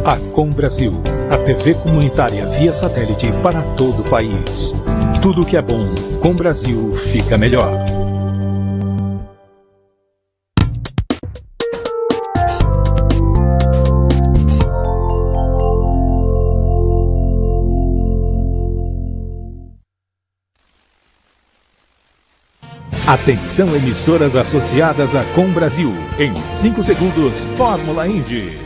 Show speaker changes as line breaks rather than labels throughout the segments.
A Com Brasil, a TV comunitária via satélite para todo o país. Tudo que é bom, com Brasil fica melhor. Atenção, emissoras associadas a Com Brasil. Em 5 segundos, Fórmula Indy.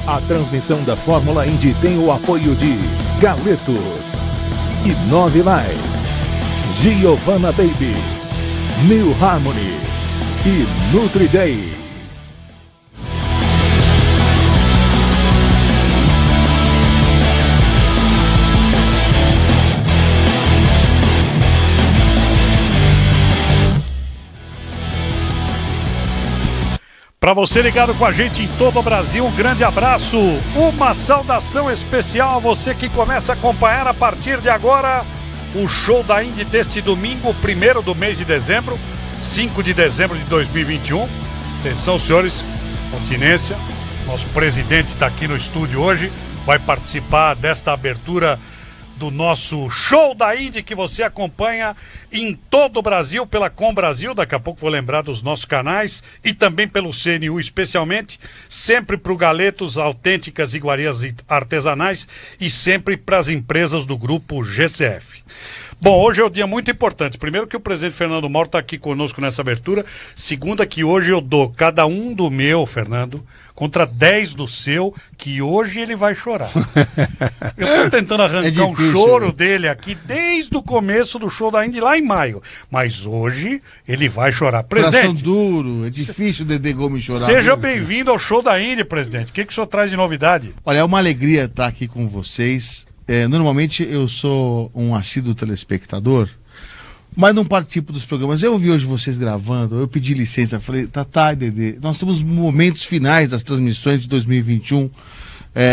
A transmissão da Fórmula Indy tem o apoio de Galetos, Inove Life, Giovanna Baby, New Harmony e NutriDay.
Para você ligado com a gente em todo o Brasil, um grande abraço, uma saudação especial a você que começa a acompanhar a partir de agora o show da Indy deste domingo, 1º do mês de dezembro, 5 de dezembro de 2021. Atenção, senhores, continência, nosso presidente está aqui no estúdio hoje, vai participar desta abertura do nosso show da Indy que você acompanha em todo o Brasil pela Com Brasil, daqui a pouco vou lembrar dos nossos canais e também pelo CNU especialmente, sempre para o Galetos, autênticas iguarias artesanais e sempre para as empresas do grupo GCF. Bom, hoje é um dia muito importante. Primeiro que o presidente Fernando Mauro está aqui conosco nessa abertura. Segunda que hoje eu dou cada um do meu, Fernando, contra 10 do seu, que hoje ele vai chorar. Eu estou tentando arrancar um choro dele aqui desde o começo do show da Indy, lá em maio. Mas hoje ele vai chorar. Presidente,
coração duro, é difícil o Dedê Gomes chorar.
Seja bem-vindo ao show da Indy, presidente. O que o senhor traz de novidade?
Olha, é uma alegria estar aqui com vocês. Normalmente eu sou um assíduo telespectador, mas não participo dos programas. Eu ouvi hoje vocês gravando, eu pedi licença, falei, Tatá e Dedê, nós temos momentos finais das transmissões de 2021,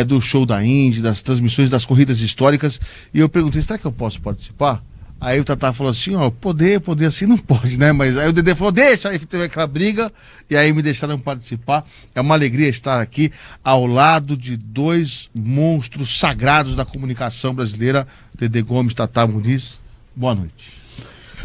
do show da Indy, das transmissões das corridas históricas, e eu perguntei, será que eu posso participar? Aí o Tatá falou assim, poder assim não pode, né? Mas aí o Dedê falou, deixa, aí teve aquela briga, e aí me deixaram participar. É uma alegria estar aqui ao lado de dois monstros sagrados da comunicação brasileira, Dedê Gomes, Tatá Muniz. Boa noite.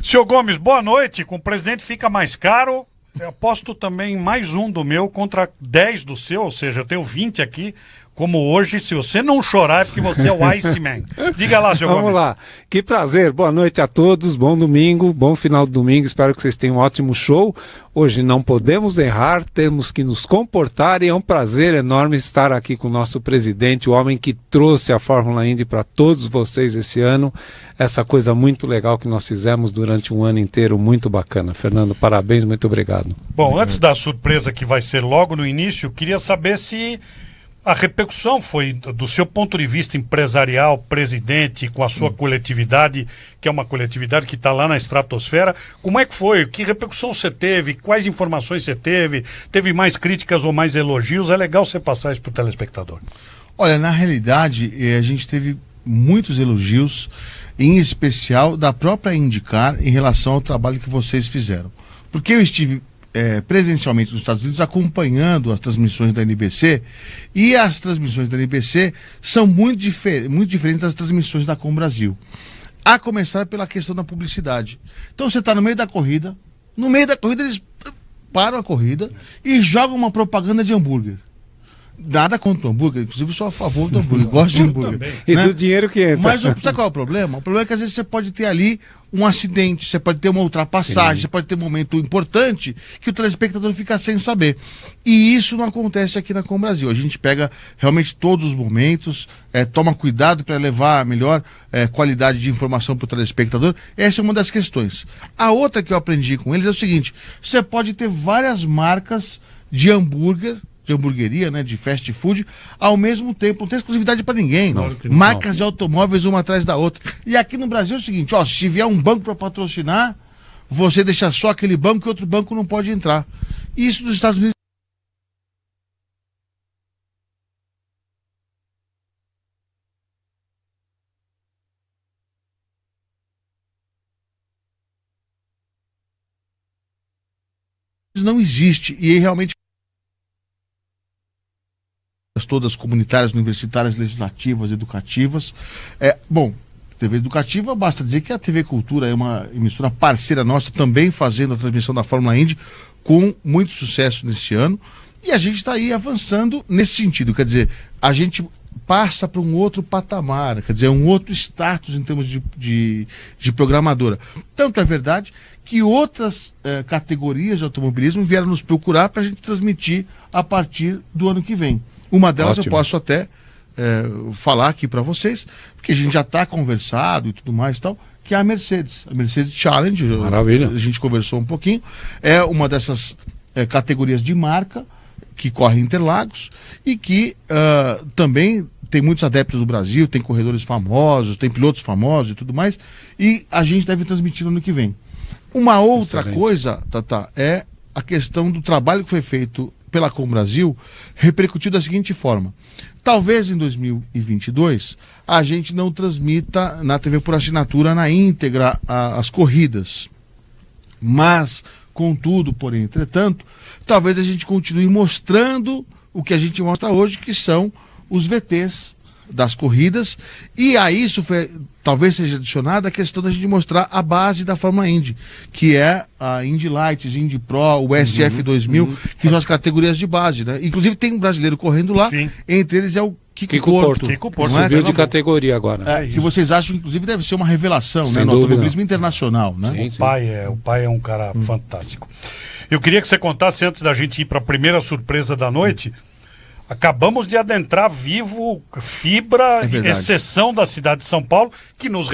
Senhor Gomes, boa noite. Com o presidente fica mais caro. Eu aposto também mais um do meu contra 10 do seu, ou seja, eu tenho 20 aqui. Como hoje, se você não chorar é porque você é o Iceman. Diga lá, senhor Gomes.
Vamos lá. Que prazer. Boa noite a todos. Bom domingo. Bom final de domingo. Espero que vocês tenham um ótimo show. Hoje não podemos errar, temos que nos comportar e é um prazer enorme estar aqui com o nosso presidente, o homem que trouxe a Fórmula Indy para todos vocês esse ano. Essa coisa muito legal que nós fizemos durante um ano inteiro, muito bacana. Fernando, parabéns, muito obrigado.
Bom, antes da surpresa que vai ser logo no início, queria saber se a repercussão foi, do seu ponto de vista empresarial, presidente, com a sua coletividade, que é uma coletividade que está lá na estratosfera, como é que foi? Que repercussão você teve? Quais informações você teve? Teve mais críticas ou mais elogios? É legal você passar isso para o telespectador.
Olha, na realidade, a gente teve muitos elogios, em especial da própria IndyCar, em relação ao trabalho que vocês fizeram. Porque eu estive presencialmente nos Estados Unidos acompanhando as transmissões da NBC, e as transmissões da NBC são muito diferentes das transmissões da Com Brasil, a começar pela questão da publicidade. Então você está no meio da corrida eles param a corrida e jogam uma propaganda de hambúrguer. Nada contra o hambúrguer, inclusive eu sou a favor do hambúrguer, gosto de hambúrguer.
E do dinheiro que entra.
Mas sabe qual é o problema? O problema é que às vezes você pode ter ali um acidente, você pode ter uma ultrapassagem, você pode ter um momento importante que o telespectador fica sem saber. E isso não acontece aqui na Com Brasil. A gente pega realmente todos os momentos, toma cuidado para levar a melhor qualidade de informação para o telespectador. Essa é uma das questões. A outra que eu aprendi com eles é o seguinte: você pode ter várias marcas de hambúrguer, de hamburgueria, né, de fast food, ao mesmo tempo. Não tem exclusividade para ninguém. Marcas de automóveis uma atrás da outra. E aqui no Brasil é o seguinte, se vier um banco para patrocinar, você deixa só aquele banco que outro banco não pode entrar. Isso nos Estados Unidos não existe, e realmente todas comunitárias, universitárias, legislativas, educativas. Bom, TV educativa, basta dizer que a TV Cultura é uma emissora parceira nossa, também fazendo a transmissão da Fórmula Indy, com muito sucesso neste ano, e a gente está aí avançando nesse sentido, quer dizer, a gente passa para um outro patamar, quer dizer, um outro status em termos de programadora. Tanto é verdade que outras categorias de automobilismo vieram nos procurar para a gente transmitir a partir do ano que vem. Uma delas eu posso até falar aqui para vocês, porque a gente já está conversado e tudo mais e tal, que é a Mercedes Challenge.
Maravilha.
A gente conversou um pouquinho, é uma dessas categorias de marca que corre em Interlagos e que também tem muitos adeptos do Brasil, tem corredores famosos, tem pilotos famosos e tudo mais, e a gente deve transmitir no ano que vem. Uma outra coisa, Tata, é a questão do trabalho que foi feito pela Com Brasil, repercutiu da seguinte forma: talvez em 2022 a gente não transmita na TV por assinatura na íntegra as corridas, mas, contudo, porém, entretanto, talvez a gente continue mostrando o que a gente mostra hoje, que são os VTs das corridas, e a isso talvez seja adicionada a questão da gente mostrar a base da Fórmula Indy, que é a Indy Lights, Indy Pro, o SF 2000, que são as categorias de base, né? Inclusive tem um brasileiro correndo lá, entre eles é o Kiko Porto.
Subiu de categoria agora.
Que vocês acham, inclusive, deve ser uma revelação, né, no automobilismo internacional, né?
Sim, sim. O pai é um cara fantástico. Eu queria que você contasse, antes da gente ir para a primeira surpresa da noite, acabamos de adentrar Vivo Fibra, exceção da cidade de São Paulo, que nos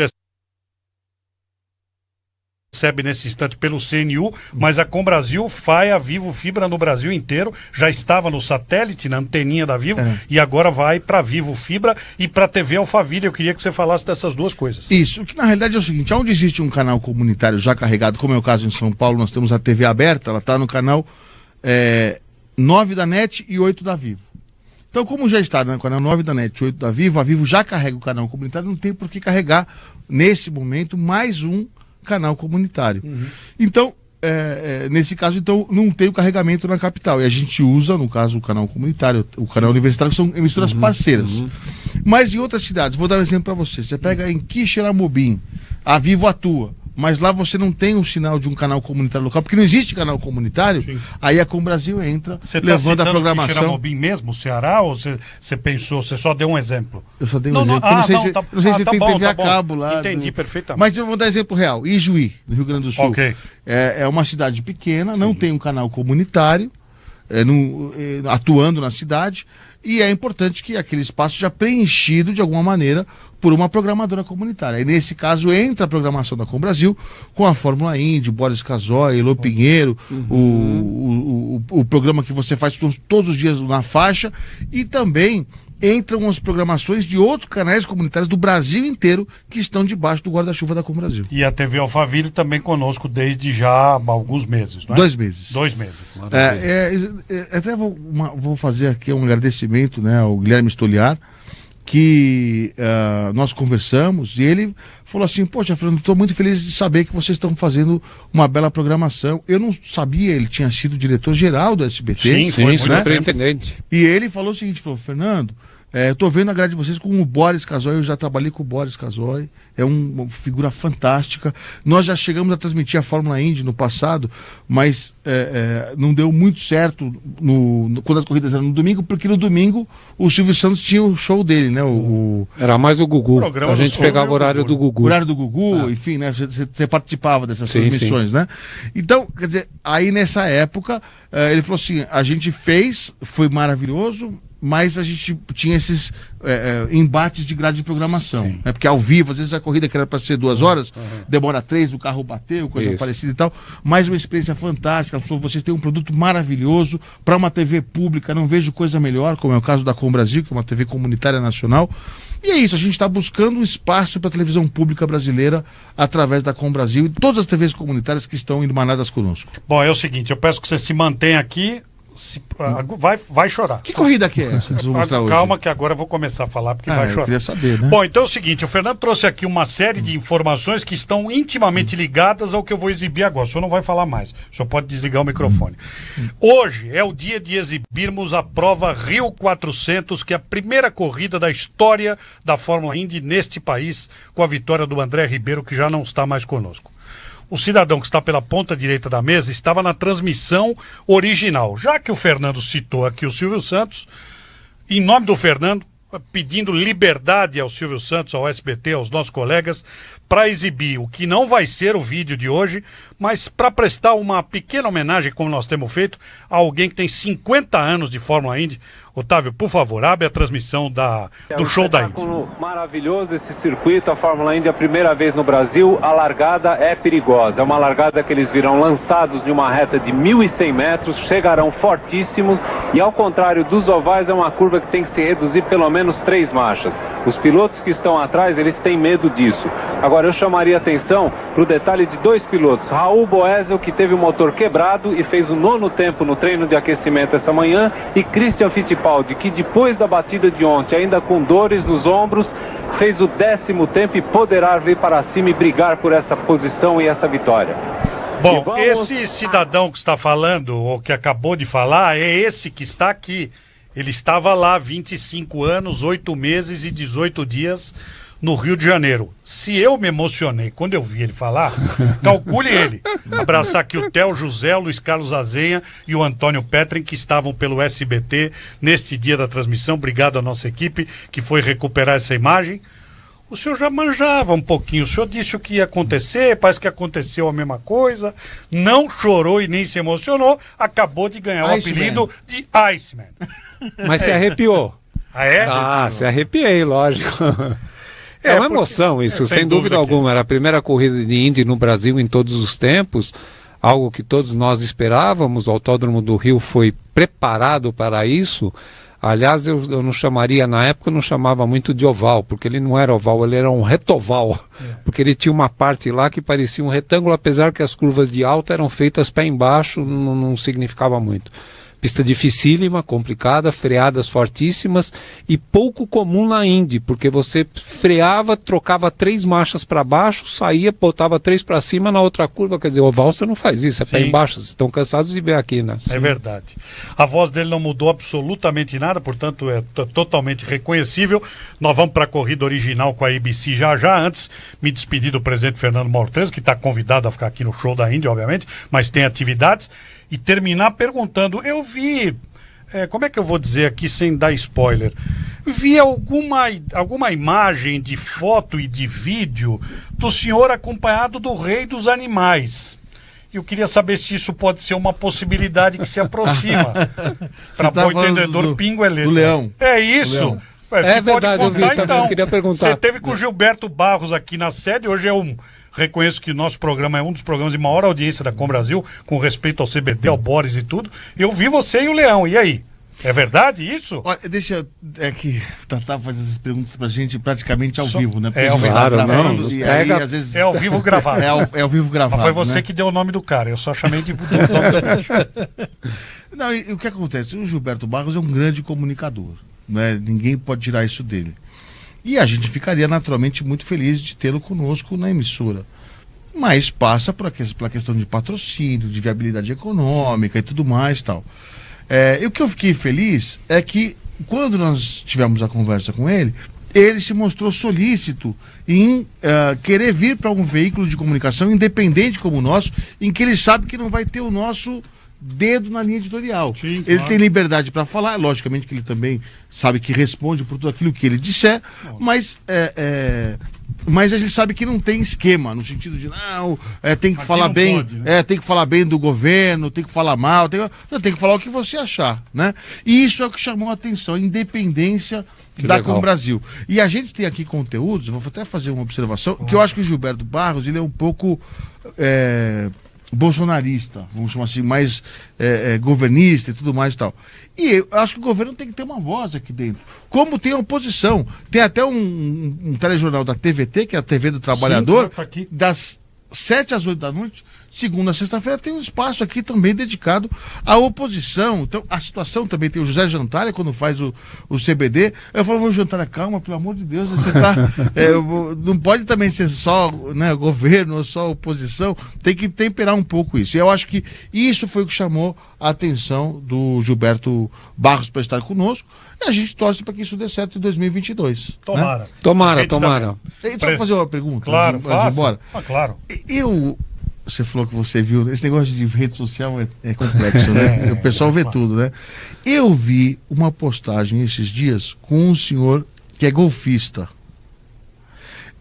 recebe nesse instante pelo CNU, mas a Com Brasil faz a Vivo Fibra no Brasil inteiro, já estava no satélite, na anteninha da Vivo, e agora vai para Vivo Fibra e para TV Alphaville. Eu queria que você falasse dessas duas coisas.
Isso, que na realidade é o seguinte: onde existe um canal comunitário já carregado, como é o caso em São Paulo, nós temos a TV aberta, ela está no canal 9 da NET e 8 da Vivo. Então, como já está no canal 9 da NET e 8 da Vivo, a Vivo já carrega o canal comunitário, não tem por que carregar, nesse momento, mais um canal comunitário. Então, nesse caso, então, não tem o carregamento na capital. E a gente usa, no caso, o canal comunitário, o canal universitário, que são emissoras parceiras. Mas em outras cidades, vou dar um exemplo para você. Você pega em Quixeramobim, a Vivo atua, mas lá você não tem o sinal de um canal comunitário local, porque não existe canal comunitário. Aí a Com Brasil entra, levando a programação. Você
Quixeramobim mesmo, Ceará, ou você pensou, você só deu um exemplo?
Eu só dei um exemplo. Eu não sei se tem TV a cabo lá.
Entendi perfeitamente.
Mas eu vou dar exemplo real. Ijuí, no Rio Grande do Sul. É uma cidade pequena, não tem um canal comunitário atuando na cidade, e é importante que aquele espaço seja preenchido de alguma maneira por uma programadora comunitária. E nesse caso entra a programação da Com Brasil com a Fórmula Indy, Boris Casoy, Elô Pinheiro, o programa que você faz todos os dias na faixa, e também entram as programações de outros canais comunitários do Brasil inteiro que estão debaixo do guarda-chuva da Com Brasil.
E a TV Alphaville também conosco desde já há alguns meses, não é?
2 meses.
2 meses.
Até vou fazer aqui um agradecimento, né, ao Guilherme Stoliar, que nós conversamos, e ele falou assim: poxa, Fernando, estou muito feliz de saber que vocês estão fazendo uma bela programação. Eu não sabia, ele tinha sido diretor-geral do SBT.
Sim, superintendente.
E ele falou o seguinte, Fernando, eu tô vendo a grade de vocês com o Boris Casoy, eu já trabalhei com o Boris Casoy, é uma figura fantástica. Nós já chegamos a transmitir a Fórmula Indy no passado, mas não deu muito certo quando as corridas eram no domingo, porque no domingo o Silvio Santos tinha o show dele, né?
Era mais o Gugu, a gente pegava o horário do Gugu.
O horário do Gugu, enfim, né? Você participava dessas transmissões, né? Então, quer dizer, aí nessa época, ele falou assim: a gente fez, foi maravilhoso, mas a gente tinha esses embates de grade de programação, né? Porque ao vivo, às vezes a corrida que era para ser 2 horas, demora 3, o carro bateu, coisa parecida e tal, mas uma experiência fantástica. Ela falou: vocês têm um produto maravilhoso para uma TV pública, não vejo coisa melhor, como é o caso da Com Brasil, que é uma TV comunitária nacional. E é isso, a gente está buscando um espaço para a televisão pública brasileira através da Com Brasil e todas as TVs comunitárias que estão irmanadas conosco.
Bom, é o seguinte, eu peço que você se mantenha aqui vai chorar.
Que corrida que é essa que vocês vão mostrar hoje?
Calma que agora eu vou começar a falar, porque vai chorar.
Eu queria saber, né?
Bom, então é o seguinte, o Fernando trouxe aqui uma série de informações que estão intimamente ligadas ao que eu vou exibir agora. O senhor não vai falar mais, o senhor pode desligar o microfone. Hoje é o dia de exibirmos a prova Rio 400, que é a primeira corrida da história da Fórmula Indy neste país, com a vitória do André Ribeiro, que já não está mais conosco. O cidadão que está pela ponta direita da mesa estava na transmissão original. Já que o Fernando citou aqui o Silvio Santos, em nome do Fernando, pedindo liberdade ao Silvio Santos, ao SBT, aos nossos colegas, para exibir o que não vai ser o vídeo de hoje, mas para prestar uma pequena homenagem, como nós temos feito, a alguém que tem 50 anos de Fórmula Indy. Otávio, por favor, abre a transmissão do show da Indy.
Maravilhoso esse circuito, a Fórmula Indy é a primeira vez no Brasil, a largada é perigosa, é uma largada que eles virão lançados de uma reta de 1.100 metros, chegarão fortíssimos e ao contrário dos ovais é uma curva que tem que se reduzir pelo menos 3 marchas. Os pilotos que estão atrás, eles têm medo disso. Agora eu chamaria atenção para o detalhe de 2 pilotos, Raul Boesel, que teve o motor quebrado e fez o 9º tempo no treino de aquecimento essa manhã, e Christian Fittipaldi, que depois da batida de ontem, ainda com dores nos ombros, fez o 10º tempo e poderá vir para cima e brigar por essa posição e essa vitória.
Bom, esse cidadão que está falando, ou que acabou de falar, é esse que está aqui. Ele estava lá 25 anos, 8 meses e 18 dias no Rio de Janeiro. Se eu me emocionei quando eu vi ele falar, calcule ele. Abraçar aqui o Theo José, o Luiz Carlos Azenha e o Antônio Petrin, que estavam pelo SBT neste dia da transmissão. Obrigado à nossa equipe que foi recuperar essa imagem. O senhor já manjava um pouquinho, o senhor disse o que ia acontecer, parece que aconteceu a mesma coisa, não chorou e nem se emocionou, acabou de ganhar o apelido de Iceman.
Mas se arrepiou.
Ah, é?
Ah, se arrepiei, lógico. É uma emoção isso, sem dúvida alguma. Era a primeira corrida de Indy no Brasil em todos os tempos, algo que todos nós esperávamos. O Autódromo do Rio foi preparado para isso. Aliás, eu não chamaria, na época eu não chamava muito de oval, porque ele não era oval, ele era um retoval. Porque ele tinha uma parte lá que parecia um retângulo, apesar que as curvas de alta eram feitas pé embaixo, não significava muito. Pista dificílima, complicada, freadas fortíssimas e pouco comum na Indy, porque você freava, trocava 3 marchas para baixo, saía, botava 3 para cima na outra curva. Quer dizer, oval você não faz isso, é pé embaixo. Vocês estão cansados de ver aqui, né?
É verdade. A voz dele não mudou absolutamente nada, portanto é totalmente reconhecível. Nós vamos para a corrida original com a ABC já. Antes, me despedir do presidente Fernando Maltese, que está convidado a ficar aqui no show da Indy, obviamente, mas tem atividades. E terminar perguntando, eu vi, como é que eu vou dizer aqui sem dar spoiler, vi alguma imagem de foto e de vídeo do senhor acompanhado do rei dos animais. Eu queria saber se isso pode ser uma possibilidade que se aproxima. Para bom entendedor, pingo é letra.
Do leão.
É isso.
É verdade,
contar,
eu vi também,
então.
eu queria perguntar.
Você teve com o Gilberto Barros aqui na sede, hoje reconheço que nosso programa é um dos programas de maior audiência da Com Brasil, com respeito ao CBD, ao Boris e tudo. Eu vi você e o Leão, e aí? É verdade isso?
Olha, deixa que Tatá faz essas perguntas pra gente praticamente ao vivo, né?
É ao vivo. Claro,
gravando, e aí, às vezes...
É ao vivo gravado.
É ao vivo gravado.
Mas foi você, né, que deu o nome do cara, eu só chamei de nome do bicho.
Não, e o que acontece? O Gilberto Barros é um grande comunicador, né? Ninguém pode tirar isso dele. E a gente ficaria naturalmente muito feliz de tê-lo conosco na emissora. Mas passa pela questão de patrocínio, de viabilidade econômica e tudo mais e tal. E o que eu fiquei feliz é que, quando nós tivemos a conversa com ele se mostrou solícito em querer vir para um veículo de comunicação independente como o nosso, em que ele sabe que não vai ter o nosso dedo na linha editorial.
Sim,
ele
claro.
tem liberdade para falar, logicamente que ele também sabe que responde por tudo aquilo que ele disser, mas ele sabe que não tem esquema, no sentido de tem que
aqui
falar bem,
pode, né?
tem que falar bem do governo, tem que falar mal, tem que falar o que você achar, né? E isso é o que chamou a atenção, a independência da Com Brasil. E a gente tem aqui conteúdos, vou até fazer uma observação, que eu acho que o Gilberto Barros, ele é um pouco bolsonarista, vamos chamar assim, mais governista e tudo mais e tal. E eu acho que o governo tem que ter uma voz aqui dentro. Como tem a oposição. Tem até um telejornal da TVT, que é a TV do Trabalhador,
Sim, tá aqui.
das 7 às 8 da noite, segunda a sexta-feira tem um espaço aqui também dedicado à oposição. Então, a situação também tem o José Jantaria, quando faz o CBD. Eu falo, Jantaria, calma, pelo amor de Deus, você tá. Não pode também ser só, né, governo ou só oposição, tem que temperar um pouco isso. E eu acho que isso foi o que chamou a atenção do Gilberto Barros para estar conosco. E a gente torce para que isso dê certo em 2022.
Tomara.
Né?
Tomara.
Então, eu fazer uma pergunta.
Claro,
antes de ir embora.
Claro.
Você falou que você viu, esse negócio de rede social é complexo, né? O pessoal vê tudo, né? Eu vi uma postagem esses dias com um senhor que é golfista.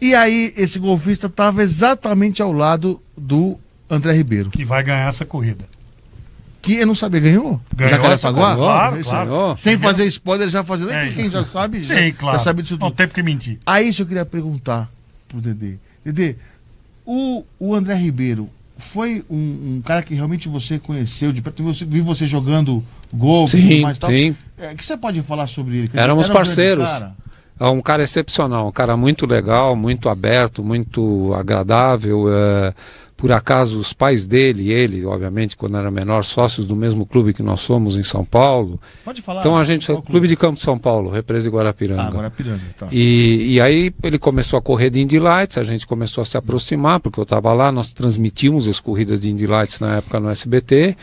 E aí, esse golfista estava exatamente ao lado do André Ribeiro.
Que vai ganhar essa corrida.
Que eu não sabia, ganhou?
Jacarepaguá? Claro.
Sem fazer spoiler, já fazendo. Quem já sabe,
sim, claro.
Já sabe disso tudo.
Não tem porque mentir.
Aí isso eu queria perguntar pro Dedê. Dedê, o André Ribeiro foi um cara que realmente você conheceu, de perto, viu você jogando golfe e tudo mais tal.
Sim.
O que você pode falar sobre ele?
Éramos parceiros. É um cara excepcional, um cara muito legal, muito aberto, muito agradável. Por acaso, os pais dele e ele, obviamente, quando era menor, sócios do mesmo clube que nós somos em São Paulo.
Pode falar.
Então a gente, Clube de Campo de São Paulo, Represa de Guarapiranga.
Guarapiranga, tá.
E aí ele começou a correr de Indy Lights, a gente começou a se aproximar, porque eu estava lá, nós transmitimos as corridas de Indy Lights na época no SBT.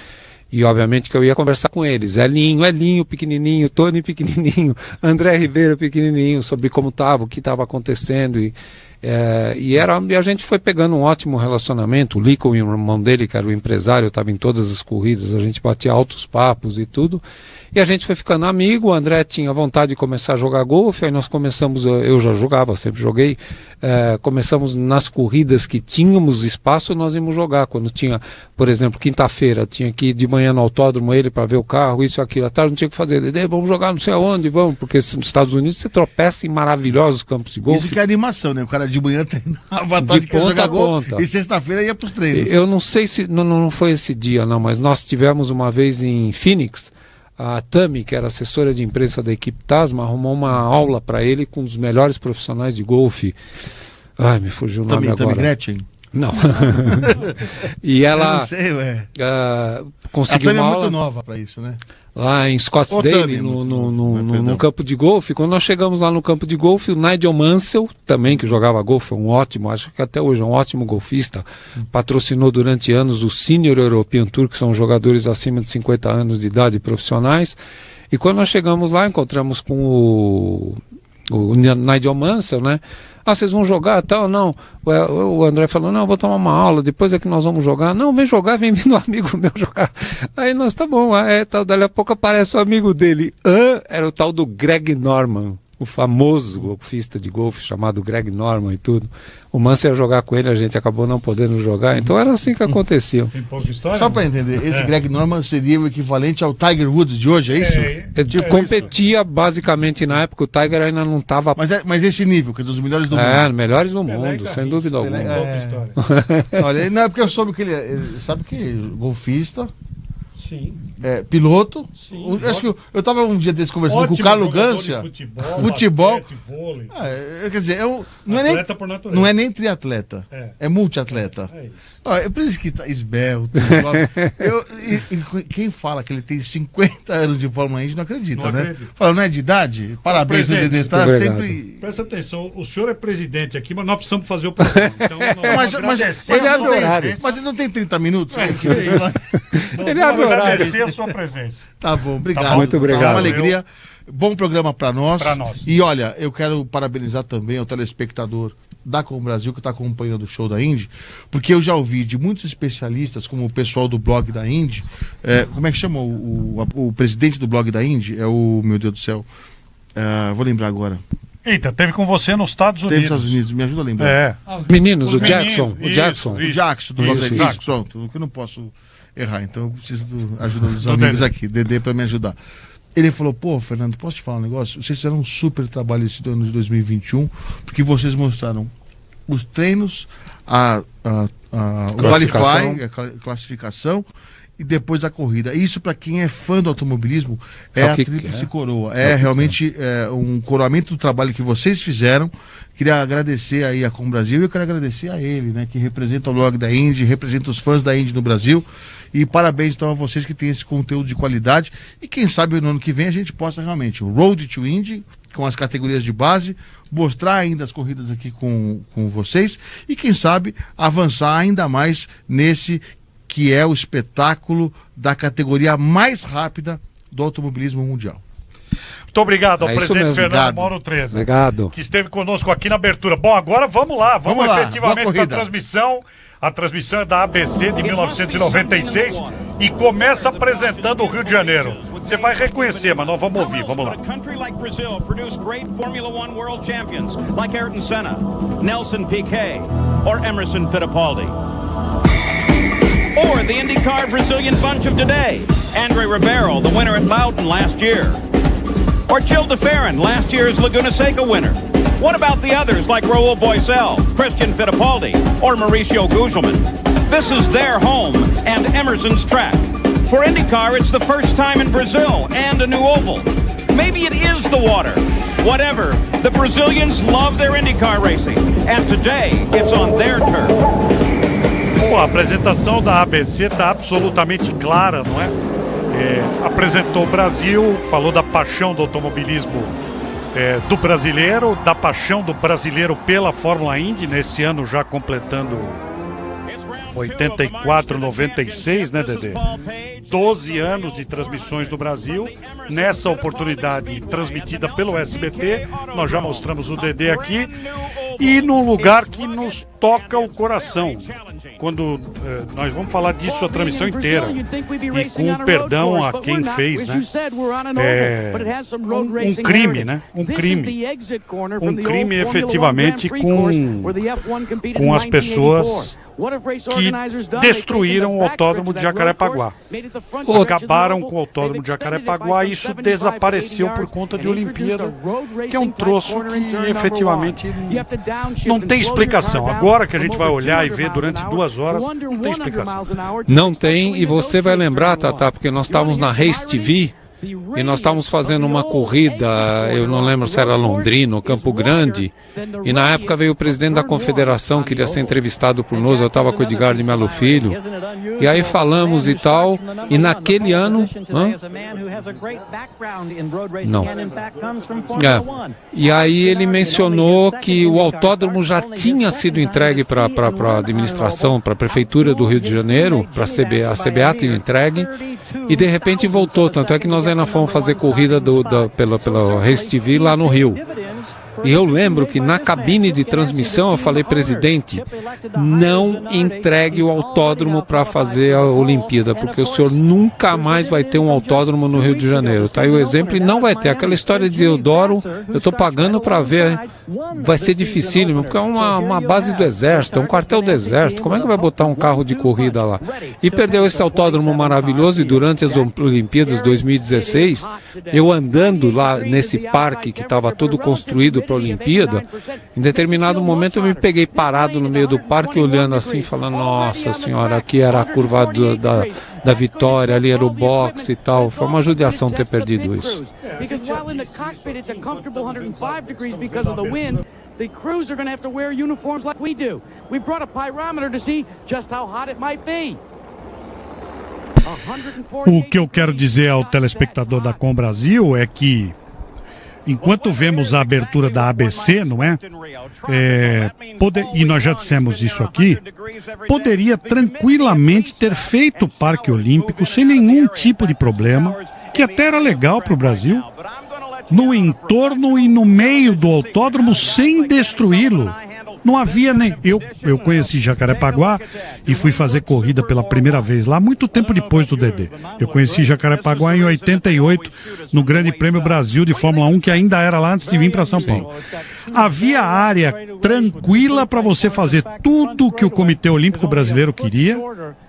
E obviamente que eu ia conversar com eles, Elinho pequenininho, Tony pequenininho, André Ribeiro pequenininho, sobre como estava, o que estava acontecendo. E a gente foi pegando um ótimo relacionamento. O Lincoln, o irmão dele, que era o empresário, estava em todas as corridas, a gente batia altos papos e tudo. E a gente foi ficando amigo. O André tinha vontade de começar a jogar golfe, aí nós começamos, eu já jogava, sempre joguei, começamos nas corridas que tínhamos espaço, nós íamos jogar. Quando tinha, por exemplo, quinta-feira, tinha que ir de manhã no autódromo ele para ver o carro, isso e aquilo, à tarde não tinha o que fazer. Dedê, vamos jogar não sei aonde, vamos, porque nos Estados Unidos você tropeça em maravilhosos campos de golfe.
Isso que é animação, né? O cara de manhã treinava,
de ponta a ponta.
E sexta-feira ia para os treinos.
Eu não sei se, não foi esse dia não, mas nós tivemos uma vez em Phoenix, a Tami, que era assessora de imprensa da equipe Tasma, arrumou uma aula para ele com os melhores profissionais de golfe. Ai, me fugiu o nome agora.
Tami Gretchen?
Não. E ela...
Eu não sei,
conseguiu
a Tami
uma
é
aula
muito nova para isso, né?
lá em Scottsdale, no campo de golfe. Quando nós chegamos lá no campo de golfe, o Nigel Mansell, também que jogava golfe, um ótimo, acho que até hoje é um ótimo golfista, patrocinou durante anos o Senior European Tour, que são jogadores acima de 50 anos de idade profissionais. E quando nós chegamos lá, encontramos com o Nigel Mansell, né? Ah, vocês vão jogar tal? Não. O André falou, não, vou tomar uma aula, depois é que nós vamos jogar. Não, vem jogar, vem vindo um amigo meu jogar. Aí nós, tá bom, tal, dali a pouco aparece o amigo dele. Era o tal do Greg Norman, o famoso golfista de golfe chamado Greg Norman e tudo. O Mansell ia jogar com ele, a gente acabou não podendo jogar, então era assim que acontecia.
Tem pouca história.
Só para entender, esse Greg Norman seria o equivalente ao Tiger Woods de hoje, é isso?
Competia basicamente na época, o Tiger ainda não estava...
Mas esse nível, que é dos melhores do mundo.
Melhores do mundo, sem dúvida alguma.
Olha, não é porque eu soube que ele sabe que golfista...
Sim.
Piloto.
Sim,
acho que eu estava um dia desse conversando com o Carlos Gância.
Futebol. Basquete, vôlei.
Quer dizer,
não
é nem triatleta. É multiatleta. É por isso que tá esbelto. Quem fala que ele tem 50 anos de Fórmula 1 não acredita, né? Fala, não é de idade? Parabéns, Dedê. Tá sempre...
Presta atenção, o senhor é presidente aqui, mas nós precisamos fazer o programa. Então,
mas não tem 30 minutos?
Ele abre horário. Agradecer a sua presença.
Tá bom, obrigado.
Tá, muito obrigado.
Uma alegria. Bom programa para nós.
Pra nós.
E olha, eu quero parabenizar também ao telespectador da Com Brasil que está acompanhando o show da Indy, porque eu já ouvi de muitos especialistas, como o pessoal do blog da Indy, como é que chama o presidente do blog da Indy? Meu Deus do céu, vou lembrar agora.
Eita, teve com você nos Estados Unidos.
Teve nos Estados Unidos, me ajuda a lembrar.
Os meninos, o Jackson. O Jackson
do blog da Indy. Pronto, que eu não posso errar, então eu preciso da ajuda dos amigos aqui, Dedê, para me ajudar. Ele falou, pô, Fernando, posso te falar um negócio? Vocês fizeram um super trabalho esse ano de 2021, porque vocês mostraram os treinos, o Qualify, a classificação, e depois da corrida. Isso, para quem é fã do automobilismo, é a tríplice coroa. É realmente um coroamento do trabalho que vocês fizeram. Queria agradecer aí a Com Brasil e eu quero agradecer a ele, né, que representa o blog da Indy, representa os fãs da Indy no Brasil. E parabéns então a vocês que têm esse conteúdo de qualidade. E quem sabe no ano que vem a gente possa realmente o Road to Indy, com as categorias de base, mostrar ainda as corridas aqui com vocês e quem sabe avançar ainda mais nesse que é o espetáculo da categoria mais rápida do automobilismo mundial.
Muito obrigado ao presidente Fernando Mauro Treza,
obrigado,
que esteve conosco aqui na abertura. Bom, agora vamos lá, vamos efetivamente para a transmissão. A transmissão é da ABC de 1996 e começa apresentando o Rio de Janeiro. Você vai reconhecer, mas nós vamos ouvir, vamos lá.
Nelson Piquet or Emerson Fittipaldi. Or the IndyCar Brazilian bunch of today, Andre Ribeiro, the winner at Loudon last year. Or Gil de Ferran, last year's Laguna Seca winner. What about the others like Raul Boesel, Christian Fittipaldi, or Mauricio Gugelmin? This is their home and Emerson's track. For IndyCar, it's the first time in Brazil and a new oval. Maybe it is the water. Whatever, the Brazilians love their IndyCar racing, and today it's on their turf.
Bom, a apresentação da ABC está absolutamente clara, não é? Apresentou o Brasil, falou da paixão do automobilismo do brasileiro, da paixão do brasileiro pela Fórmula Indy, nesse ano já completando 84, 96, né, Dedê? 12 anos de transmissões do Brasil. Nessa oportunidade transmitida pelo SBT, nós já mostramos o Dedê aqui. E num lugar que nos toca o coração. Quando nós vamos falar disso a transmissão inteira. E com perdão a quem fez, né? Um crime, né? Um crime. Um crime efetivamente com as pessoas que destruíram o autódromo de Jacarepaguá. Acabaram com o autódromo de Jacarepaguá e isso desapareceu por conta de Olimpíada, que é um troço que efetivamente não tem explicação. Agora que a gente vai olhar e ver durante 2 horas, não tem explicação.
Não tem, e você vai lembrar, Tatá, porque nós estávamos na Race TV e nós estávamos fazendo uma corrida, eu não lembro se era Londrina ou Campo Grande, e na época veio o presidente da confederação, queria ser entrevistado por nós, eu estava com o Edgar de Melo Filho, e aí falamos e tal, e naquele ano... Não. E aí ele mencionou que o autódromo já tinha sido entregue para a administração, para a prefeitura do Rio de Janeiro, para a CBA tinha entregue, e de repente voltou, tanto é que nós ainda fomos fazer corrida pela Race TV lá no Rio. E eu lembro que na cabine de transmissão eu falei, presidente, não entregue o autódromo para fazer a Olimpíada, porque o senhor nunca mais vai ter um autódromo no Rio de Janeiro. Tá aí o exemplo, e não vai ter. Aquela história de Deodoro, eu estou pagando para ver, vai ser dificílimo, porque é uma base do Exército, é um quartel do Exército, como é que vai botar um carro de corrida lá? E perdeu esse autódromo maravilhoso, e durante as Olimpíadas 2016, eu andando lá nesse parque que estava todo construído para a Olimpíada, em determinado momento eu me peguei parado no meio do parque olhando assim, falando, nossa senhora, aqui era a curva da vitória, ali era o boxe e tal. Foi uma judiação ter perdido isso.
The crews are going to have to wear uniforms like we do. We brought a pyrometer to see just how hot it might be.
O que eu quero dizer ao telespectador da Com Brasil é que enquanto vemos a abertura da ABC, não é? E nós já dissemos isso aqui, poderia tranquilamente ter feito o Parque Olímpico sem nenhum tipo de problema, que até era legal para o Brasil, no entorno e no meio do autódromo, sem destruí-lo. Não havia nem... Eu conheci Jacarepaguá e fui fazer corrida pela primeira vez lá, muito tempo depois do Dedê. Eu conheci Jacarepaguá em 88, no Grande Prêmio Brasil de Fórmula 1, que ainda era lá antes de vir para São Paulo. Havia área tranquila para você fazer tudo o que o Comitê Olímpico Brasileiro queria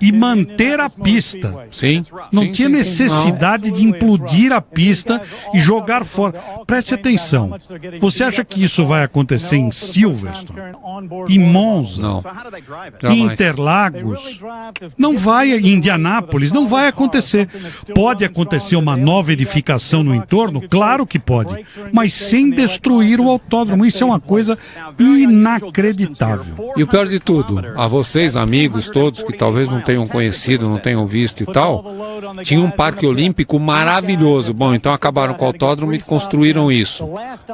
e manter a pista.
Sim.
Não
sim,
tinha
sim,
necessidade de implodir a pista e jogar fora. Preste atenção. Você acha que isso vai acontecer em Silverstone? Em Monza?
Não.
Em
Jamais.
Interlagos? Não vai. Em Indianápolis? Não vai acontecer. Pode acontecer uma nova edificação no entorno? Claro que pode. Mas sem destruir o autódromo. Isso é uma coisa inacreditável.
E o pior de tudo, a vocês, amigos todos, que talvez não tenham conhecido, não tenham visto e tal, tinha um parque olímpico maravilhoso. Bom, então acabaram com o autódromo e construíram isso.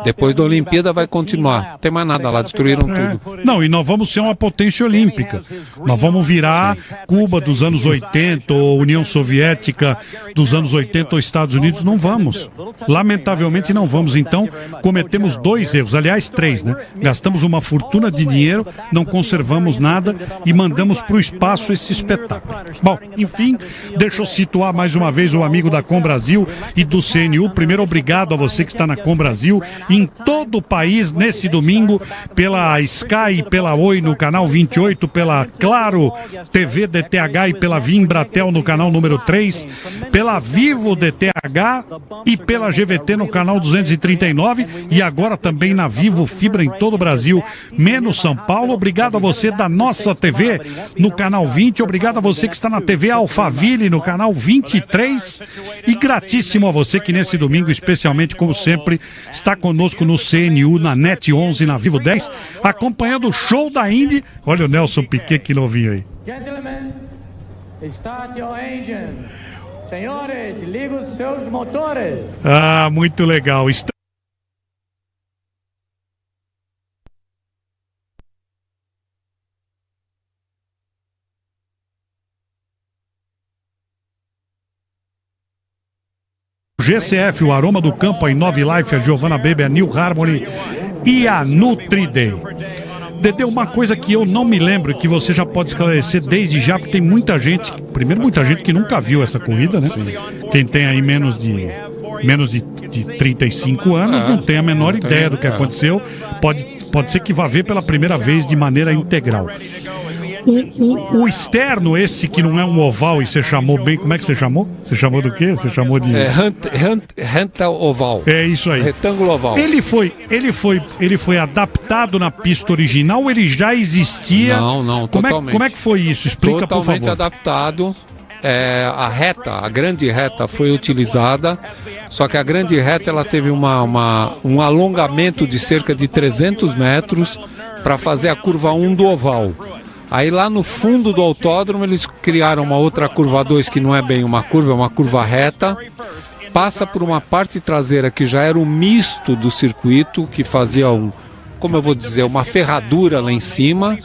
Depois da Olimpíada vai continuar. Não tem mais nada lá, destruíram tudo.
Não, e nós vamos ser uma potência olímpica. Nós vamos virar Cuba dos anos 80, ou União Soviética dos anos 80, ou Estados Unidos. Não vamos. Lamentavelmente não vamos. Então, cometemos 2 erros. Aliás, 3, né? Gastamos uma fortuna de dinheiro, não conservamos nada e mandamos para o espaço esse espetáculo. Bom, enfim, deixa eu situar mais uma vez o amigo da Com Brasil e do CNU. Primeiro, obrigado a você que está na Com Brasil em todo o país nesse domingo, pela Sky, pela Oi no canal 28, pela Claro TV DTH e pela Vimbratel no canal número 3, pela Vivo DTH e pela GVT no canal 239 e agora também na Vivo Fibra em todo o Brasil, menos São Paulo. Obrigado a você da nossa TV no canal 20, obrigado a você que está na TV Alphaville no canal 23 e gratíssimo a você que nesse domingo, especialmente como sempre, está conosco no CNU, na NET 11, na Vivo 10, acompanhando o show da Indy. Olha o Nelson Piquet, que novinho aí.
Gentlemen, start your engines. Senhores, liga os seus motores.
Ah, muito legal. GCF, o Aroma do Campo, a Inove Life, a Giovanna Baby, a New Harmony e a Nutriday. Dedê, uma coisa que eu não me lembro, que você já pode esclarecer desde já, porque tem muita gente, primeiro muita gente que nunca viu essa corrida, né? Sim. Quem tem aí menos de 35 anos não tem a menor ideia do que aconteceu, pode ser que vá ver pela primeira vez de maneira integral. O externo, esse que não é um oval e você chamou bem, como é que você chamou? Você chamou do quê? Você chamou de...
Reta oval.
É isso aí.
Retângulo oval.
Ele foi adaptado na pista original ou ele já existia?
Não, totalmente.
Como é que foi isso? Explica, por favor.
Totalmente adaptado. A grande reta foi utilizada, só que a grande reta ela teve um alongamento de cerca de 300 metros para fazer a curva 1 do oval. Aí lá no fundo do autódromo eles criaram uma outra curva 2 que não é bem uma curva, é uma curva reta. Passa por uma parte traseira que já era o misto do circuito, que fazia uma ferradura lá em cima.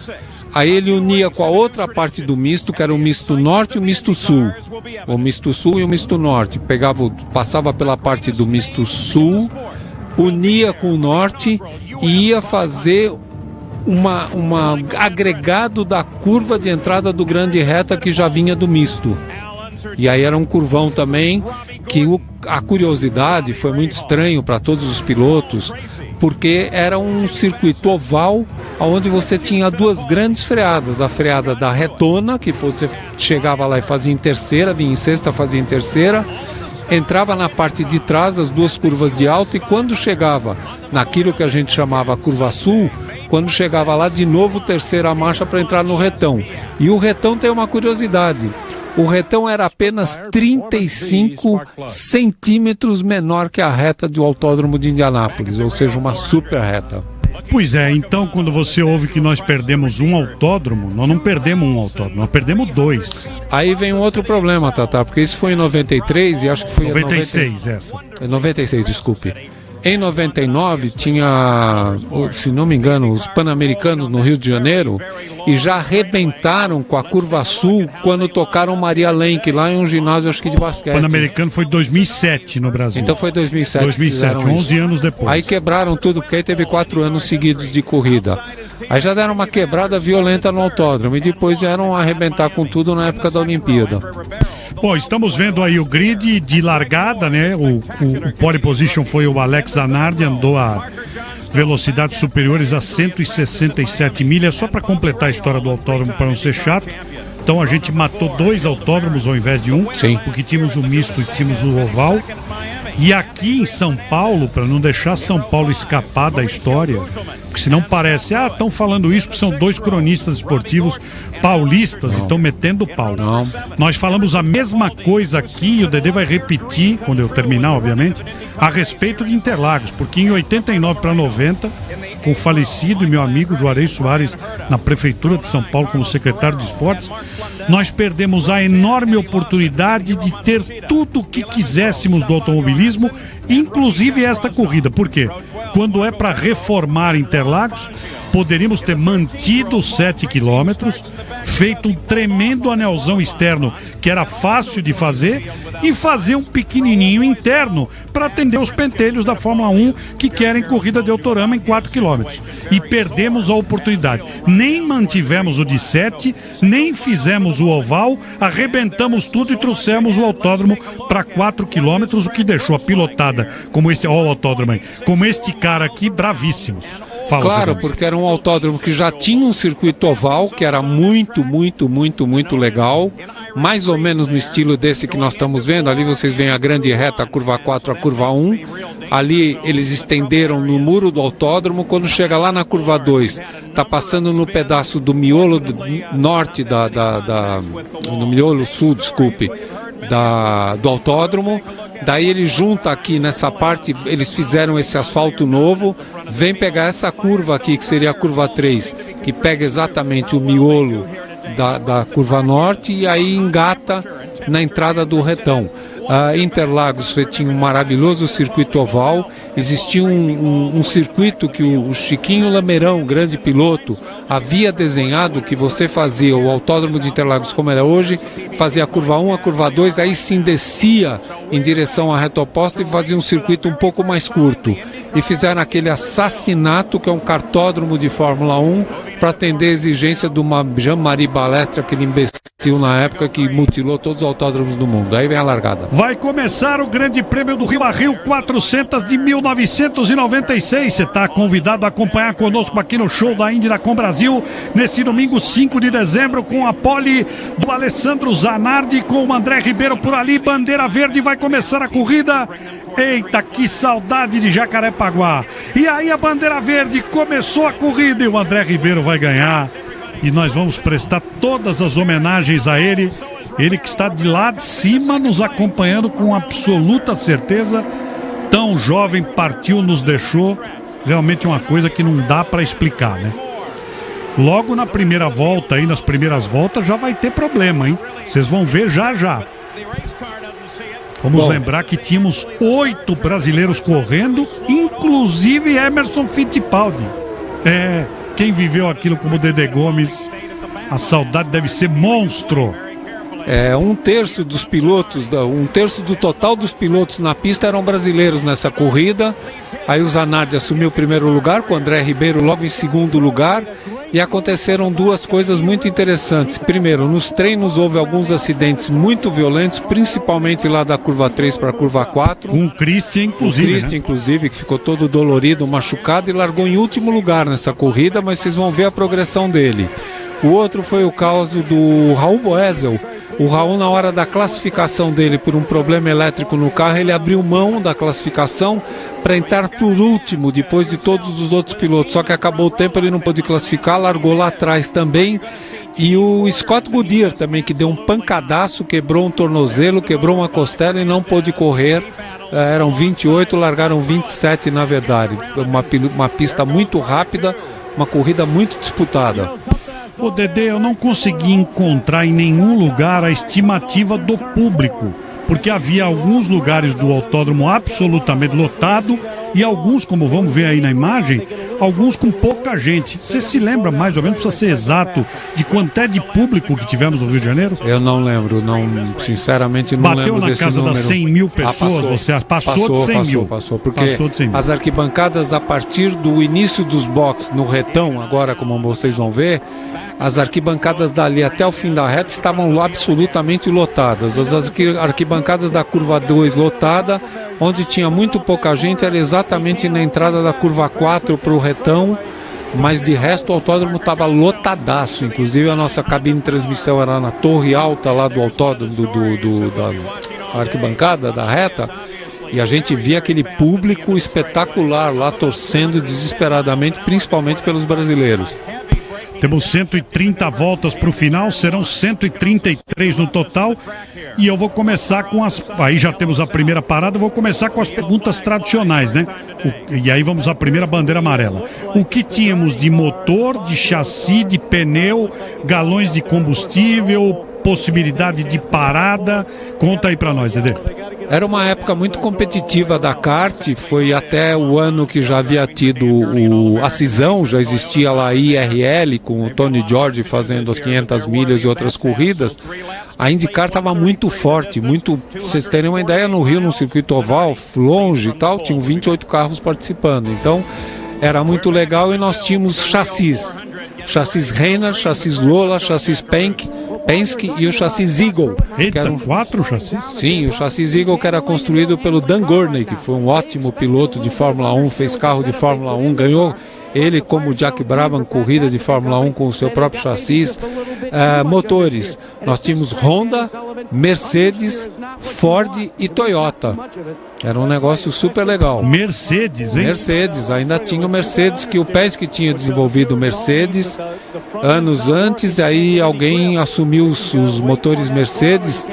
Aí ele unia com a outra parte do misto, que era o misto norte e o misto sul. O misto sul e o misto norte. Passava pela parte do misto sul, unia com o norte e ia fazer um agregado da curva de entrada do grande reta que já vinha do misto. E aí era um curvão também, que a curiosidade foi muito estranho para todos os pilotos, porque era um circuito oval onde você tinha 2 grandes freadas, a freada da retona, que você chegava lá e fazia em terceira, vinha em sexta, fazia em terceira, entrava na parte de trás, as 2 curvas de alto, e quando chegava naquilo que a gente chamava curva sul, quando chegava lá, de novo terceira marcha para entrar no retão. E o retão tem uma curiosidade. O retão era apenas 35 centímetros menor que a reta do Autódromo de Indianápolis, ou seja, uma super reta.
Pois é, então quando você ouve que nós perdemos um autódromo, nós não perdemos um autódromo, nós perdemos 2.
Aí vem um outro problema, Tatá, porque isso foi em 93 e acho que foi
96 essa.
96, desculpe. Em 99 tinha, se não me engano, os Pan-Americanos no Rio de Janeiro e já arrebentaram com a curva sul quando tocaram Maria Lenk lá em um ginásio, acho que de basquete.
O Pan-Americano foi 2007 no Brasil.
Então foi 2007.
2007, 11 anos depois.
Aí quebraram tudo, porque aí teve 4 anos seguidos de corrida. Aí já deram uma quebrada violenta no autódromo e depois vieram arrebentar com tudo na época da Olimpíada.
Bom, estamos vendo aí o grid de largada, né? O pole position foi o Alex Zanardi, andou a velocidades superiores a 167 milhas, só para completar a história do autódromo, para não ser chato. Então a gente matou 2 autódromos ao invés de um,
sim,
porque tínhamos o misto e tínhamos o oval. E aqui em São Paulo, para não deixar São Paulo escapar da história, porque senão parece, estão falando isso porque são 2 cronistas esportivos paulistas e estão metendo pau.
Não.
Nós falamos a mesma coisa aqui, e o Dedê vai repetir, quando eu terminar, obviamente, a respeito de Interlagos, porque em 89 para 90, com o falecido e meu amigo Juarez Soares na Prefeitura de São Paulo como secretário de Esportes, nós perdemos a enorme oportunidade de ter tudo o que quiséssemos do automobilismo, inclusive esta corrida. Por quê? Quando é para reformar Interlagos, poderíamos ter mantido os 7 quilômetros, feito um tremendo anelzão externo que era fácil de fazer e fazer um pequenininho interno para atender os pentelhos da Fórmula 1 que querem corrida de Autorama em 4 quilômetros. E perdemos a oportunidade. Nem mantivemos o de 7, nem fizemos o oval, arrebentamos tudo e trouxemos o autódromo para 4 quilômetros, o que deixou a pilotada como este, o autódromo aí, como este cara aqui, bravíssimos. Fala,
claro, porque era um autódromo que já tinha um circuito oval, que era muito legal, mais ou menos no estilo desse que nós estamos vendo. Ali vocês veem a grande reta, a curva 4, a curva 1. Ali eles estenderam no muro do autódromo. Quando chega lá na curva 2, está passando no pedaço do miolo norte, no miolo sul, desculpe, do autódromo. Daí ele junta aqui nessa parte, eles fizeram esse asfalto novo, vem pegar essa curva aqui, que seria a curva 3, que pega exatamente o miolo da curva norte e aí engata na entrada do retão. Interlagos tinha um maravilhoso circuito oval, existia um circuito que o Chiquinho Lameirão, grande piloto, havia desenhado, que você fazia o autódromo de Interlagos como era hoje, fazia a curva 1, a curva 2, aí sim descia em direção à reta oposta e fazia um circuito um pouco mais curto. E fizeram aquele assassinato que é um cartódromo de Fórmula 1 para atender a exigência de uma Jean-Marie Balestre, aquele imbecil na época que mutilou todos os autódromos do mundo. Aí vem a largada.
Vai começar o Grande Prêmio do Rio a Rio 400 de 1996. Você está convidado a acompanhar conosco aqui no show da Indy da Com Brasil nesse domingo 5 de dezembro com a pole do Alessandro Zanardi com o André Ribeiro por ali. Bandeira verde, vai começar a corrida. Eita, que saudade de Jacarepaguá. E aí a bandeira verde, começou a corrida e o André Ribeiro vai ganhar. E nós vamos prestar todas as homenagens a ele. Ele que está de lá de cima nos acompanhando com absoluta certeza. Tão jovem, partiu, nos deixou. Realmente uma coisa que não dá para explicar, né? Logo na primeira volta, aí nas primeiras voltas, já vai ter problema, hein? Vocês vão ver já. Vamos lembrar que tínhamos 8 brasileiros correndo, inclusive Emerson Fittipaldi. Quem viveu aquilo como Dedê Gomes, a saudade deve ser monstro.
Um terço dos pilotos, um terço do total dos pilotos na pista eram brasileiros nessa corrida. Aí o Zanardi assumiu o primeiro lugar, com o André Ribeiro logo em segundo lugar. E aconteceram duas coisas muito interessantes. Primeiro, nos treinos houve alguns acidentes muito violentos, principalmente lá da curva 3 para a curva 4.
Com o Christian, inclusive.
O Christian, inclusive, que ficou todo dolorido, machucado e largou em último lugar nessa corrida, mas vocês vão ver a progressão dele. O outro foi o caso do Raul Boesel. O Raul, na hora da classificação dele, por um problema elétrico no carro, ele abriu mão da classificação para entrar por último, depois de todos os outros pilotos. Só que acabou o tempo, ele não pôde classificar, largou lá atrás também. E o Scott Goodyear também, que deu um pancadaço, quebrou um tornozelo, quebrou uma costela e não pôde correr. Eram 28, largaram 27 na verdade. Uma pista muito rápida, uma corrida muito disputada.
Ô Dedê, eu não consegui encontrar em nenhum lugar a estimativa do público, porque havia alguns lugares do autódromo absolutamente lotado e alguns, como vamos ver aí na imagem, alguns com pouca gente. Você se lembra mais ou menos, precisa ser exato, de quanto é de público que tivemos no Rio de Janeiro?
Eu não lembro, sinceramente não lembro desse número.
Bateu na casa das 100 mil pessoas, você passou de 100 mil.
Passou, porque as arquibancadas, a partir do início dos boxes no retão, agora como vocês vão ver, as arquibancadas dali até o fim da reta estavam absolutamente lotadas. As arquibancadas da curva 2 lotada, Onde tinha muito pouca gente era exatamente na entrada da curva 4 para o retão, mas de resto o autódromo estava lotadaço. Inclusive a nossa cabine de transmissão era na torre alta lá do autódromo, da arquibancada, da reta, e a gente via aquele público espetacular lá torcendo desesperadamente, principalmente pelos brasileiros.
Temos 130 voltas para o final, serão 133 no total. E eu vou começar com as... Aí já temos a primeira parada, eu vou começar com as perguntas tradicionais, né? E aí vamos à primeira bandeira amarela. O que tínhamos de motor, de chassi, de pneu, galões de combustível, possibilidade de parada? Conta aí para nós, Dedê.
Era uma época muito competitiva da kart, foi até o ano que já havia tido a cisão, já existia lá a IRL, com o Tony George fazendo as 500 milhas e outras corridas. A IndyCar estava muito forte, pra vocês terem uma ideia, no Rio, num circuito oval, longe e tal, tinham 28 carros participando. Então, era muito legal e nós tínhamos chassis Reiner, chassis Lola, chassis Penske e o chassis Eagle.
Eita, 4 chassis?
Sim, o chassis Eagle que era construído pelo Dan Gurney, que foi um ótimo piloto de Fórmula 1, fez carro de Fórmula 1, ganhou ele como Jack Brabham corrida de Fórmula 1 com o seu próprio chassis. Motores, nós tínhamos Honda, Mercedes, Ford e Toyota. Era um negócio super legal.
Mercedes, hein?
Mercedes, ainda tinha o Mercedes, que o Penske tinha desenvolvido o Mercedes anos antes, aí alguém assumiu os motores Mercedes,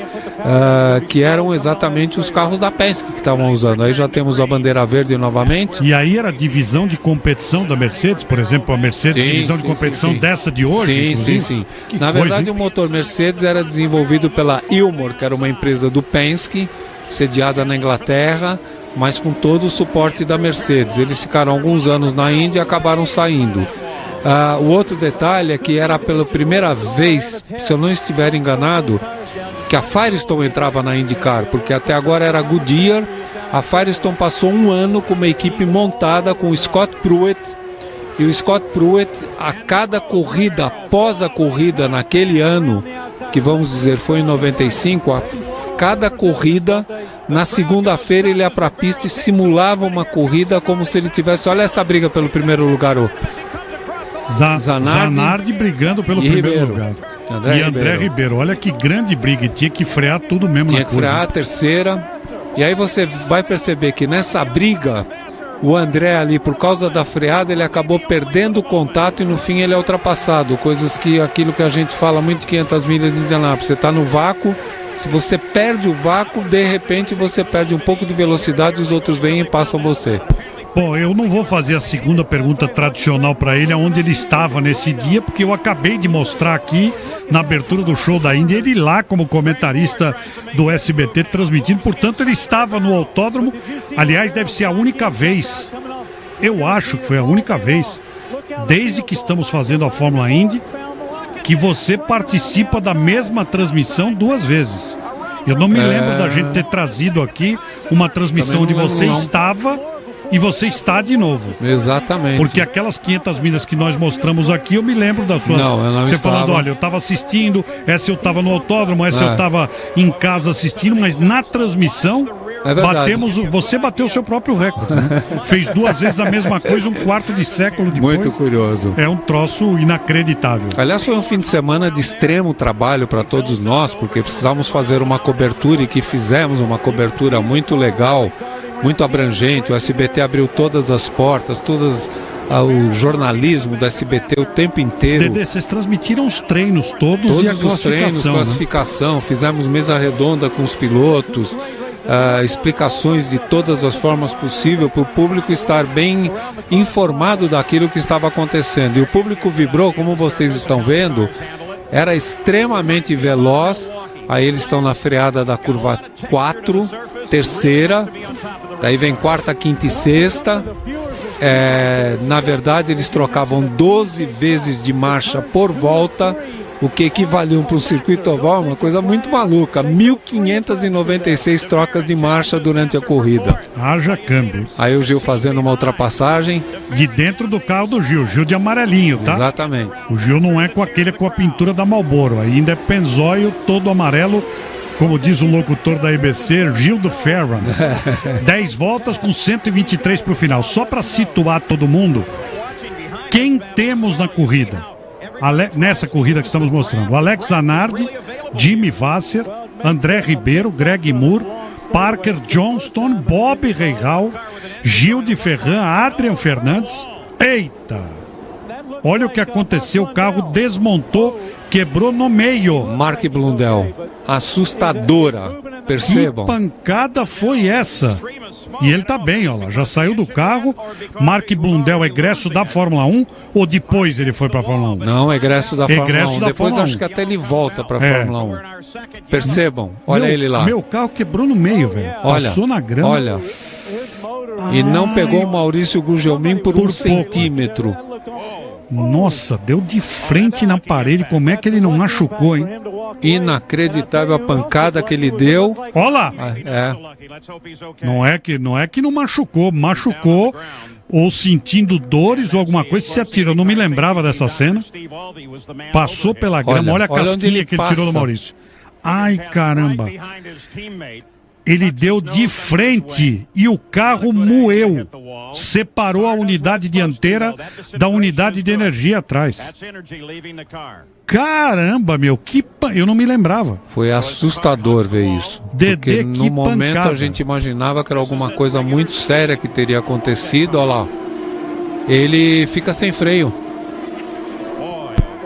que eram exatamente os carros da Penske que estavam usando. Aí já temos a bandeira verde novamente.
E aí era a divisão de competição da Mercedes, por exemplo, a Mercedes, divisão de competição dessa de hoje?
Sim. Na verdade, o motor Mercedes era desenvolvido pela Ilmor, que era uma empresa do Penske, sediada na Inglaterra, mas com todo o suporte da Mercedes. Eles ficaram alguns anos na Índia e acabaram saindo. O outro detalhe é que era pela primeira vez, se eu não estiver enganado, que a Firestone entrava na IndyCar, porque até agora era Goodyear. A Firestone passou um ano com uma equipe montada com o Scott Pruitt, e o Scott Pruitt, a cada corrida, após a corrida naquele ano, que vamos dizer foi em 95, a cada corrida, na segunda-feira ele ia para a pista e simulava uma corrida como se ele tivesse, olha essa briga pelo primeiro lugar, o
Zanardi brigando pelo primeiro lugar. E André Ribeiro, olha que grande briga, e tinha que frear tudo mesmo.
Tinha que frear a terceira, e aí você vai perceber que nessa briga, o André ali, por causa da freada, ele acabou perdendo o contato e no fim ele é ultrapassado, aquilo que a gente fala muito de 500 milhas de Indianápolis, você está no vácuo, se você perde o vácuo, de repente você perde um pouco de velocidade, os outros vêm e passam você.
Bom, eu não vou fazer a segunda pergunta tradicional para ele, aonde ele estava nesse dia, porque eu acabei de mostrar aqui, na abertura do show da Indy, ele lá como comentarista do SBT transmitindo, portanto ele estava no autódromo. Aliás, deve ser a única vez, eu acho que foi a única vez, desde que estamos fazendo a Fórmula Indy, que você participa da mesma transmissão 2 vezes. Eu não me lembro da gente ter trazido aqui uma transmissão onde você estava e você está de novo.
Exatamente.
Porque aquelas 500 milhas que nós mostramos aqui, eu me lembro das suas...
Não, eu não
você
estava.
Falando, olha, eu estava assistindo, essa eu estava no autódromo, essa eu estava em casa assistindo, mas na transmissão... Você bateu o seu próprio recorde, né? Fez 2 vezes a mesma coisa, um quarto de século depois.
Muito curioso.
É um troço inacreditável.
Aliás, foi um fim de semana de extremo trabalho para todos nós, porque precisávamos fazer uma cobertura e que fizemos uma cobertura muito legal, muito abrangente. O SBT abriu todas as portas, o jornalismo do SBT o tempo inteiro.
Dedê, vocês transmitiram os treinos todos e a
os treinos, classificação, né? Fizemos mesa redonda com os pilotos, explicações de todas as formas possíveis para o público estar bem informado daquilo que estava acontecendo. E o público vibrou, como vocês estão vendo, era extremamente veloz. Aí eles estão na freada da curva 4, terceira, daí vem quarta, quinta e sexta. Na verdade eles trocavam 12 vezes de marcha por volta, o que equivaliam para o circuito oval, uma coisa muito maluca, 1.596 trocas de marcha durante a corrida.
Haja câmbio.
Aí o Gil fazendo uma ultrapassagem.
De dentro do carro do Gil de amarelinho, tá?
Exatamente.
O Gil não é com a pintura da Marlboro, ainda é penzóio todo amarelo, como diz o locutor da ABC, Gil de Ferran. 10 voltas com 123 para o final. Só para situar todo mundo, quem temos na corrida? Nessa corrida que estamos mostrando: Alex Zanardi, Jimmy Vasser, André Ribeiro, Greg Moore, Parker Johnston, Bob Rahal, Gil de Ferran, Adrian Fernandes. Eita! Olha o que aconteceu, o carro desmontou, quebrou no meio.
Mark Blundell, assustadora, percebam.
Que pancada foi essa? E ele tá bem, ó lá, já saiu do carro. Mark Blundell, egresso da Fórmula 1, ou depois ele foi pra Fórmula 1?
Não, egresso da Fórmula 1. Depois
Fórmula
acho
1.
que até ele volta pra Fórmula 1. Percebam, olha ele lá.
Meu carro quebrou no meio, velho. Passou na grama.
Olha. E não pegou o Maurício Gugelmin por um centímetro.
Nossa, deu de frente na parede. Como é que ele não machucou, hein?
Inacreditável a pancada que ele deu.
Olha lá.
É.
Não é que não machucou. Machucou ou sentindo dores ou alguma coisa, se atirou. Eu não me lembrava dessa cena. Passou pela grama. Olha a casquinha que ele tirou do Maurício. Ai, caramba. Ele deu de frente e o carro moeu. Separou a unidade dianteira da unidade de energia atrás. Caramba, meu, eu não me lembrava.
Foi assustador ver isso. Porque no momento a gente imaginava que era alguma coisa muito séria que teria acontecido. Olha lá. Ele fica sem freio.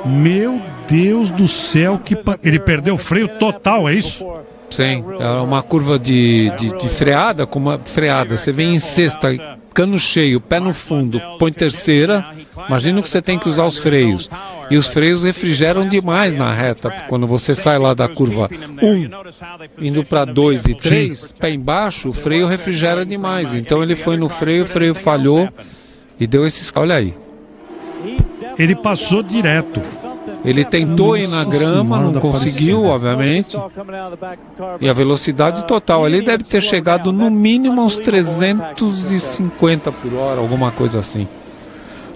Meu Deus do céu, ele perdeu o freio total, é isso?
Sim, é uma curva de freada, com uma freada. Você vem em sexta, cano cheio, pé no fundo, põe terceira. Imagina que você tem que usar os freios. E os freios refrigeram demais na reta. Quando você sai lá da curva 1, indo para 2 e 3, pé embaixo, o freio refrigera demais. Então ele foi no freio, o freio falhou e deu esses... Olha aí.
Ele passou direto.
Ele tentou ir na grama, não conseguiu, obviamente. E a velocidade total, ele deve ter chegado no mínimo aos 350 por hora, alguma coisa assim.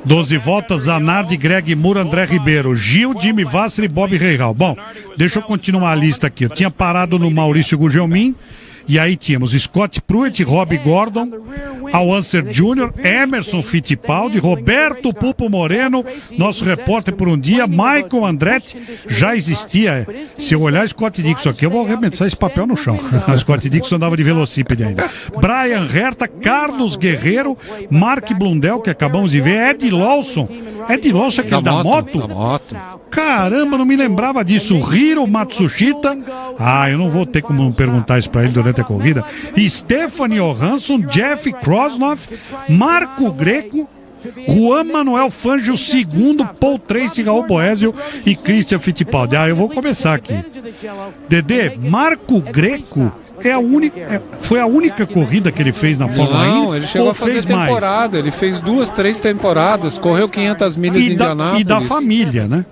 12 voltas, Zanardi, Greg Moore, André Ribeiro, Gil, Jimmy Vasser e Bob Rahal. Bom, deixa eu continuar a lista aqui. Eu tinha parado no Maurício Gugelmin. E aí tínhamos Scott Pruitt, Rob Gordon, Al Unser Jr., Emerson Fittipaldi, Roberto Pupo Moreno, nosso repórter por um dia, Michael Andretti, já existia. Se eu olhar Scott Dixon aqui, eu vou arremessar esse papel no chão. Scott Dixon andava de velocípede ainda. Brian Herta, Carlos Guerreiro, Mark Blundell, que acabamos de ver, Ed Lawson. Ed Lawson é aquele da moto?
Da moto.
Caramba, não me lembrava disso. Hiro Matsushita. Eu não vou ter como perguntar isso pra ele durante a corrida. Stephanie Johansson, Jeff Krosnoff, Marco Greco, Juan Manuel Fangio II, Paul Tracy, Raul Boesio e Christian Fittipaldi. Eu vou começar aqui. Dedê, Marco Greco foi a única corrida que ele fez na Fórmula 1?
Não, ele chegou a fazer temporada. Mais? Ele fez 2, 3 temporadas, correu 500 milhas de Indianápolis.
E da família, né?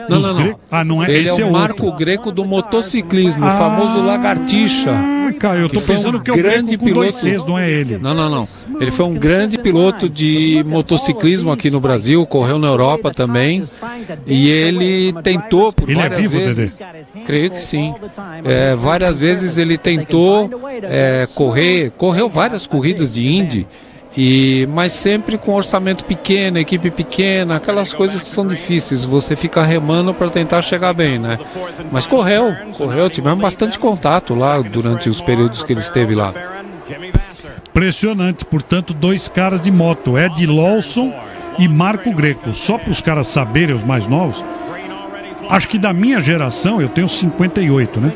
Não.
Não é,
ele
esse
é o Marco Greco do motociclismo, o famoso Lagartixa.
Cara, eu tô pensando que é o grande piloto. Não é ele.
Não. Ele foi um grande piloto de motociclismo aqui no Brasil, correu na Europa também. E ele tentou por várias vezes. Creio que sim. Várias vezes ele tentou correu várias corridas de Indy, mas sempre com orçamento pequeno, equipe pequena, aquelas coisas que são difíceis, você fica remando para tentar chegar bem, né? Mas correu, tivemos bastante contato lá durante os períodos que ele esteve lá.
Impressionante, portanto, 2 caras de moto, Ed Lawson e Marco Greco. Só para os caras saberem, os mais novos, acho que da minha geração, eu tenho 58, né?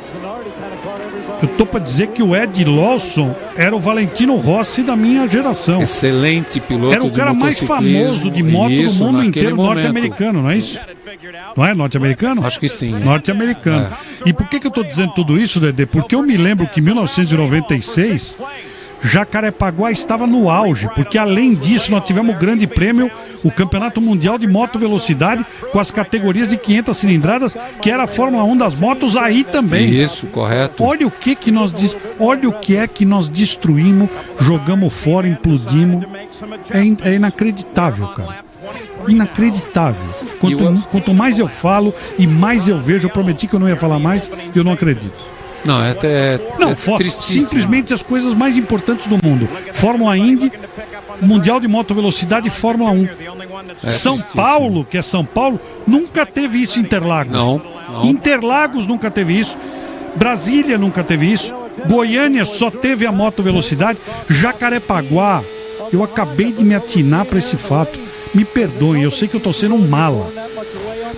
Eu tô para dizer que o Ed Lawson era o Valentino Rossi da minha geração.
Excelente piloto.
Era o cara mais famoso de moto no mundo inteiro, norte-americano, não é isso? Não é norte-americano?
Acho que sim.
Norte-americano. E por que eu tô dizendo tudo isso, Dedê? Porque eu me lembro que em 1996... Jacarepaguá estava no auge, porque além disso nós tivemos o grande prêmio, o Campeonato Mundial de Moto Velocidade, com as categorias de 500 cilindradas, que era a Fórmula 1 das motos aí também.
Isso, correto.
Olha o que é que nós destruímos, jogamos fora, implodimos. É inacreditável, cara. Inacreditável. Quanto mais eu falo e mais eu vejo, eu prometi que eu não ia falar mais e eu não acredito.
Não,
simplesmente as coisas mais importantes do mundo. Fórmula Indy, Mundial de Moto Velocidade e Fórmula 1. São Paulo, que é São Paulo, nunca teve isso em Interlagos.
Não.
Interlagos nunca teve isso. Brasília nunca teve isso. Goiânia só teve a moto velocidade. Jacarepaguá, eu acabei de me atinar para esse fato. Me perdoem, eu sei que eu estou sendo um mala.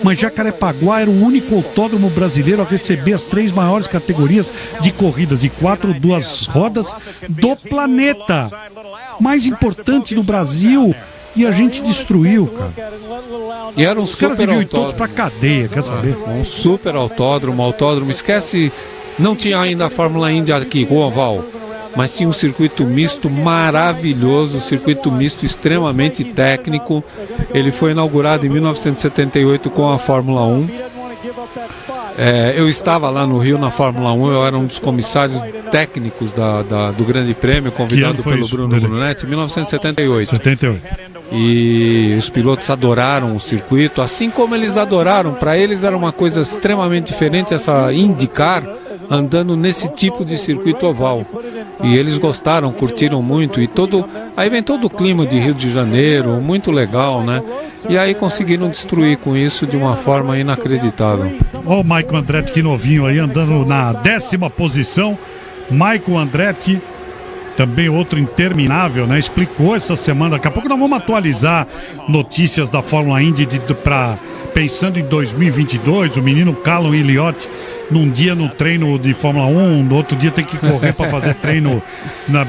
Mas Jacarepaguá era o único autódromo brasileiro a receber as 3 maiores categorias de corridas de 4 2 rodas do planeta. Mais importante do Brasil. E a gente destruiu, cara.
E era
Os caras deviam ir todos pra cadeia, quer saber?
Um super autódromo. Esquece, não tinha ainda a Fórmula Indy aqui, o oval. Mas tinha um circuito misto maravilhoso, circuito misto extremamente técnico. Ele foi inaugurado em 1978 com a Fórmula 1. Eu estava lá no Rio na Fórmula 1, eu era um dos comissários técnicos do Grande Prêmio, convidado pelo Bruno Brunetti, em 1978. E os pilotos adoraram o circuito, assim como eles adoraram. Para eles era uma coisa extremamente diferente essa IndyCar andando nesse tipo de circuito oval. E eles gostaram, curtiram muito. Aí vem todo o clima de Rio de Janeiro, muito legal, né? E aí conseguiram destruir com isso de uma forma inacreditável.
Olha o Michael Andretti, que novinho aí, andando na 10ª posição. Michael Andretti, também outro interminável, né? Explicou essa semana. Daqui a pouco nós vamos atualizar notícias da Fórmula Indy pensando em 2022. O menino Callum Elliott, num dia no treino de Fórmula 1, no outro dia tem que correr para fazer treino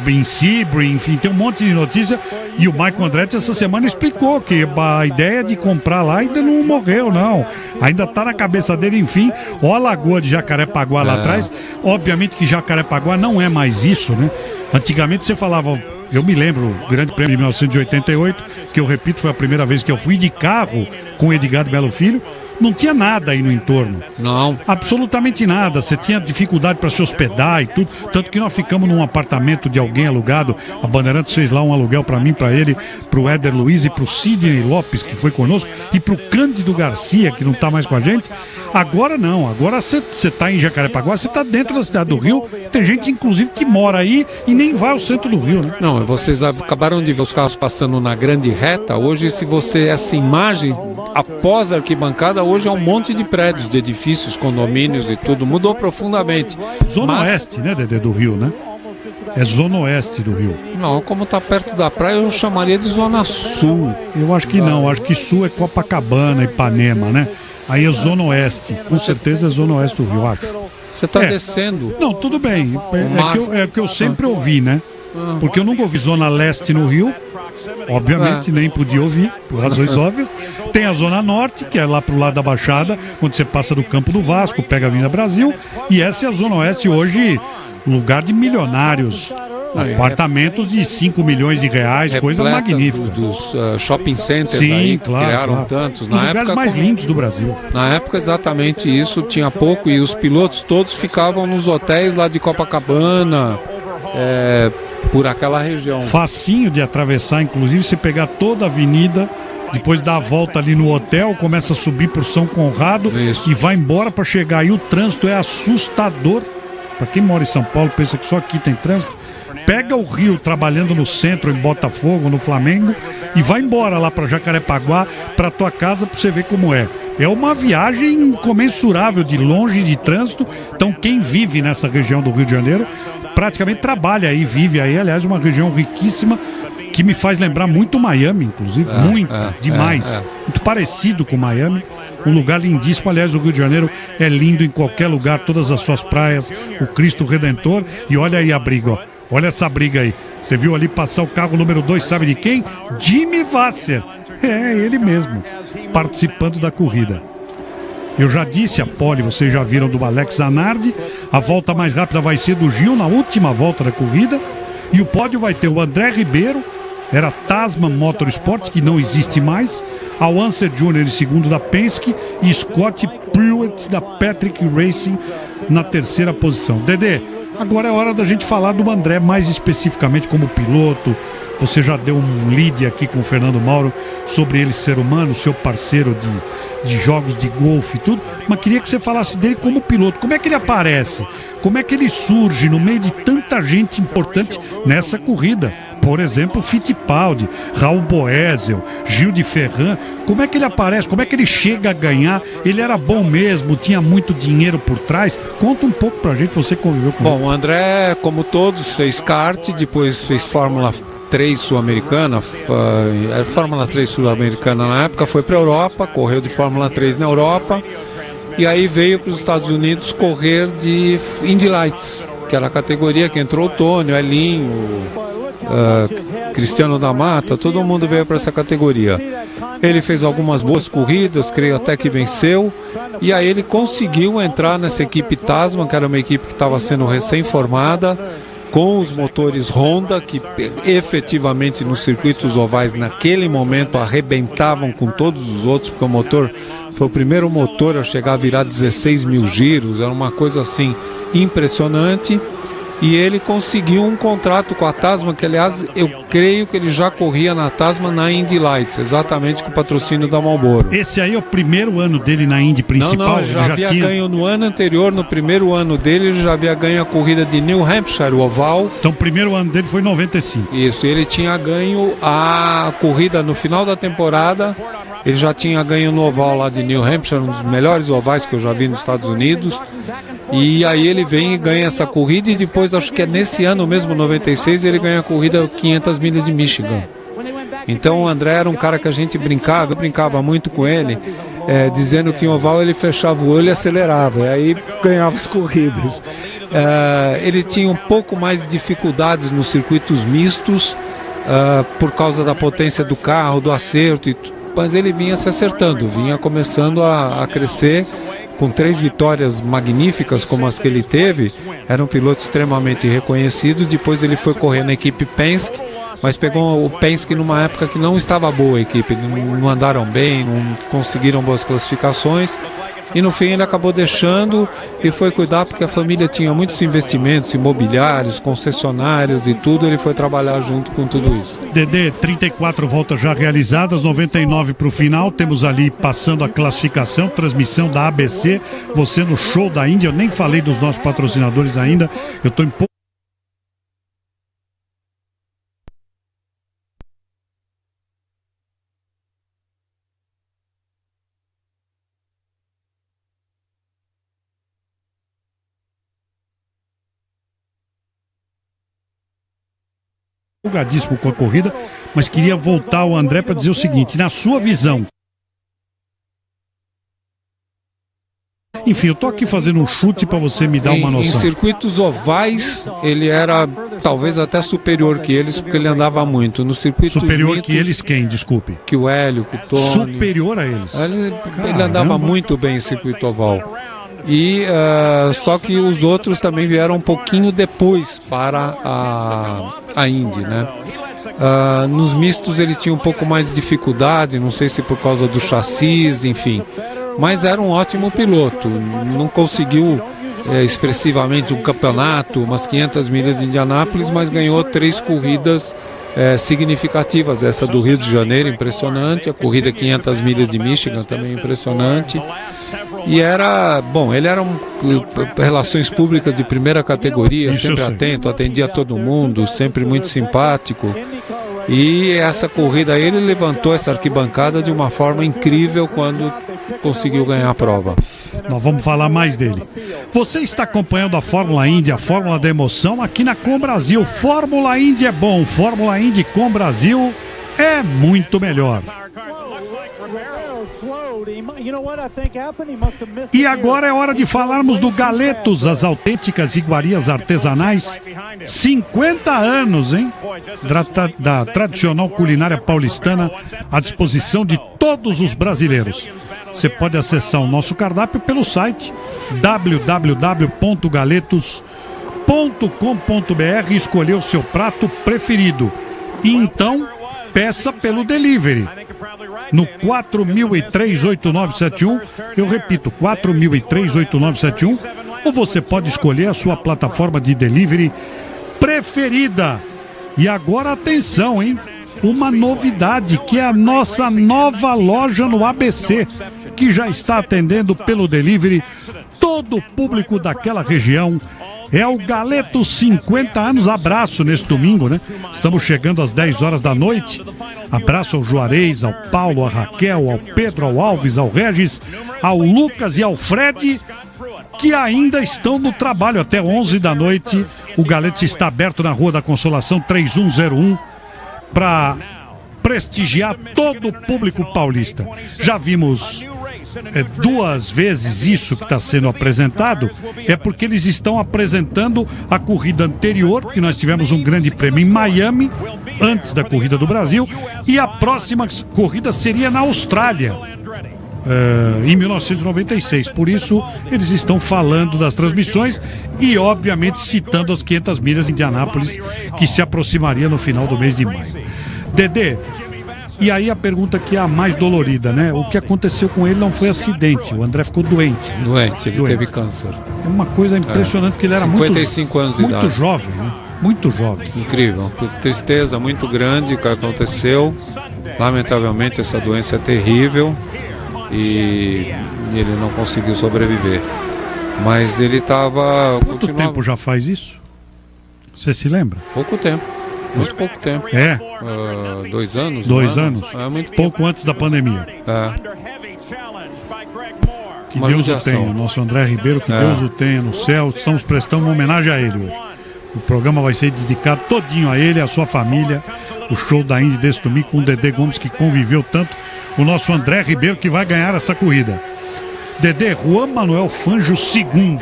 em Sebring, enfim, tem um monte de notícia. E o Michael Andretti essa semana explicou que a ideia de comprar lá ainda não morreu, não. Ainda tá na cabeça dele, enfim. Ó a lagoa de Jacarepaguá lá atrás. Obviamente que Jacarepaguá não é mais isso, né? Antigamente você falava... Eu me lembro, o Grande Prêmio de 1988, que eu repito, foi a primeira vez que eu fui de carro com o Edgardo Belo Filho. Não tinha nada aí no entorno.
Não.
Absolutamente nada. Você tinha dificuldade para se hospedar e tudo. Tanto que nós ficamos num apartamento de alguém alugado. A Bandeirantes fez lá um aluguel para mim, para ele, pro Éder Luiz e pro Sidney Lopes, que foi conosco, e pro Cândido Garcia, que não tá mais com a gente. Agora não. Agora você tá em Jacarepaguá, você tá dentro da cidade do Rio. Tem gente, inclusive, que mora aí e nem vai ao centro do Rio, né?
Não, vocês acabaram de ver os carros passando na grande reta. Hoje, se você... Essa imagem, após a arquibancada, hoje é um monte de prédios, de edifícios, condomínios e tudo. Mudou profundamente.
Zona Oeste, né, Dedê, do Rio, né? É Zona Oeste do Rio.
Não, como está perto da praia, eu chamaria de Zona Sul.
Eu acho que não. Acho que Sul é Copacabana, Ipanema, né? Aí é Zona Oeste. Com certeza é Zona Oeste do Rio, acho.
Você está descendo.
Não, tudo bem. É que eu sempre ouvi, né? Porque eu nunca ouvi Zona Leste no Rio. Obviamente, nem podia ouvir, por razões óbvias. Tem a Zona Norte, que é lá pro lado da Baixada, quando você passa do Campo do Vasco, pega a Avenida Brasil. E essa é a Zona Oeste hoje, lugar de milionários. Apartamentos de 5 milhões de reais, coisa magnífica.
Dos shopping centers.
Sim,
aí,
claro,
criaram tantos.
Os lugares mais lindos do Brasil.
Na época, exatamente isso, tinha pouco. E os pilotos todos ficavam nos hotéis lá de Copacabana, por aquela região.
Facinho de atravessar, inclusive, você pegar toda a avenida, depois dá a volta ali no hotel, começa a subir por São Conrado e vai embora para chegar aí. O trânsito é assustador. Para quem mora em São Paulo, pensa que só aqui tem trânsito. Pega o Rio trabalhando no centro, em Botafogo, no Flamengo, e vai embora lá para Jacarepaguá, para tua casa, para você ver como é. É uma viagem incomensurável de longe de trânsito. Então quem vive nessa região do Rio de Janeiro praticamente trabalha aí, vive aí. Aliás, uma região riquíssima que me faz lembrar muito Miami, inclusive. Demais. Muito parecido com Miami. Um lugar lindíssimo. Aliás, o Rio de Janeiro é lindo em qualquer lugar, todas as suas praias, o Cristo Redentor. E olha aí a briga, ó. Olha essa briga aí. Você viu ali passar o carro número 2, sabe de quem? Jimmy Vasser. É, ele mesmo, participando da corrida. Eu já disse a pole, vocês já viram, do Alex Zanardi. A volta mais rápida vai ser do Gil na última volta da corrida. E o pódio vai ter o André Ribeiro, era Tasman Motorsports, que não existe mais, Al Unser Jr. em segundo da Penske e Scott Pruitt da Patrick Racing na terceira posição. Dedê, Agora é hora da gente falar do André mais especificamente como piloto. Você já deu um lead aqui com o Fernando Mauro sobre ele ser humano, seu parceiro de jogos de golfe e tudo, mas queria que você falasse dele como piloto. Como é que ele aparece? Como é que ele surge no meio de tanta gente importante nessa corrida? Por exemplo, Fittipaldi, Raul Boesel, Gil de Ferran. Como é que ele aparece? Como é que ele chega a ganhar? Ele era bom mesmo? Tinha muito dinheiro por trás? Conta um pouco pra gente, você conviveu com ele.
Bom, o André, como todos, fez kart, depois fez Fórmula 3 sul-americana, Fórmula 3 sul-americana na época, foi para a Europa, correu de Fórmula 3 na Europa, e aí veio para os Estados Unidos correr de Indy Lights, que era a categoria que entrou o Tony, o Elinho, Cristiano da Mata, todo mundo veio para essa categoria. Ele fez algumas boas corridas, creio até que venceu, e aí ele conseguiu entrar nessa equipe Tasman, que era uma equipe que estava sendo recém-formada, com os motores Honda, que efetivamente nos circuitos ovais naquele momento arrebentavam com todos os outros, porque o motor foi o primeiro motor a chegar a virar 16 mil giros, era uma coisa assim impressionante. E ele conseguiu um contrato com a Tasman, que aliás eu creio que ele já corria na Tasman na Indy Lights, exatamente com o patrocínio da Marlboro.
Esse aí é o primeiro ano dele na Indy principal?
Não, ele já havia ganho no ano anterior, no primeiro ano dele, ele já havia ganho a corrida de New Hampshire, o oval.
Então o primeiro ano dele foi em 95.
Isso, ele tinha ganho a corrida no final da temporada, ele já tinha ganho no oval lá de New Hampshire, um dos melhores ovais que eu já vi nos Estados Unidos. E aí ele vem e ganha essa corrida, e depois, acho que é nesse ano mesmo, 96, ele ganha a corrida 500 milhas de Michigan. Então o André era um cara que a gente brincava, eu brincava muito com ele, dizendo que em oval ele fechava o olho e acelerava, e aí ganhava as corridas. Ele tinha um pouco mais de dificuldades nos circuitos mistos, por causa da potência do carro, do acerto, mas ele vinha se acertando, vinha começando a crescer. Com 3 vitórias magníficas como as que ele teve, era um piloto extremamente reconhecido. Depois ele foi correr na equipe Penske, mas pegou o Penske numa época que não estava boa a equipe, não andaram bem, não conseguiram boas classificações, e no fim ele acabou deixando e foi cuidar, porque a família tinha muitos investimentos imobiliários, concessionários e tudo, ele foi trabalhar junto com tudo isso.
Dedê, 34 voltas já realizadas, 99 para o final, temos ali passando a classificação, transmissão da ABC, você no show da Índia, eu nem falei dos nossos patrocinadores ainda, eu estou empolgadíssimo com a corrida, mas queria voltar ao André para dizer o seguinte, na sua visão. Enfim, eu tô aqui fazendo um chute para você me dar uma noção.
Em circuitos ovais, ele era talvez até superior que eles, porque ele andava muito. Nos circuitos
superior
mitos,
que eles quem, desculpe?
Que o Hélio, que o Tony.
Superior a eles?
Ele andava muito bem em circuito oval. E só que os outros também vieram um pouquinho depois para a Indy, né? Nos mistos ele tinha um pouco mais de dificuldade, não sei se por causa do chassis, enfim. Mas era um ótimo piloto, não conseguiu expressivamente um campeonato, umas 500 milhas de Indianápolis, mas ganhou 3 corridas significativas. Essa do Rio de Janeiro, impressionante, a corrida 500 milhas de Michigan, também impressionante. E era, bom, ele era relações públicas de primeira categoria, sempre atento, atendia todo mundo, sempre muito simpático. E essa corrida aí, ele levantou essa arquibancada de uma forma incrível quando conseguiu ganhar a prova.
Nós vamos falar mais dele. Você está acompanhando a Fórmula Indy, a Fórmula da Emoção, aqui na Com Brasil. Fórmula Indy é bom, Fórmula Indy com Brasil é muito melhor. E agora é hora de falarmos do Galetos, as autênticas iguarias artesanais. 50 anos, hein? Da tradicional culinária paulistana à disposição de todos os brasileiros. Você pode acessar o nosso cardápio pelo site www.galetos.com.br e escolher o seu prato preferido. E então, peça pelo delivery. No 4003-8971, eu repito, 4003-8971, ou você pode escolher a sua plataforma de delivery preferida. E agora atenção, hein? Uma novidade, que é a nossa nova loja no ABC, que já está atendendo pelo delivery todo o público daquela região. É o Galeto 50 anos. Abraço nesse domingo, né? Estamos chegando às 10 horas da noite. Abraço ao Juarez, ao Paulo, à Raquel, ao Pedro, ao Alves, ao Regis, ao Lucas e ao Fred, que ainda estão no trabalho até 11 da noite. O Galeto está aberto na Rua da Consolação 3101 para prestigiar todo o público paulista. Já vimos 2 vezes isso que está sendo apresentado, é porque eles estão apresentando a corrida anterior, porque nós tivemos um grande prêmio em Miami, antes da corrida do Brasil, e a próxima corrida seria na Austrália, em 1996. Por isso, eles estão falando das transmissões e, obviamente, citando as 500 milhas de Indianápolis, que se aproximaria no final do mês de maio. Dedê, e aí a pergunta que é a mais dolorida, né? O que aconteceu com ele não foi acidente, o André ficou doente.
Ele teve câncer.
É uma coisa impressionante, porque ele era
55 anos de idade.
Muito jovem, né? Muito jovem.
Incrível, tristeza muito grande que aconteceu. Lamentavelmente essa doença é terrível e ele não conseguiu sobreviver. Mas ele estava...
Quanto tempo já faz isso? Você se lembra?
Pouco tempo. Muito pouco tempo. 2 anos?
2 anos?
É muito
pouco tempo. Antes da pandemia. Que
Uma
Deus
judiação.
o tenha, nosso André Ribeiro, que Deus o tenha no céu. Estamos prestando uma homenagem a ele hoje. O programa vai ser dedicado todinho a ele, a sua família. O show da Indy desse domingo com o Dedê Gomes, que conviveu tanto. O nosso André Ribeiro, que vai ganhar essa corrida. Dedê, Juan Manuel Fangio II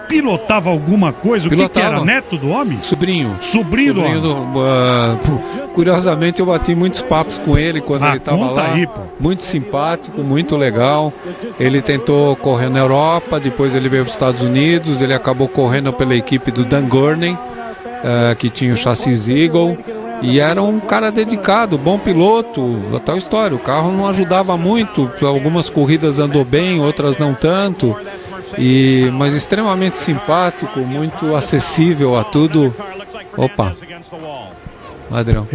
pilotava alguma coisa? O que era? Neto do homem?
Sobrinho
do homem.
Curiosamente, eu bati muitos papos com ele quando ele estava lá.
Aí,
muito simpático, muito legal. Ele tentou correr na Europa, depois ele veio para os Estados Unidos. Ele acabou correndo pela equipe do Dan Gurney, que tinha o chassis Eagle. E era um cara dedicado, bom piloto, a tal história. O carro não ajudava muito, algumas corridas andou bem, outras não tanto. Mas extremamente simpático, muito acessível a tudo. Opa, Adrião.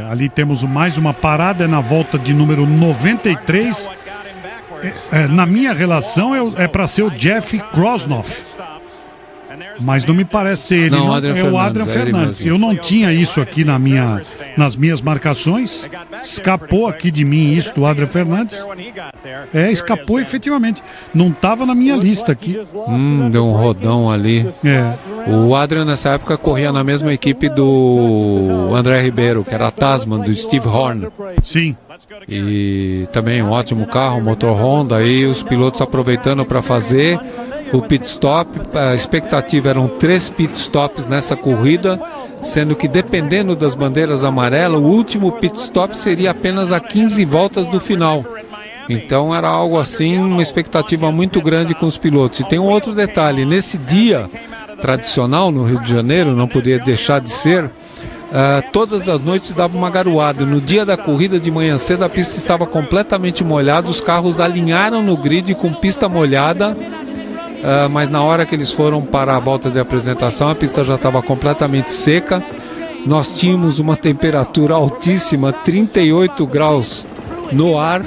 Ali temos mais uma parada, na volta de número 93. Na minha relação é para ser o Jeff Krosnoff, mas não me parece ser ele, não. É o Adrian Fernandes. Eu não tinha isso aqui nas minhas marcações. Escapou aqui de mim isso do Adrian Fernandes. Escapou efetivamente. Não estava na minha lista aqui.
Deu um rodão ali. O Adrian nessa época corria na mesma equipe do André Ribeiro, que era a Tasman, do Steve Horn.
Sim.
E também um ótimo carro, motor Honda. Aí os pilotos aproveitando para fazer o pit stop. A expectativa eram 3 pit stops nessa corrida, sendo que, dependendo das bandeiras amarelas, o último pit stop seria apenas a 15 voltas do final. Então era algo assim, uma expectativa muito grande com os pilotos. E tem um outro detalhe: nesse dia tradicional no Rio de Janeiro, não podia deixar de ser, todas as noites dava uma garoada. No dia da corrida, de manhã cedo, a pista estava completamente molhada, os carros alinharam no grid com pista molhada. Mas na hora que eles foram para a volta de apresentação, a pista já estava completamente seca. Nós tínhamos uma temperatura altíssima, 38 graus no ar.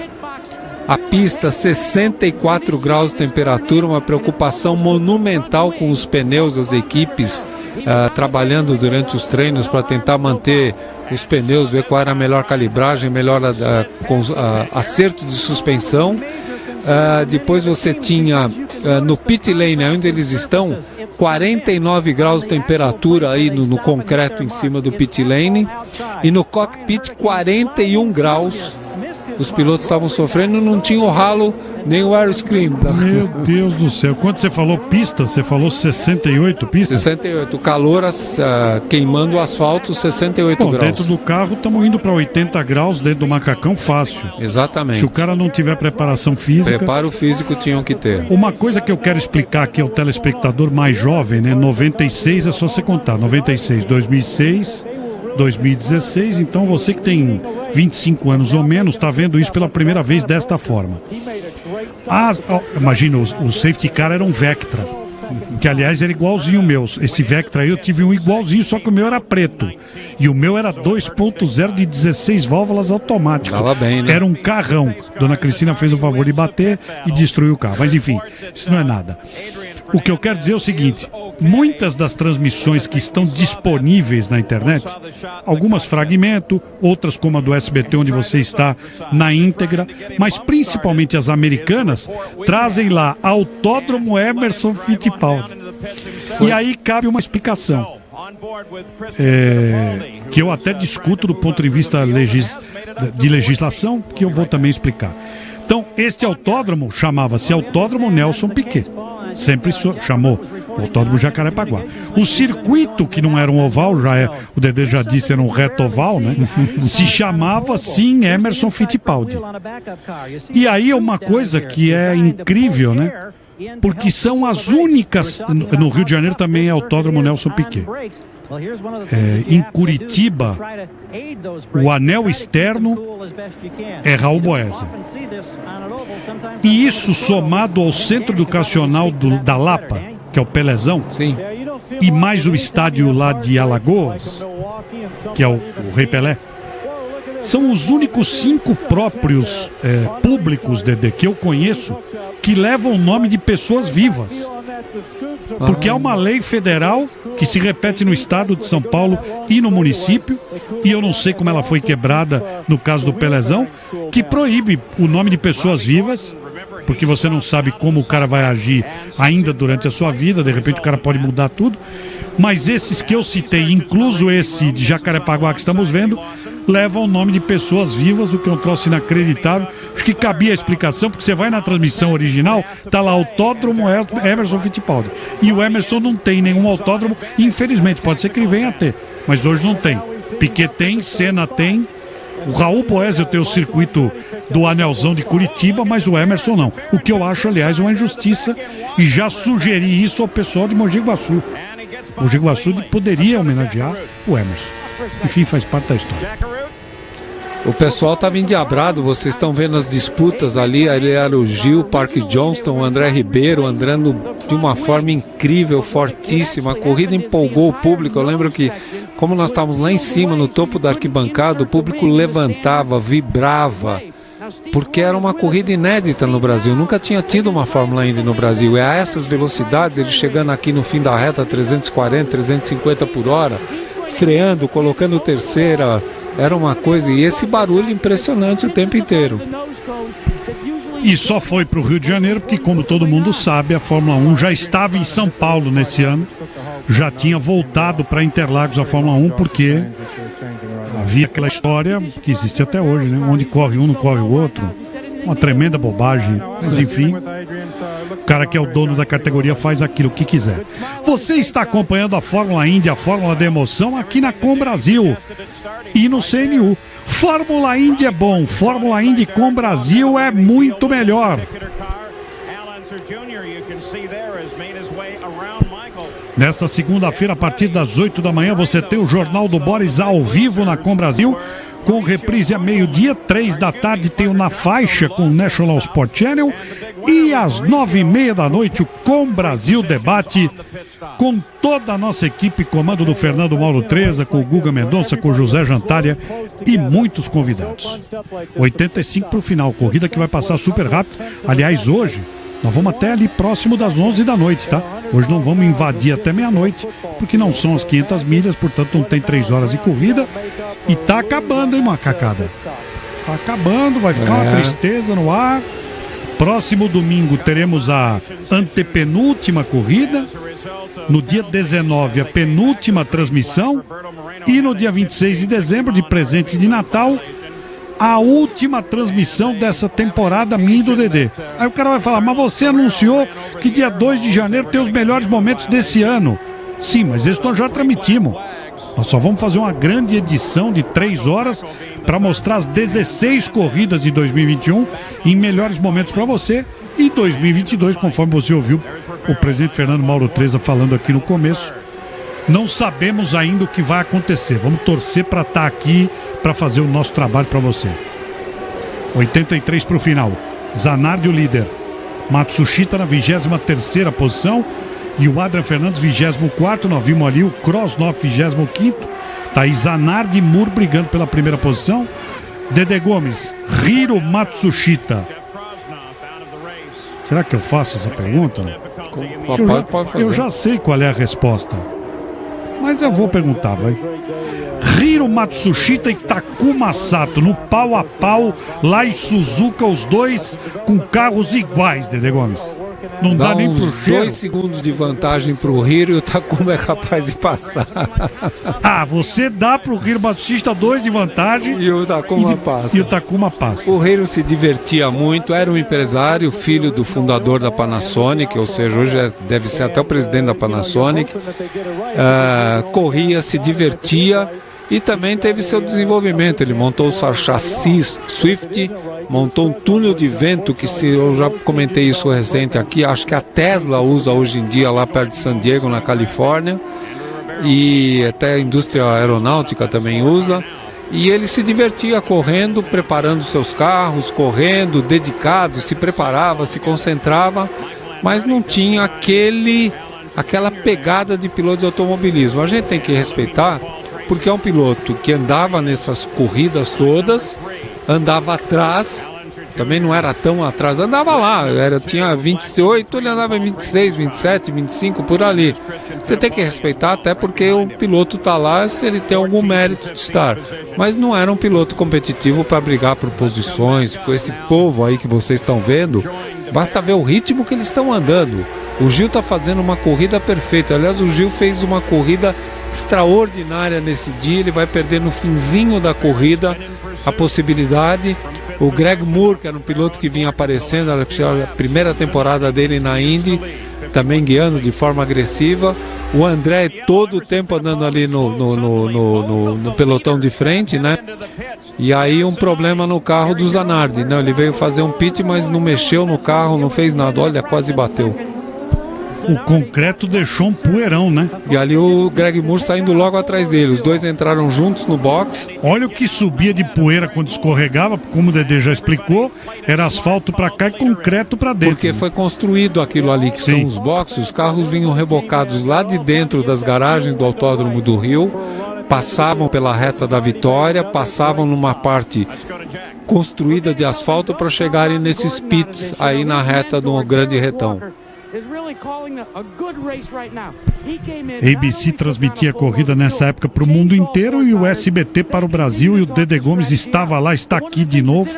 A pista, 64 graus de temperatura, uma preocupação monumental com os pneus, as equipes trabalhando durante os treinos para tentar manter os pneus, ver qual era a melhor calibragem, melhor acerto de suspensão. Depois você tinha no pit lane, onde eles estão, 49 graus de temperatura aí no concreto em cima do pit lane, e no cockpit 41 graus. Os pilotos estavam sofrendo, não tinha o ralo nem o aeroscreen.
Meu Deus do céu. Quando você falou pista, você falou 68 pistas?
68. O calor queimando o asfalto, 68 graus.
Dentro do carro estamos indo para 80 graus, dentro do macacão, fácil.
Exatamente.
Se o cara não tiver preparação física...
Preparo físico tinham que ter.
Uma coisa que eu quero explicar aqui ao telespectador mais jovem, né? 96 é só você contar. 96, 2006... 2016, então você que tem 25 anos ou menos está vendo isso pela primeira vez desta forma. Imagina, o safety car era um Vectra. que aliás era igualzinho o meu. Esse Vectra aí eu tive um igualzinho, só que o meu era preto. E o meu era 2.0 de 16 válvulas automático.
Tava bem, né?
Era um carrão. Dona Cristina fez o favor de bater e destruiu o carro. Mas enfim, isso não é nada. O que eu quero dizer é o seguinte: muitas das transmissões que estão disponíveis na internet, algumas fragmento, outras como a do SBT, onde você está na íntegra, mas principalmente as americanas, trazem lá Autódromo Emerson Fittipaldi. E aí cabe uma explicação. Que eu até discuto do ponto de vista de legislação, que eu vou também explicar. Então, este autódromo chamava-se Autódromo Nelson Piquet. Sempre chamou o Autódromo Jacarepaguá. O circuito, que não era um oval, o Dedê já disse, era um reto oval, né? Se chamava, sim, Emerson Fittipaldi. E aí é uma coisa que é incrível, né? Porque são as únicas... No Rio de Janeiro também é Autódromo Nelson Piquet. Em Curitiba, o anel externo é Raul Boesel. E isso somado ao Centro Educacional da Lapa, que é o Pelezão,
sim,
e mais o estádio lá de Alagoas, que é o Rei Pelé, são os únicos 5 próprios públicos, Dedê, que eu conheço, que levam o nome de pessoas vivas. Porque há uma lei federal que se repete no estado de São Paulo e no município, e eu não sei como ela foi quebrada no caso do Pelezão, que proíbe o nome de pessoas vivas, porque você não sabe como o cara vai agir ainda durante a sua vida, de repente o cara pode mudar tudo. Mas esses que eu citei, incluso esse de Jacarepaguá que estamos vendo, levam o nome de pessoas vivas, o que é um troço inacreditável. Acho que cabia a explicação, porque você vai na transmissão original, tá lá Autódromo Emerson Fittipaldi. E o Emerson não tem nenhum autódromo, infelizmente, pode ser que ele venha a ter, mas hoje não tem. Piquet tem, Senna tem, o Raul Boesel tem o circuito do Anelzão de Curitiba, mas o Emerson não. O que eu acho, aliás, uma injustiça, e já sugeri isso ao pessoal de Mogi Guaçu. Mogi Guaçu poderia homenagear o Emerson. Enfim, faz parte da história.
O pessoal estava endiabrado, vocês estão vendo as disputas ali era o Gil, Park Johnston, o André Ribeiro andando de uma forma incrível, fortíssima. A corrida empolgou o público. Eu lembro que, como nós estávamos lá em cima, no topo da arquibancada, o público levantava, vibrava, porque era uma corrida inédita no Brasil. Nunca tinha tido uma Fórmula Indy no Brasil. E a essas velocidades, ele chegando aqui no fim da reta, 340, 350 por hora, freando, colocando terceira, era uma coisa, e esse barulho impressionante o tempo inteiro.
E só foi para o Rio de Janeiro porque, como todo mundo sabe, a Fórmula 1 já estava em São Paulo nesse ano, já tinha voltado para Interlagos a Fórmula 1, porque havia aquela história que existe até hoje, né? Onde corre um, não corre o outro. Uma tremenda bobagem, mas enfim, o cara que é o dono da categoria faz aquilo que quiser. Você está acompanhando a Fórmula Indy, a Fórmula da Emoção, aqui na Com Brasil e no CNU. Fórmula Indy é bom, Fórmula Indy com Brasil é muito melhor. Nesta segunda-feira, a partir das 8 da manhã, você tem o Jornal do Boris ao vivo na Com Brasil, com reprise a meio-dia. 3 da tarde tem o Na Faixa com o National Sport Channel, e às 9h30 da noite o Com Brasil Debate, com toda a nossa equipe, comando do Fernando Mauro Treza, com o Guga Mendonça, com o José Jantária e muitos convidados. 85 para o final, corrida que vai passar super rápido. Aliás, hoje nós vamos até ali próximo das 11 da noite, tá? Hoje não vamos invadir até meia-noite, porque não são as 500 milhas, portanto não tem 3 horas de corrida. E tá acabando, hein, macacada? Tá acabando, vai ficar uma tristeza no ar. Próximo domingo teremos a antepenúltima corrida. No dia 19, a penúltima transmissão. E no dia 26 de dezembro, de presente de Natal, a última transmissão dessa temporada minha e do Dedê. Aí o cara vai falar, mas você anunciou que dia 2 de janeiro tem os melhores momentos desse ano. Sim, mas esse nós já transmitimos. Nós só vamos fazer uma grande edição de 3 horas para mostrar as 16 corridas de 2021 em melhores momentos para você. E 2022, conforme você ouviu o presidente Fernando Mauro Treza falando aqui no começo, não sabemos ainda o que vai acontecer. Vamos torcer para estar aqui para fazer o nosso trabalho para você. 83 para o final. Zanardi o líder. Matsushita na 23ª posição. e o Adrian Fernandes 24º. Nós vimos ali o Krosnoff 25º. Tá aí Zanardi e Moore brigando pela primeira posição. Dede Gomes, Hiro Matsushita. Será que eu faço essa pergunta? Eu já sei qual é a resposta, mas eu vou perguntar, vai. Hiro Matsushita e Takuma Sato no pau a pau lá em Suzuka, os dois com carros iguais, Dede Gomes. Não dá nem pro cheiro.
2 segundos de vantagem pro Hiro e o Takuma é capaz de passar.
Você dá pro Hiro Matsushita 2 de vantagem
e o Takuma passa.
E o Takuma passa.
O Hiro se divertia muito, era um empresário, filho do fundador da Panasonic, ou seja, hoje deve ser até o presidente da Panasonic. Corria, se divertia e também teve seu desenvolvimento. Ele montou o chassi Swift, montou um túnel de vento que eu já comentei isso recente aqui, acho que a Tesla usa hoje em dia lá perto de San Diego, na Califórnia, e até a indústria aeronáutica também usa. E ele se divertia correndo, preparando seus carros, correndo, dedicado, se preparava, se concentrava, mas não tinha aquela pegada de piloto de automobilismo. A gente tem que respeitar, porque é um piloto que andava nessas corridas todas, andava atrás, também não era tão atrás, andava lá, tinha 28, ele andava em 26, 27, 25, por ali. Você tem que respeitar, até porque o piloto está lá se ele tem algum mérito de estar. Mas não era um piloto competitivo para brigar por posições, com esse povo aí que vocês estão vendo, basta ver o ritmo que eles estão andando. O Gil está fazendo uma corrida perfeita, aliás o Gil fez uma corrida extraordinária nesse dia, ele vai perder no finzinho da corrida a possibilidade. O Greg Moore, que era um piloto que vinha aparecendo, era a primeira temporada dele na Indy, também guiando de forma agressiva. O André todo o tempo andando ali no pelotão de frente, né? E aí um problema no carro do Zanardi, né? Ele veio fazer um pit, mas não mexeu no carro, não fez nada, olha, quase bateu.
O concreto deixou um poeirão, né?
E ali o Greg Moore saindo logo atrás dele. Os dois entraram juntos no box.
Olha o que subia de poeira quando escorregava, como o Dedê já explicou, era asfalto para cá e concreto para dentro.
Porque foi construído aquilo ali, que são os boxes. Os carros vinham rebocados lá de dentro das garagens do Autódromo do Rio, passavam pela reta da Vitória, passavam numa parte construída de asfalto para chegarem nesses pits aí na reta do Grande Retão.
ABC transmitia a corrida nessa época para o mundo inteiro e o SBT para o Brasil, e o Dede Gomes estava lá, está aqui de novo.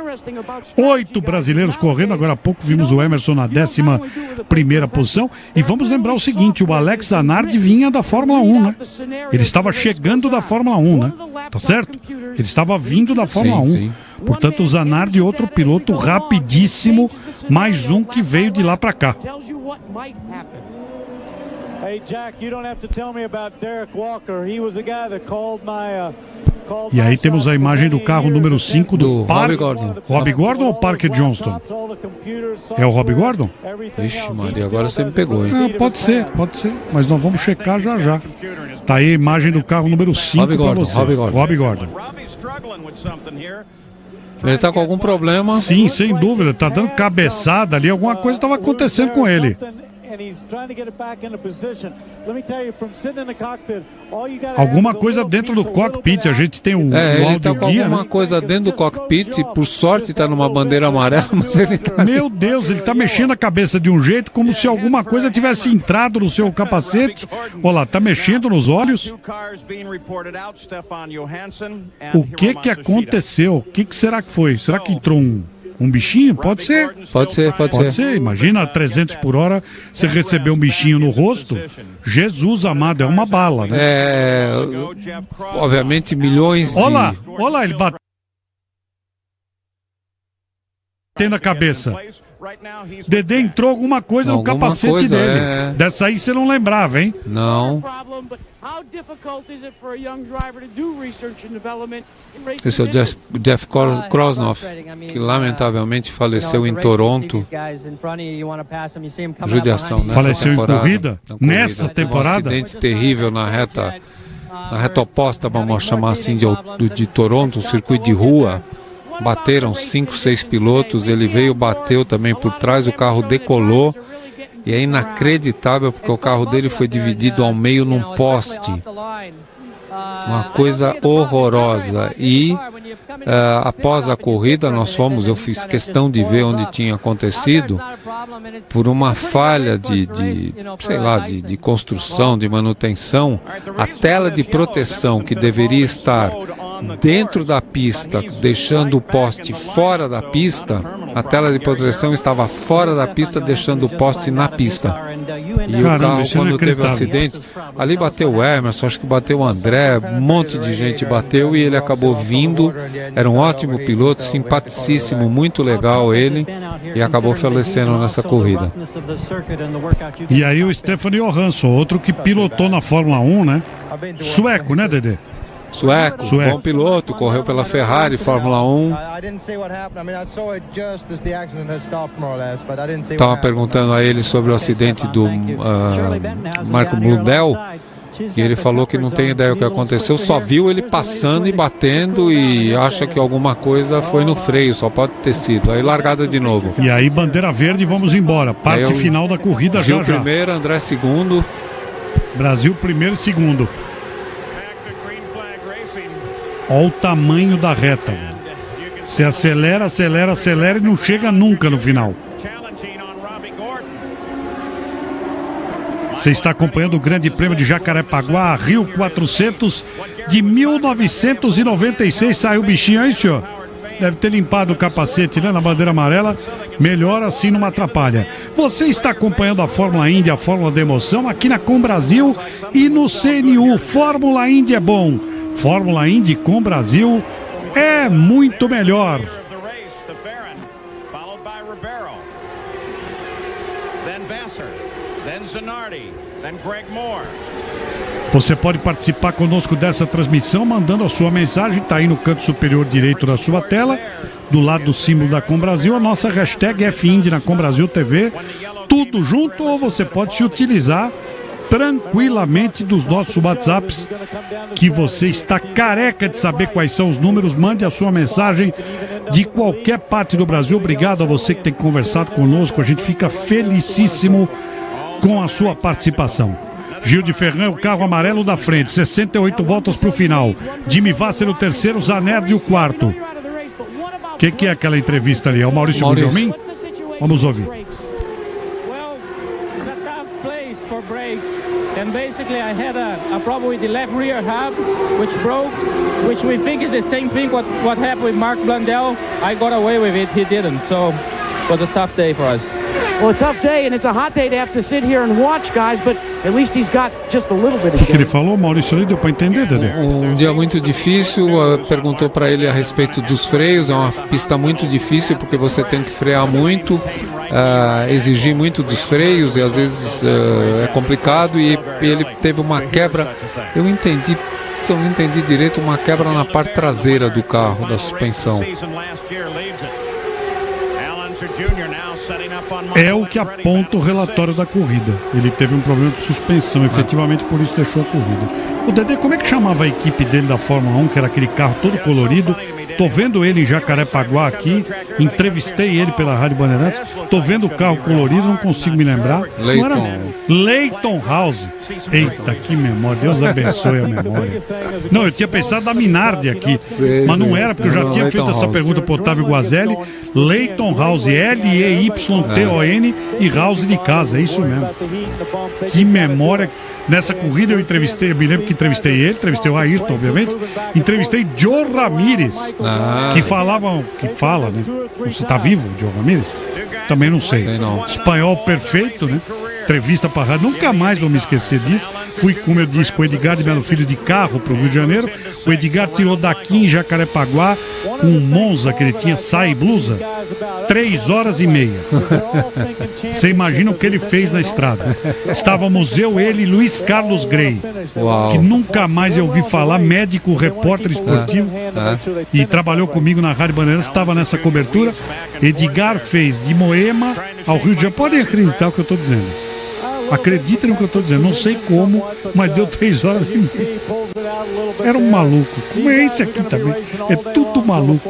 8 brasileiros correndo, agora há pouco vimos o Emerson na 11ª posição. E vamos lembrar o seguinte, o Alex Zanardi vinha da Fórmula 1, né? Ele estava chegando da Fórmula 1, né? Tá certo? Ele estava vindo da Fórmula 1. Sim. Portanto, o Zanardi, outro piloto rapidíssimo, mais um que veio de lá para cá. E aí temos a imagem do carro número 5 do
Robbie Gordon.
Robbie Gordon ou Parker Johnston? É o Robbie Gordon?
Vixe, Maria, agora você me pegou, hein?
Pode ser, mas nós vamos checar já. Tá aí a imagem do carro número 5 para você. Robbie Gordon.
Ele tá com algum problema?
Sim, sem dúvida, tá dando cabeçada ali, alguma coisa estava acontecendo com ele. Alguma coisa dentro do cockpit, a gente tem um
ele tá com alguma coisa dentro do cockpit, por sorte tá numa bandeira amarela, mas ele tá...
Meu Deus, ele tá mexendo a cabeça de um jeito como se alguma coisa tivesse entrado no seu capacete. Olha lá, tá mexendo nos olhos. O que aconteceu? O que será que foi? Será que entrou um bichinho? Pode ser.
Pode ser.
Imagina a 300 por hora você receber um bichinho no rosto. Jesus amado, é uma bala, né?
Obviamente milhões de...
Olha lá, ele bateu na cabeça. Dedê entrou alguma coisa no capacete dele. Dessa aí você não lembrava, hein?
Não. Esse é o Jeff Krosnoff, que lamentavelmente faleceu em Toronto. Judiação,
faleceu em corrida? Nessa temporada?
Um acidente terrível na reta oposta, vamos chamar assim, de Toronto, um circuito de rua. Bateram 5, 6 pilotos, ele veio, bateu também por trás, o carro decolou E é inacreditável porque o carro dele foi dividido ao meio num poste. Uma coisa horrorosa. E após a corrida eu fiz questão de ver onde tinha acontecido. Por uma falha de construção, de manutenção, a tela de proteção que deveria estar dentro da pista, deixando o poste fora da pista, a tela de proteção estava fora da pista, deixando o poste na pista. E o carro, quando teve o acidente, ali bateu o Emerson, acho que bateu o André, um monte de gente bateu e ele acabou vindo. Era um ótimo piloto, simpaticíssimo, muito legal ele, e acabou falecendo nessa corrida.
E aí o Stefano Johansson, outro que pilotou na Fórmula 1, né? Sueco, né, Dedê?
Sueco, bom piloto, correu pela Ferrari, Fórmula 1. Estava perguntando a ele sobre o acidente do Marco Blundell, e ele falou que não tem ideia do que aconteceu, só viu ele passando e batendo e acha que alguma coisa foi no freio, só pode ter sido. Aí largada de novo.
E aí bandeira verde, vamos embora. Parte final da corrida já.
Gil primeiro, André segundo.
Brasil primeiro e segundo. Olha o tamanho da reta. Você acelera e não chega nunca no final. Você está acompanhando o Grande Prêmio de Jacarepaguá, Rio 400 de 1996. Saiu o bichinho aí, senhor? Deve ter limpado o capacete, né, na bandeira amarela. Melhor assim, não atrapalha. Você está acompanhando a Fórmula Indy, a Fórmula da Emoção, aqui na Com Brasil e no CNU. Fórmula Indy é bom. Fórmula Indy com Brasil é muito melhor. Você pode participar conosco dessa transmissão mandando a sua mensagem, está aí no canto superior direito da sua tela, do lado do símbolo da Com Brasil, a nossa hashtag FIND na Com Brasil TV, tudo junto, ou você pode se utilizar tranquilamente dos nossos WhatsApps, que você está careca de saber quais são os números. Mande a sua mensagem de qualquer parte do Brasil. Obrigado a você que tem conversado conosco, a gente fica felicíssimo com a sua participação. Gil de Ferran, o carro amarelo da frente, 68 voltas para o final. Jimmy Vasser o terceiro, Zanardi o quarto. O que é aquela entrevista ali? É o Maurício Gugelmin? Vamos ouvir.
And basically I had a problem with the left rear hub, which broke, which we think is the same thing what happened with Mark Blundell. I got away with it, he didn't, so it was a tough day for us.
Well, a tough day, and it's a hot day to have to sit here and watch, guys, but at least he's got just a little bit of
O que ele falou, Maurício, ali deu para entender, Dedê?
Um dia muito difícil, perguntou para ele a respeito dos freios. É uma pista muito difícil porque você tem que frear muito, exigir muito dos freios e às vezes é complicado, e ele teve uma quebra, se eu não entendi direito, uma quebra na parte traseira do carro, da suspensão.
É o que aponta o relatório da corrida. Ele teve um problema de suspensão, efetivamente, por isso deixou a corrida. O Dedê, como é que chamava a equipe dele da Fórmula 1, que era aquele carro todo colorido? Tô vendo ele em Jacarepaguá aqui, entrevistei ele pela Rádio Bandeirantes, tô vendo o carro colorido, não consigo me lembrar. Leighton House. Eita, que memória, Deus abençoe a memória. Não, eu tinha pensado da Minardi aqui, mas não era, porque eu já tinha feito essa pergunta pro Otávio Guazelli. Leighton House, Leyton e House de casa, é isso mesmo. Que memória. Nessa corrida eu me lembro que entrevistei ele, entrevistei o Ayrton, obviamente, entrevistei Joe Ramírez, que fala, né? Você tá vivo, Joe Ramírez? Também não sei. Espanhol perfeito, né? Entrevista para a rádio, nunca mais vou me esquecer disso. Fui, como eu disse, com o Edgar de Melo Filho de carro para o Rio de Janeiro. O Edgar tirou daqui em Jacarepaguá com um Monza que ele tinha, saia e blusa, 3 horas e meia. Você imagina o que ele fez na estrada. Estávamos eu, ele e Luiz Carlos Grey, que nunca mais eu ouvi falar, médico, repórter esportivo, e trabalhou comigo na Rádio Bandeirantes, estava nessa cobertura. Edgar fez de Moema ao Rio de Janeiro. Podem acreditar o que eu estou dizendo. Acreditem no que eu estou dizendo, não sei como, mas deu 3 horas e meia. Era um maluco, como é esse aqui também, é tudo maluco.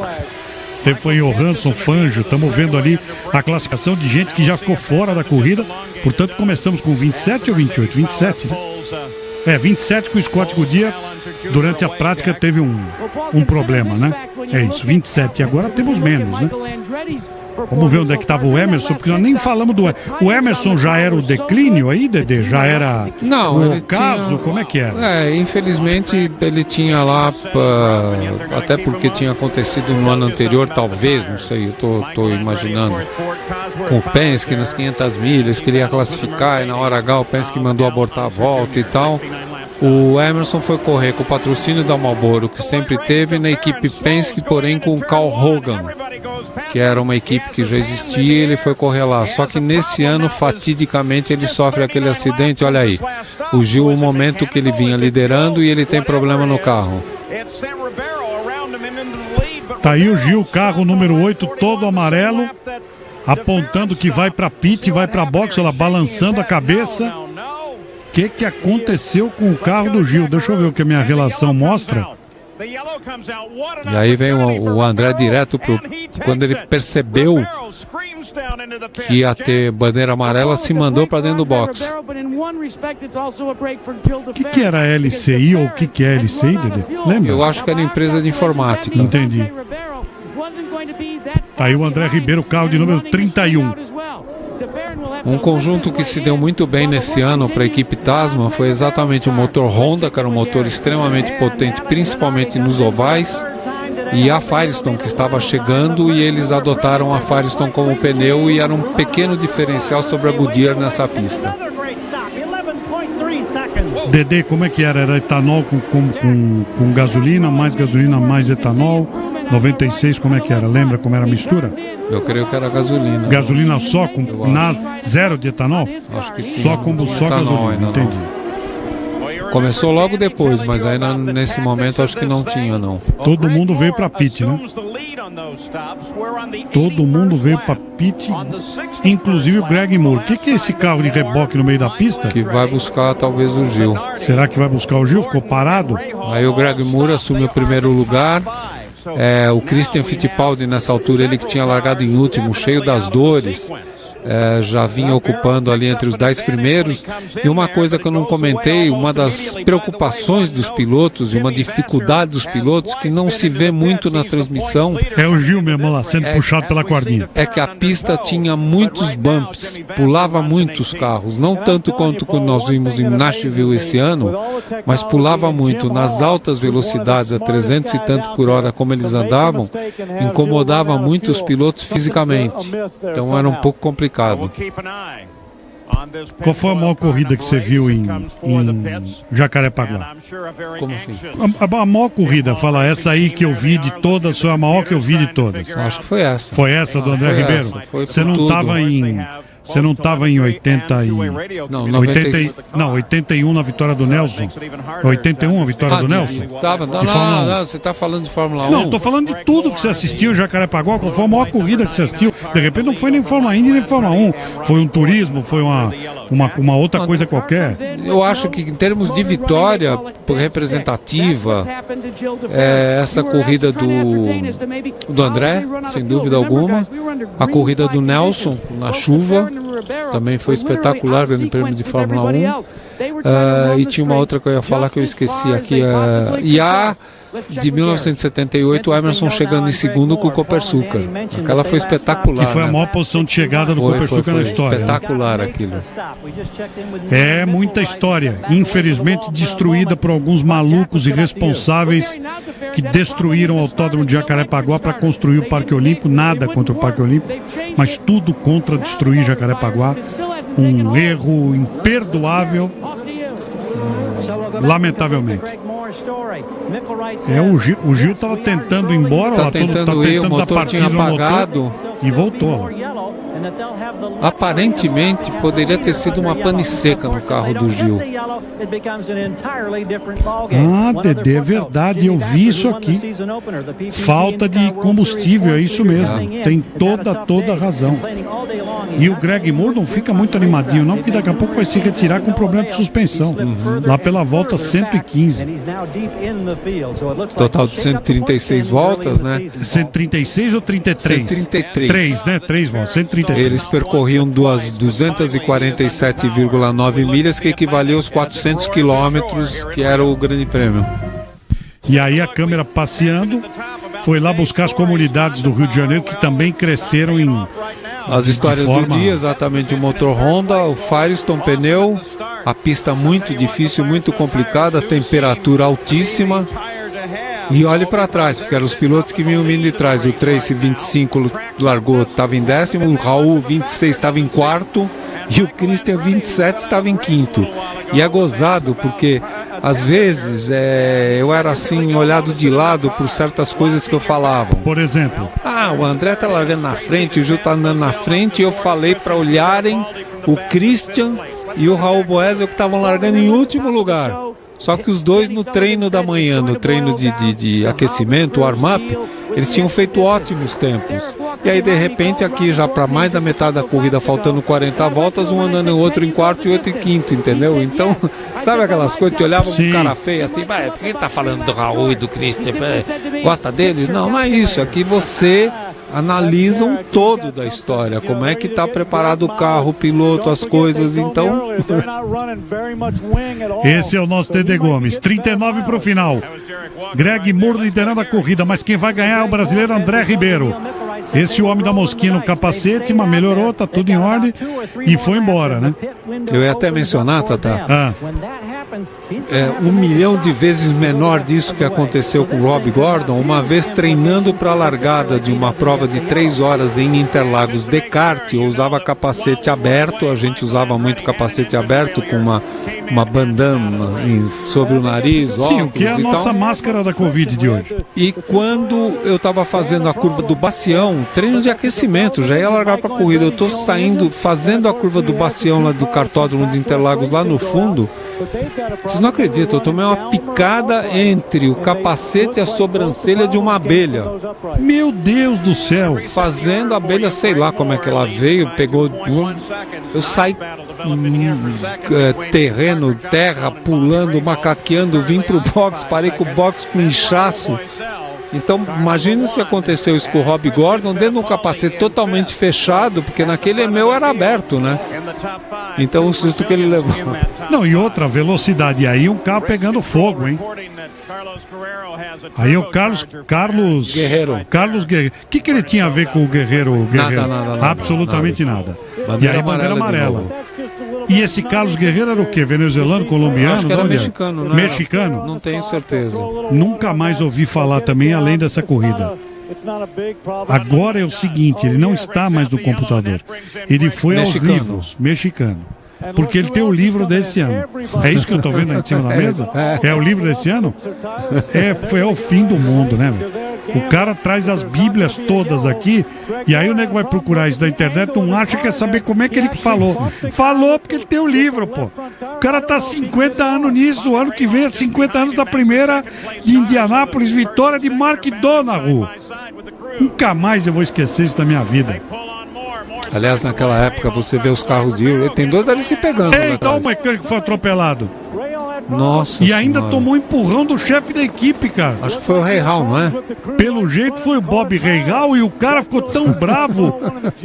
Stefan Johansson, Fangio. Estamos vendo ali a classificação de gente que já ficou fora da corrida. Portanto, começamos com 27 ou 28? 27, né? 27 com o Scott Goodyear. Durante a prática teve um problema, né? É isso, 27. E agora temos menos, né? Vamos ver onde é que estava o Emerson, porque nós nem falamos do... O Emerson já era o declínio aí, Dedê? Já era o ocaso? Como é que era?
Infelizmente ele tinha lá, até porque tinha acontecido no ano anterior, talvez, não sei, eu tô imaginando, com o Penske nas 500 milhas, queria classificar e na hora H o Penske mandou abortar a volta e tal. O Emerson foi correr com o patrocínio da Marlboro, que sempre teve, na equipe Penske, porém com o Carl Hogan, que era uma equipe que já existia, e ele foi correr lá. Só que nesse ano, fatidicamente, ele sofre aquele acidente. Olha aí, o Gil, o momento que ele vinha liderando, e ele tem problema no carro.
Tá aí o Gil, carro número 8, todo amarelo, apontando que vai para pit, vai para box, ela balançando a cabeça. O que aconteceu com o carro do Gil? Deixa eu ver o que a minha relação mostra.
E aí vem o André direto quando ele percebeu que ia ter bandeira amarela, se mandou para dentro do box.
O que era a LCI ou o que é a LCI, Dedê? Lembra?
Eu acho que era empresa de informática.
Entendi. Tá aí o André Ribeiro, carro de número 31.
Um conjunto que se deu muito bem nesse ano para a equipe Tasman foi exatamente o motor Honda, que era um motor extremamente potente, principalmente nos ovais, e a Firestone, que estava chegando, e eles adotaram a Firestone como pneu, e era um pequeno diferencial sobre a Goodyear nessa pista.
Dedê, como é que era? Era etanol com gasolina, mais etanol? 96, como é que era? Lembra como era a mistura?
Eu creio que era gasolina.
Gasolina só, com zero de etanol?
Acho que sim.
Só gasolina, entendi.
Começou logo depois, mas aí nesse momento acho que não tinha, não.
Todo mundo veio para pit, né? Todo mundo veio para pit, inclusive o Greg Moore. O que é esse carro de reboque no meio da pista?
Que vai buscar talvez o Gil.
Será que vai buscar o Gil? Ficou parado?
Aí o Greg Moore assume o primeiro lugar. O Christian Fittipaldi, nessa altura, ele que tinha largado em último, cheio das dores, já vinha ocupando ali entre os 10 primeiros. E uma coisa que eu não comentei, uma das preocupações dos pilotos e uma dificuldade dos pilotos que não se vê muito na transmissão,
é o Gil mesmo lá sendo puxado pela cordinha,
é que a pista tinha muitos bumps, pulava muitos carros, não tanto quanto nós vimos em Nashville esse ano, mas pulava muito nas altas velocidades, a 300 e tanto por hora como eles andavam, incomodava muito os pilotos fisicamente, então era um pouco complicado.
Qual foi a maior corrida que você viu em Jacarepaguá?
Como assim?
A maior corrida, fala, essa aí que eu vi de todas, foi a maior que eu vi de todas.
Acho que foi essa.
Foi essa do André Ribeiro? Você não estava em... Você não estava em 80 e...
Não,
81 na vitória do Nelson. 81 a vitória do Nelson?
Não, você está falando de Fórmula 1.
Não, estou falando de tudo que você assistiu, Jacarepaguá. Qual foi a maior corrida que você assistiu? De repente não foi nem Fórmula Indy nem Fórmula 1. Foi um turismo, foi uma outra coisa qualquer.
Eu acho que em termos de vitória representativa, essa corrida do André, sem dúvida alguma. A corrida do Nelson na chuva também foi espetacular, Grande Prêmio de Fórmula 1. E tinha uma outra que eu ia falar que eu esqueci aqui. E a de 1978, o Emerson chegando em segundo com o Copersucar. Aquela foi espetacular.
Que foi a maior posição de chegada do Copersucar na história.
Espetacular aquilo.
É muita história, infelizmente destruída por alguns malucos irresponsáveis que destruíram o Autódromo de Jacarepaguá para construir o Parque Olímpico. Nada contra o Parque Olímpico, mas tudo contra destruir Jacarepaguá. Um erro imperdoável, lamentavelmente. O Gil estava tentando ir embora,
o motor tinha apagado
e voltou.
Aparentemente poderia ter sido uma pane seca no carro do Gil.
Dedê, é verdade, eu vi isso aqui. Falta de combustível, é isso mesmo. Tem toda a razão. E o Greg Moore não fica muito animadinho não, porque daqui a pouco vai se retirar com problema de suspensão. Lá pela volta 115.
Total de 136 voltas, né?
136 ou 33?
133.
3, né? 3 voltas, 133.
Eles percorriam 247,9 milhas, que equivalia aos 400 quilômetros, que era o Grande Prêmio.
E aí a câmera passeando foi lá buscar as comunidades do Rio de Janeiro, que também cresceram em...
As histórias do dia, exatamente, o motor Honda, o Firestone pneu, a pista muito difícil, muito complicada, temperatura altíssima. E olhe para trás, porque eram os pilotos que vinham vindo de trás. O Tracy 25 largou, estava em 10º, o Raul 26 estava em 4º e o Christian 27 estava em 5º. E é gozado, porque às vezes eu era assim, olhado de lado por certas coisas que eu falava.
Por exemplo?
O André tá largando na frente, o Gil tá andando na frente, e eu falei para olharem o Christian e o Raul Boesel, que estavam largando em último lugar. Só que os dois no treino da manhã, no treino de aquecimento, warm-up, eles tinham feito ótimos tempos. E aí, de repente, aqui já para mais da metade da corrida, faltando 40 voltas, um andando em outro em quarto e outro em quinto, entendeu? Então, sabe aquelas coisas que olhavam com cara feia assim, por que tá falando do Raul e do Christian? Gosta deles? Não, não é isso. Aqui você analisa um todo da história, como é que está preparado o carro, o piloto, as coisas, então...
Esse é o nosso Dedê Gomes, 39 para o final. Greg Moore liderando a corrida, mas quem vai ganhar é o brasileiro André Ribeiro. Esse homem da mosquinha no capacete, mas melhorou, tá tudo em ordem e foi embora, né?
Eu ia até mencionar, Tata, 1 milhão de vezes menor disso que aconteceu com o Rob Gordon, uma vez treinando para a largada de uma prova de 3 horas em Interlagos de kart. Eu usava capacete aberto, a gente usava muito capacete aberto com uma bandana sobre o nariz,
sim, o que é a nossa máscara da Covid de hoje.
E quando eu estava fazendo a curva do Bacião, treino de aquecimento, já ia largar para a corrida, eu estou fazendo a curva do Bacião lá do cartódromo de Interlagos lá no fundo. Vocês não acreditam, eu tomei uma picada entre o capacete e a sobrancelha de uma abelha.
Meu Deus do céu!
Fazendo a abelha, sei lá como é que ela veio, pegou... Eu saí terreno, terra, pulando, macaqueando, vim pro box, parei com o box com inchaço. Então, imagina se aconteceu isso com o Rob Gordon dentro de um capacete totalmente fechado, porque naquele meu era aberto, né? Então, o susto que ele levou.
Não, e outra velocidade. E aí um carro pegando fogo, hein? Aí o Carlos Guerreiro. Carlos Guerreiro. O que ele tinha a ver com o Guerreiro?
Nada.
Absolutamente nada.
Bandeira
e aí, bandeira amarela. E esse Carlos Guerreiro era o quê? Venezuelano, colombiano?
Acho que era mexicano, né?
Mexicano?
Não tenho certeza.
Nunca mais ouvi falar também, além dessa corrida. Agora é o seguinte, ele não está mais no computador. Ele foi aos livros. Mexicano. Porque ele tem o livro desse ano. É isso que eu estou vendo aí em cima da mesa? É o livro desse ano? Foi o fim do mundo, né, velho? O cara traz as bíblias todas aqui e aí o nego vai procurar isso na internet, não acha que quer saber como é que ele falou. Falou porque ele tem o livro, pô. O cara tá 50 anos nisso, o ano que vem é 50 anos da primeira de Indianápolis, vitória de Mark Donoghue. Nunca mais eu vou esquecer isso da minha vida.
Aliás, naquela época você vê os carros de Euro, tem dois ali se pegando.
Então o mecânico foi atropelado.
Nossa
E ainda
senhora.
tomou um empurrão do chefe da equipe, cara.
Acho que foi o Rahal, não é?
Pelo jeito foi o Bob Rahal e o cara ficou tão bravo,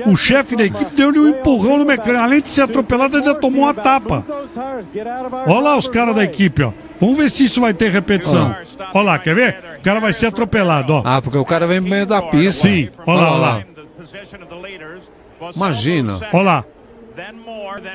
o chefe da equipe deu-lhe um empurrão no mecânico. Além de ser atropelado, ainda tomou uma tapa. Olha lá os caras da equipe, ó. Vamos ver se isso vai ter repetição. Olha lá, quer ver? O cara vai ser atropelado, ó.
Ah, porque o cara vem no meio da pista.
Sim, olha lá.
Imagina.
Olha lá.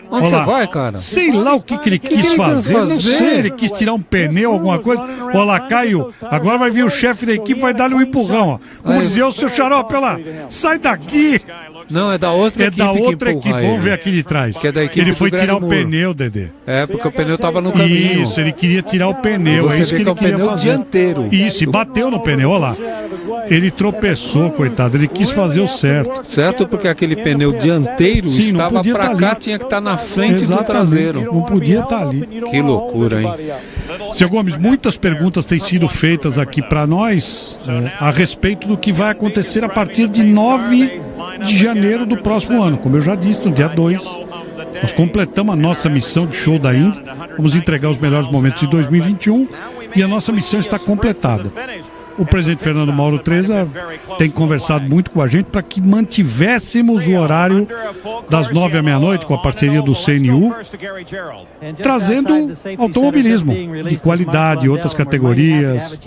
Onde você vai, cara?
Sei lá o que ele quis fazer. Não sei, ele quis tirar um pneu, alguma coisa. Olha lá, caiu. Agora vai vir o chefe da equipe, vai dar-lhe um empurrão, ó. Como dizia o seu xarope, olha lá. Sai daqui.
Não, é da outra equipe.
É da outra equipe. Vamos ver aqui de trás.
Que é da equipe
ele foi
do
tirar o
Greg Moore.
pneu, Dedê.
É, porque o pneu tava no caminho.
Isso, ele queria tirar o pneu.
Você
É isso
vê
que
que é
ele
o
queria
pneu
fazer.
dianteiro.
Isso, e bateu no pneu, olha lá. Ele tropeçou, coitado, ele quis fazer o certo.
Certo, porque aquele pneu dianteiro estava para cá, tinha que estar na frente do traseiro.
Não podia estar ali.
Que loucura, hein?
Seu Gomes, muitas perguntas têm sido feitas aqui para nós a respeito do que vai acontecer a partir de 9 de janeiro do próximo ano. Como eu já disse, no dia 2, nós completamos a nossa missão de show da Indy. Vamos entregar os melhores momentos de 2021 e a nossa missão está completada. O presidente Fernando Mauro Treza tem conversado muito com a gente para que mantivéssemos o horário das 9 à meia-noite com a parceria do CNU, trazendo automobilismo de qualidade, outras categorias,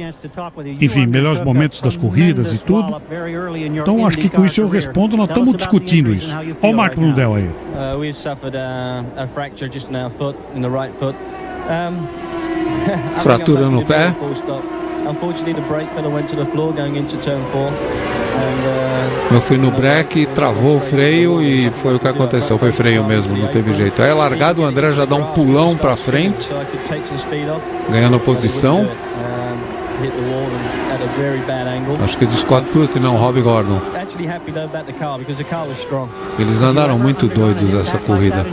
enfim, melhores momentos das corridas e tudo. Então acho que com isso eu respondo, nós estamos discutindo isso. Olha o Marco Blundell aí.
Fratura no pé. Eu fui no break, travou o freio e foi o que aconteceu. Foi freio mesmo, não teve jeito. Aí largado, o André já dá um pulão pra frente, ganhando posição. Acho que do Scott Pruitt, não, Robbie Gordon. Eles andaram muito doidos essa corrida.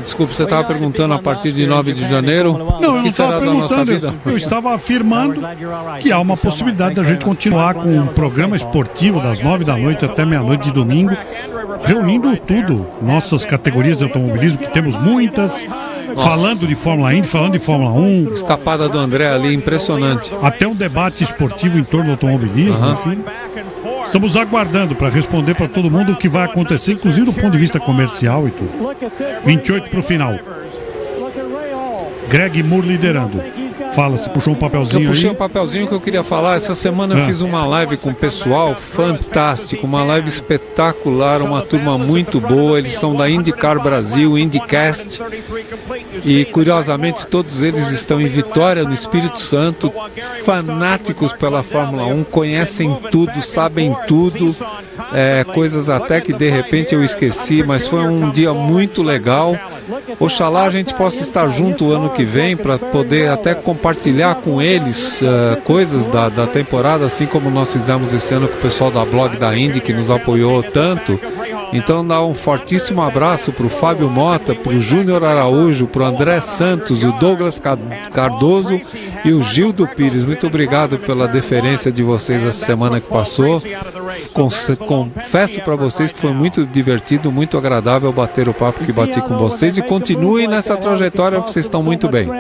Desculpa, você estava perguntando a partir de 9 de janeiro.
Não, eu não estava perguntando, eu estava afirmando que há uma possibilidade da gente continuar com um programa esportivo das 9 da noite até meia-noite de domingo, reunindo tudo, nossas categorias de automobilismo, que temos muitas. Falando de Fórmula Indy, falando de Fórmula 1.
Escapada do André ali, impressionante.
Até um debate esportivo em torno do automobilismo, enfim. Estamos aguardando para responder para todo mundo o que vai acontecer, inclusive do ponto de vista comercial e tudo. 28 para o final. Greg Moore liderando. Fala, você puxou um papelzinho aí?
Eu puxei um papelzinho que eu queria falar. Essa semana eu fiz uma live com o pessoal fantástico, uma live espetacular, uma turma muito boa. Eles são da IndyCar Brasil, IndyCast. E curiosamente todos eles estão em Vitória, no Espírito Santo, fanáticos pela Fórmula 1, conhecem tudo, sabem tudo, coisas até que de repente eu esqueci, mas foi um dia muito legal. Oxalá a gente possa estar junto o ano que vem para poder até compartilhar com eles coisas da temporada, assim como nós fizemos esse ano com o pessoal da blog da Indy, que nos apoiou tanto. Então dá um fortíssimo abraço para o Fábio Mota, para o Júnior Araújo, para o André Santos, o Douglas Cardoso e o Gildo Pires. Muito obrigado pela deferência de vocês essa semana que passou. Confesso para vocês que foi muito divertido, muito agradável bater o papo que bati com vocês, e continuem nessa trajetória que vocês estão muito bem.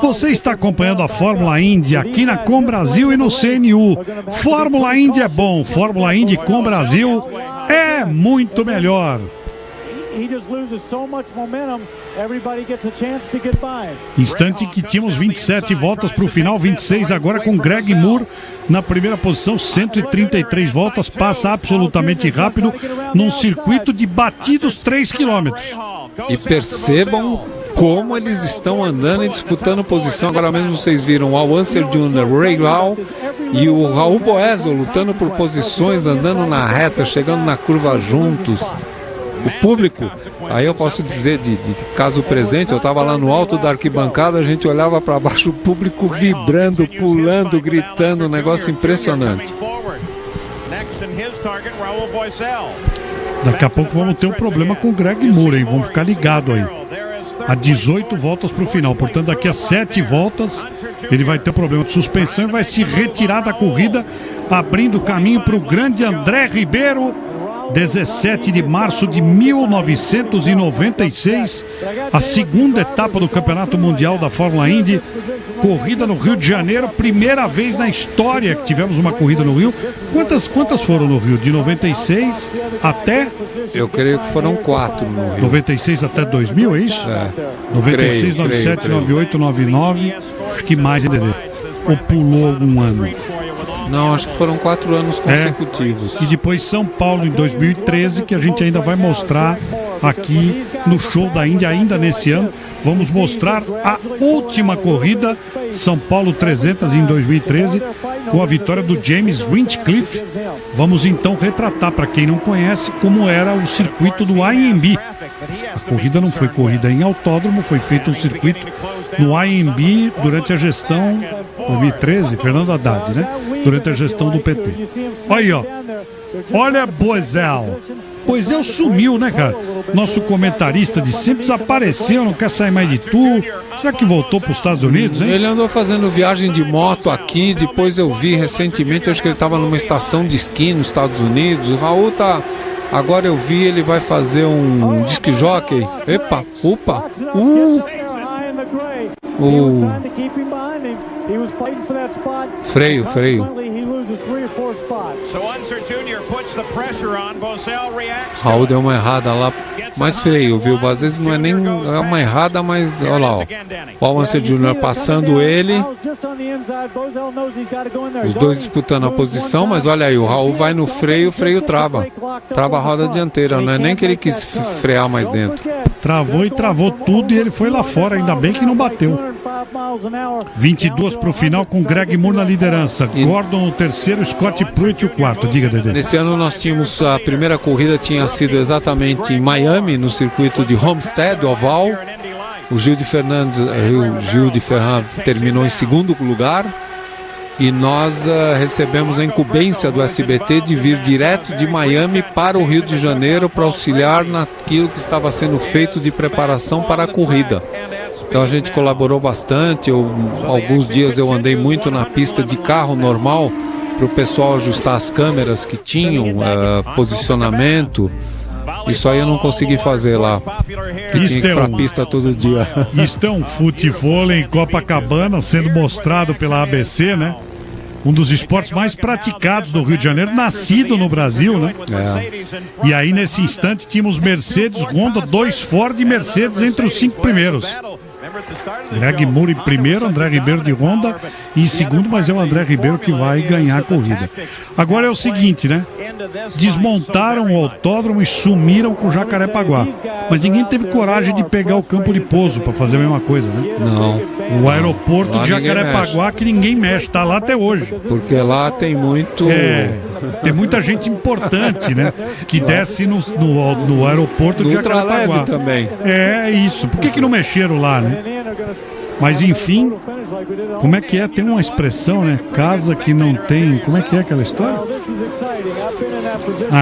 Você está acompanhando a Fórmula Indy aqui na Com Brasil e no CNU. Fórmula Indy é bom, Fórmula Indy com Brasil é muito melhor. Instante que tínhamos 27 voltas para o final, 26 agora com Greg Moore na primeira posição, 133 voltas, passa absolutamente rápido num circuito de batidos 3 km.
E percebam como eles estão andando e disputando posição. Agora mesmo vocês viram o Al Unser Jr., o Ray Lau e o Raul Boesel lutando por posições, andando na reta, chegando na curva juntos. O público, aí eu posso dizer de caso presente, eu estava lá no alto da arquibancada, a gente olhava para baixo, o público vibrando, pulando, gritando, um negócio impressionante.
Daqui a pouco vamos ter um problema com o Greg Moore, hein? Vamos ficar ligado aí. A 18 voltas para o final, portanto daqui a 7 voltas ele vai ter um problema de suspensão e vai se retirar da corrida, abrindo caminho para o grande André Ribeiro. 17 de março de 1996, a segunda etapa do Campeonato Mundial da Fórmula Indy, corrida no Rio de Janeiro, primeira vez na história que tivemos uma corrida no Rio. Quantas foram no Rio? De 96 até...
Eu creio que foram 4 no Rio.
96 até 2000, é isso? 96, 97, 98, 99, acho que mais ainda. Ou pulou algum ano?
Não, acho que foram 4 anos consecutivos.
E depois São Paulo em 2013, que a gente ainda vai mostrar aqui no show da Indy, ainda nesse ano. Vamos mostrar a última corrida, São Paulo 300 em 2013, com a vitória do James Hinchcliffe. Vamos então retratar, para quem não conhece, como era o circuito do IMB. A corrida não foi corrida em autódromo, foi feito um circuito no IMB durante a gestão 2013, Fernando Haddad, né? Durante a gestão do PT. Olha aí, ó. Olha Boesel. Boesel sumiu, né, cara? Nosso comentarista de sempre desapareceu, não quer sair mais de tudo. Será que voltou para os Estados Unidos, hein?
Ele andou fazendo viagem de moto aqui, depois eu vi recentemente, acho que ele estava numa estação de esqui nos Estados Unidos. O Raul tá... Agora eu vi, ele vai fazer um disc jockey. Epa, opa, freio. Raul deu uma errada lá, mas freio, viu? Às vezes não é nem uma errada, mas olha lá, ó. O Almancer Jr. passando ele. Os dois disputando a posição, mas olha aí, o Raul vai no freio, o freio trava. Trava a roda dianteira, não é nem que ele quis frear mais dentro.
Travou e travou tudo e ele foi lá fora, ainda bem que não bateu. 22 para o final com Greg Moore na liderança. Gordon o terceiro, Scott Pruitt o quarto. Diga, Dedê.
Nesse ano nós tínhamos, a primeira corrida tinha sido exatamente em Miami, no circuito de Homestead, oval. O Gil de Ferran terminou em segundo lugar. E nós recebemos a incumbência do SBT de vir direto de Miami para o Rio de Janeiro para auxiliar naquilo que estava sendo feito de preparação para a corrida. Então a gente colaborou bastante. Alguns dias eu andei muito na pista de carro normal para o pessoal ajustar as câmeras que tinham, posicionamento. Isso aí eu não consegui fazer lá. Tinha que ir pra pista todo dia.
Isto é um futevôlei em Copacabana sendo mostrado pela ABC, né? Um dos esportes mais praticados do Rio de Janeiro, nascido no Brasil, né? E aí nesse instante tínhamos Mercedes, Honda, 2 Ford e Mercedes entre os 5 primeiros. Greg Moore em primeiro, André Ribeiro de Honda em segundo, mas é o André Ribeiro que vai ganhar a corrida. Agora é o seguinte, né? Desmontaram o autódromo e sumiram com o Jacarepaguá. Mas ninguém teve coragem de pegar o campo de pouso para fazer a mesma coisa, né?
Não.
O aeroporto de Jacarepaguá que ninguém mexe, tá lá até hoje.
Porque lá tem muito...
tem muita gente importante, né? Que desce no aeroporto de Jacarepaguá.
Também.
É isso. Por que não mexeram lá, né? Mas enfim, como é que é? Tem uma expressão, né? Casa que não tem... Como é que é aquela história?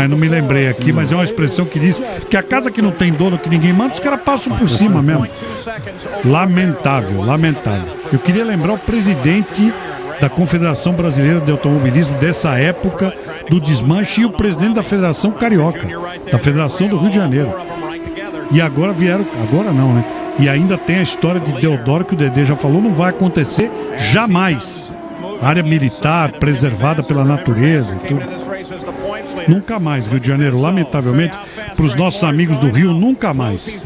Eu não me lembrei aqui, mas é uma expressão que diz que a casa que não tem dono, que ninguém manda, os caras passam por cima mesmo. Lamentável. Eu queria lembrar o presidente da Confederação Brasileira de Automobilismo dessa época do desmanche e o presidente da Federação Carioca, da Federação do Rio de Janeiro. E agora não, né? E ainda tem a história de Deodoro, que o Dedê já falou, não vai acontecer jamais. Área militar preservada pela natureza e tudo. Nunca mais, Rio de Janeiro, lamentavelmente, para os nossos amigos do Rio, nunca mais.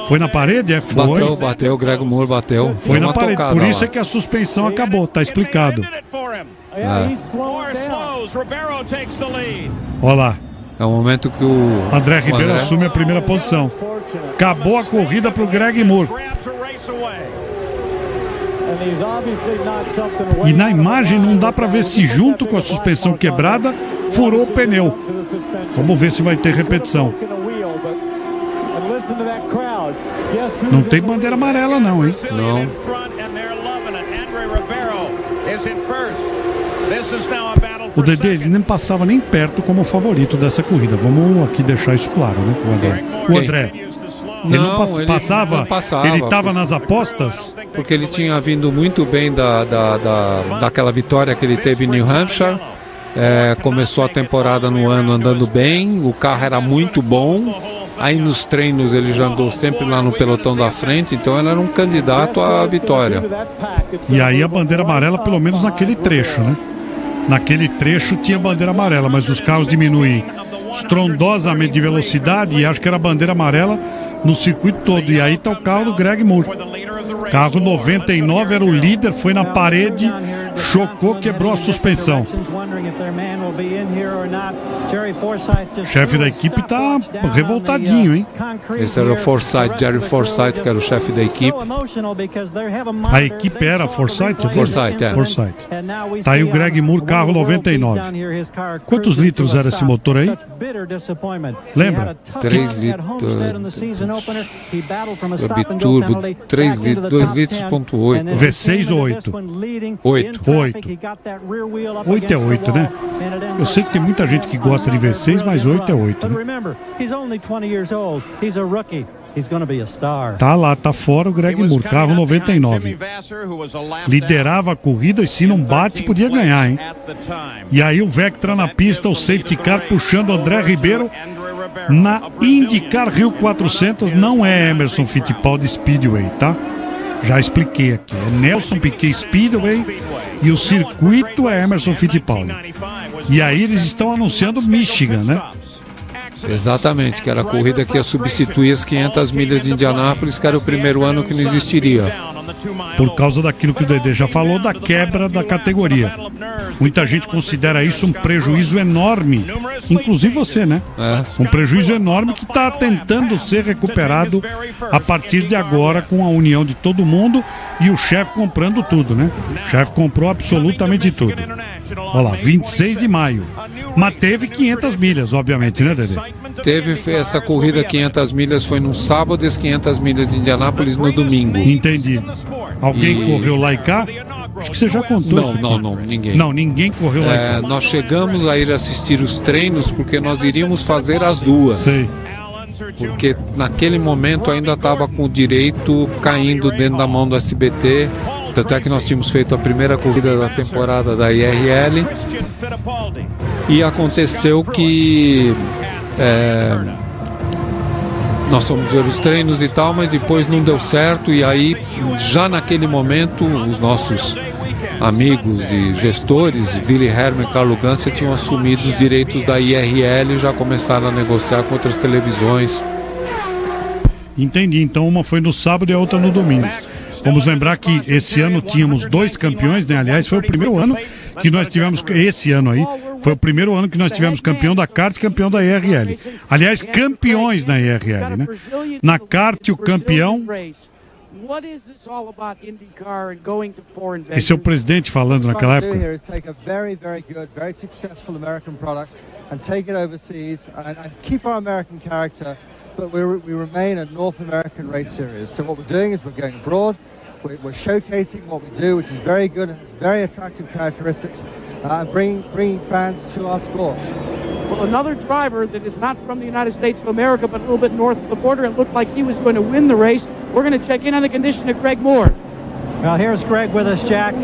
Foi na parede? Foi.
Bateu, o Greg Moore bateu.
Foi na parede, por isso é que a suspensão acabou, tá explicado. Olha lá.
É o momento que o
André Ribeiro assume a primeira posição. Acabou a corrida para o Greg Moore. E na imagem não dá para ver se junto com a suspensão quebrada furou o pneu. Vamos ver se vai ter repetição. Não tem bandeira amarela não, hein?
Não.
O Dedê, ele nem passava nem perto como favorito dessa corrida. Vamos aqui deixar isso claro, né? O André. Ele não passava, ele estava nas apostas?
Porque ele tinha vindo muito bem daquela vitória que ele teve em New Hampshire. Começou a temporada no ano andando bem, o carro era muito bom. Aí nos treinos ele já andou sempre lá no pelotão da frente, então ele era um candidato à vitória.
E aí a bandeira amarela, pelo menos naquele trecho, né? Naquele trecho tinha bandeira amarela, mas os carros diminuem estrondosamente de velocidade e acho que era bandeira amarela no circuito todo. E aí tá o carro do Greg Moore. Carro 99 era o líder, foi na parede, chocou, quebrou a suspensão. O chefe da equipe tá revoltadinho, hein?
Esse era o Forsythe, Jerry Forsythe, que era o chefe da equipe.
A equipe era Forsythe?
Forsythe, é.
Forsythe. Tá aí o Greg Moore, carro 99. Quantos litros era esse motor aí? Lembra?
3 litros. Biturbo, 3 litros, 2 litros,8.
V6 ou 8?
8.
8 é 8, né? Eu sei que tem muita gente que gosta de V6, mas 8 é 8, né? Tá lá, tá fora o Greg Moore, carro 99. Liderava a corrida e se não bate, podia ganhar, hein? E aí o Vectra na pista, o safety car puxando o André Ribeiro na IndyCar Rio 400. Não é Emerson Fittipaldi Speedway, tá? Já expliquei aqui. É Nelson Piquet Speedway e o circuito é Emerson Fittipaldi. E aí eles estão anunciando Michigan, né?
Exatamente, que era a corrida que ia substituir as 500 milhas de Indianápolis, que era o primeiro ano que não existiria.
Por causa daquilo que o Dedê já falou, da quebra da categoria. Muita gente considera isso um prejuízo enorme, inclusive você, né? Um prejuízo enorme que está tentando ser recuperado a partir de agora, com a união de todo mundo e o chefe comprando tudo, né? O chefe comprou absolutamente tudo. Olha lá, 26 de maio. Mas teve 500 milhas, obviamente, né, Dedê?
Teve essa corrida 500 milhas, foi no sábado, e as 500 milhas de Indianápolis no domingo.
Entendi. Alguém correu lá e cá? Acho que você já contou.
Não, ninguém.
Não, ninguém correu lá e cá.
Nós chegamos a ir assistir os treinos porque nós iríamos fazer as duas.
Sei.
Porque naquele momento ainda estava com o direito caindo dentro da mão do SBT. Tanto é que nós tínhamos feito a primeira corrida da temporada da IRL. E aconteceu que nós fomos ver os treinos e tal, mas depois não deu certo. E aí, já naquele momento, os nossos amigos e gestores, Willy Hermann e Carlo Ganser, tinham assumido os direitos da IRL e já começaram a negociar com outras televisões.
Entendi, então uma foi no sábado e a outra no domingo. Vamos lembrar que esse ano tínhamos 2 campeões, né? Aliás, foi o primeiro ano que nós tivemos, esse ano aí, foi o primeiro ano que nós tivemos campeão da kart e campeão da IRL. Aliás, campeões na IRL, né? Na kart, o campeão... Esse é o presidente falando naquela época.
But we remain a North American race series. So what we're doing is we're going abroad. We're showcasing what we do, which is very good and has very attractive characteristics, and bringing fans to our sport.
Well, another driver that is not from the United States of America, but a little bit north of the border, it looked like he was going to win the race. We're going to check in on the condition of Greg Moore.
Well, here's Greg with us, Jack.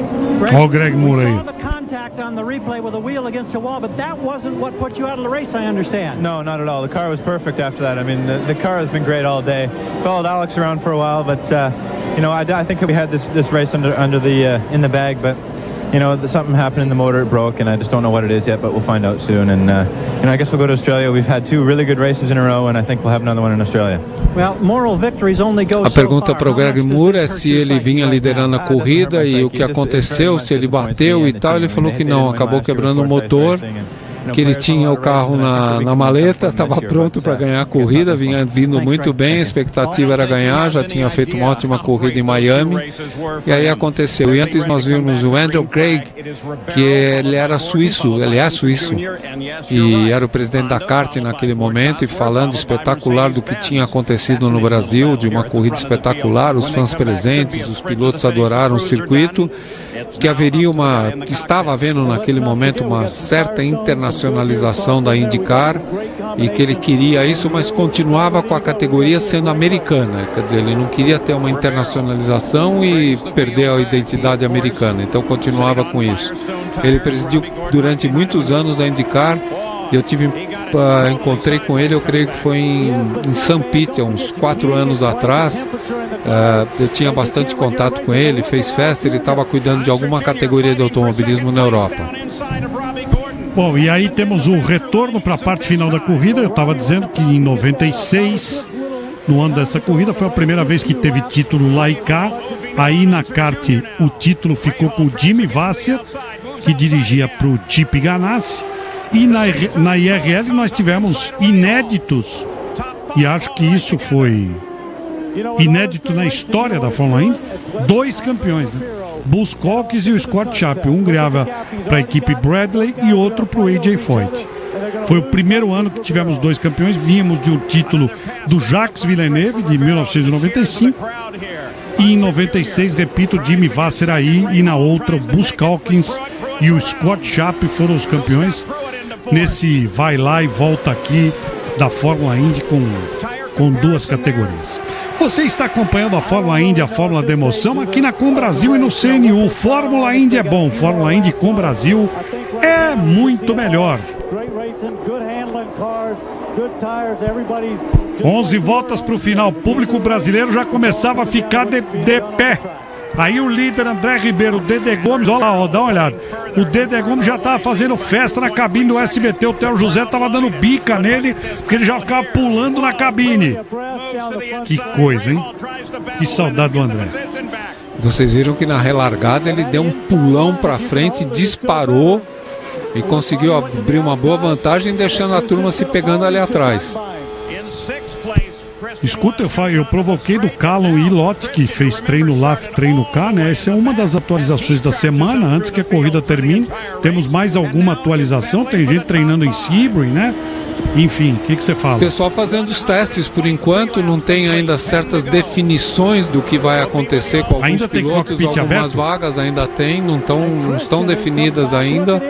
Greg Moore aí.
We saw the contact on the replay with the wheel against the wall, but that wasn't what put you out of the race, I understand.
No, not at all. The car was perfect after that. I mean, the car has been great all day. Followed Alex around for a while, but you know, I think we had this race under the in the bag, but you know, something happened in the motor, it broke, and I just don't know what it is yet, but we'll find out soon. And you know, I guess we'll go to Australia. We've had 2 really good races in a row, and I think we'll have another one in Australia.
Well, moral victories only go
a pergunta para o Greg Moore é se ele vinha liderando a corrida e o que aconteceu, se ele bateu e tal. Ele falou que não, acabou quebrando o motor, que ele tinha o carro na maleta, estava pronto para ganhar a corrida, vinha vindo muito bem, a expectativa era ganhar, já tinha feito uma ótima corrida em Miami, e aí aconteceu. E antes nós vimos o Andrew Craig, que ele era suíço, ele é suíço, e era o presidente da kart naquele momento, e falando espetacular do que tinha acontecido no Brasil, de uma corrida espetacular, os fãs presentes, os pilotos adoraram o circuito, que estava havendo naquele momento uma certa internacionalização da IndyCar e que ele queria isso, mas continuava com a categoria sendo americana, quer dizer, ele não queria ter uma internacionalização e perder a identidade americana, então continuava com isso. Ele presidiu durante muitos anos a IndyCar. Eu encontrei com ele, eu creio que foi em St. Pete, há uns 4 anos atrás. Eu tinha bastante contato com ele, fez festa, ele estava cuidando de alguma categoria de automobilismo na Europa.
Bom, e aí temos o retorno para a parte final da corrida. Eu estava dizendo que em 96 no ano dessa corrida. Foi a primeira vez que teve título lá e cá. Aí na kart o título ficou com o Jimmy Vasser, que dirigia para o Chip Ganassi. E na IRL nós tivemos inéditos, e acho que isso foi inédito na história da Fórmula Indy, 2 campeões, né? Buzz Cox e o Scott Chappie. Um criava para a equipe Bradley e outro para o AJ Foyt. Foi o primeiro ano que tivemos 2 campeões. Vínhamos de um título do Jacques Villeneuve de 1995 e em 96, repito, Jimmy Vasser aí, e na outra o Buzz Cox e o Scott Chappie foram os campeões nesse vai lá e volta aqui da Fórmula Indy com 2 categorias. Você está acompanhando a Fórmula Indy, a Fórmula da Emoção, aqui na Com Brasil e no CNU. Fórmula Indy é bom, Fórmula Indy com Brasil é muito melhor. 11 voltas para o final. O público brasileiro já começava a ficar de pé. Aí o líder André Ribeiro, o Dedé Gomes, olha lá, ó, dá uma olhada. O Dedé Gomes já estava fazendo festa na cabine do SBT. O Theo José estava dando bica nele, porque ele já ficava pulando na cabine. Que coisa, hein? Que saudade do André.
Vocês viram que na relargada ele deu um pulão para frente, disparou e conseguiu abrir uma boa vantagem, deixando a turma se pegando ali atrás.
Escuta, eu provoquei do Callum Ilott, que fez treino lá, treino cá, né? Essa é uma das atualizações da semana, antes que a corrida termine. Temos mais alguma atualização? Tem gente treinando em Sebring, né? Enfim, o que você fala?
O pessoal fazendo os testes por enquanto, não tem ainda certas definições do que vai acontecer com alguns
ainda
pilotos,
tem
algumas
aberto?
Vagas ainda tem, não estão definidas ainda.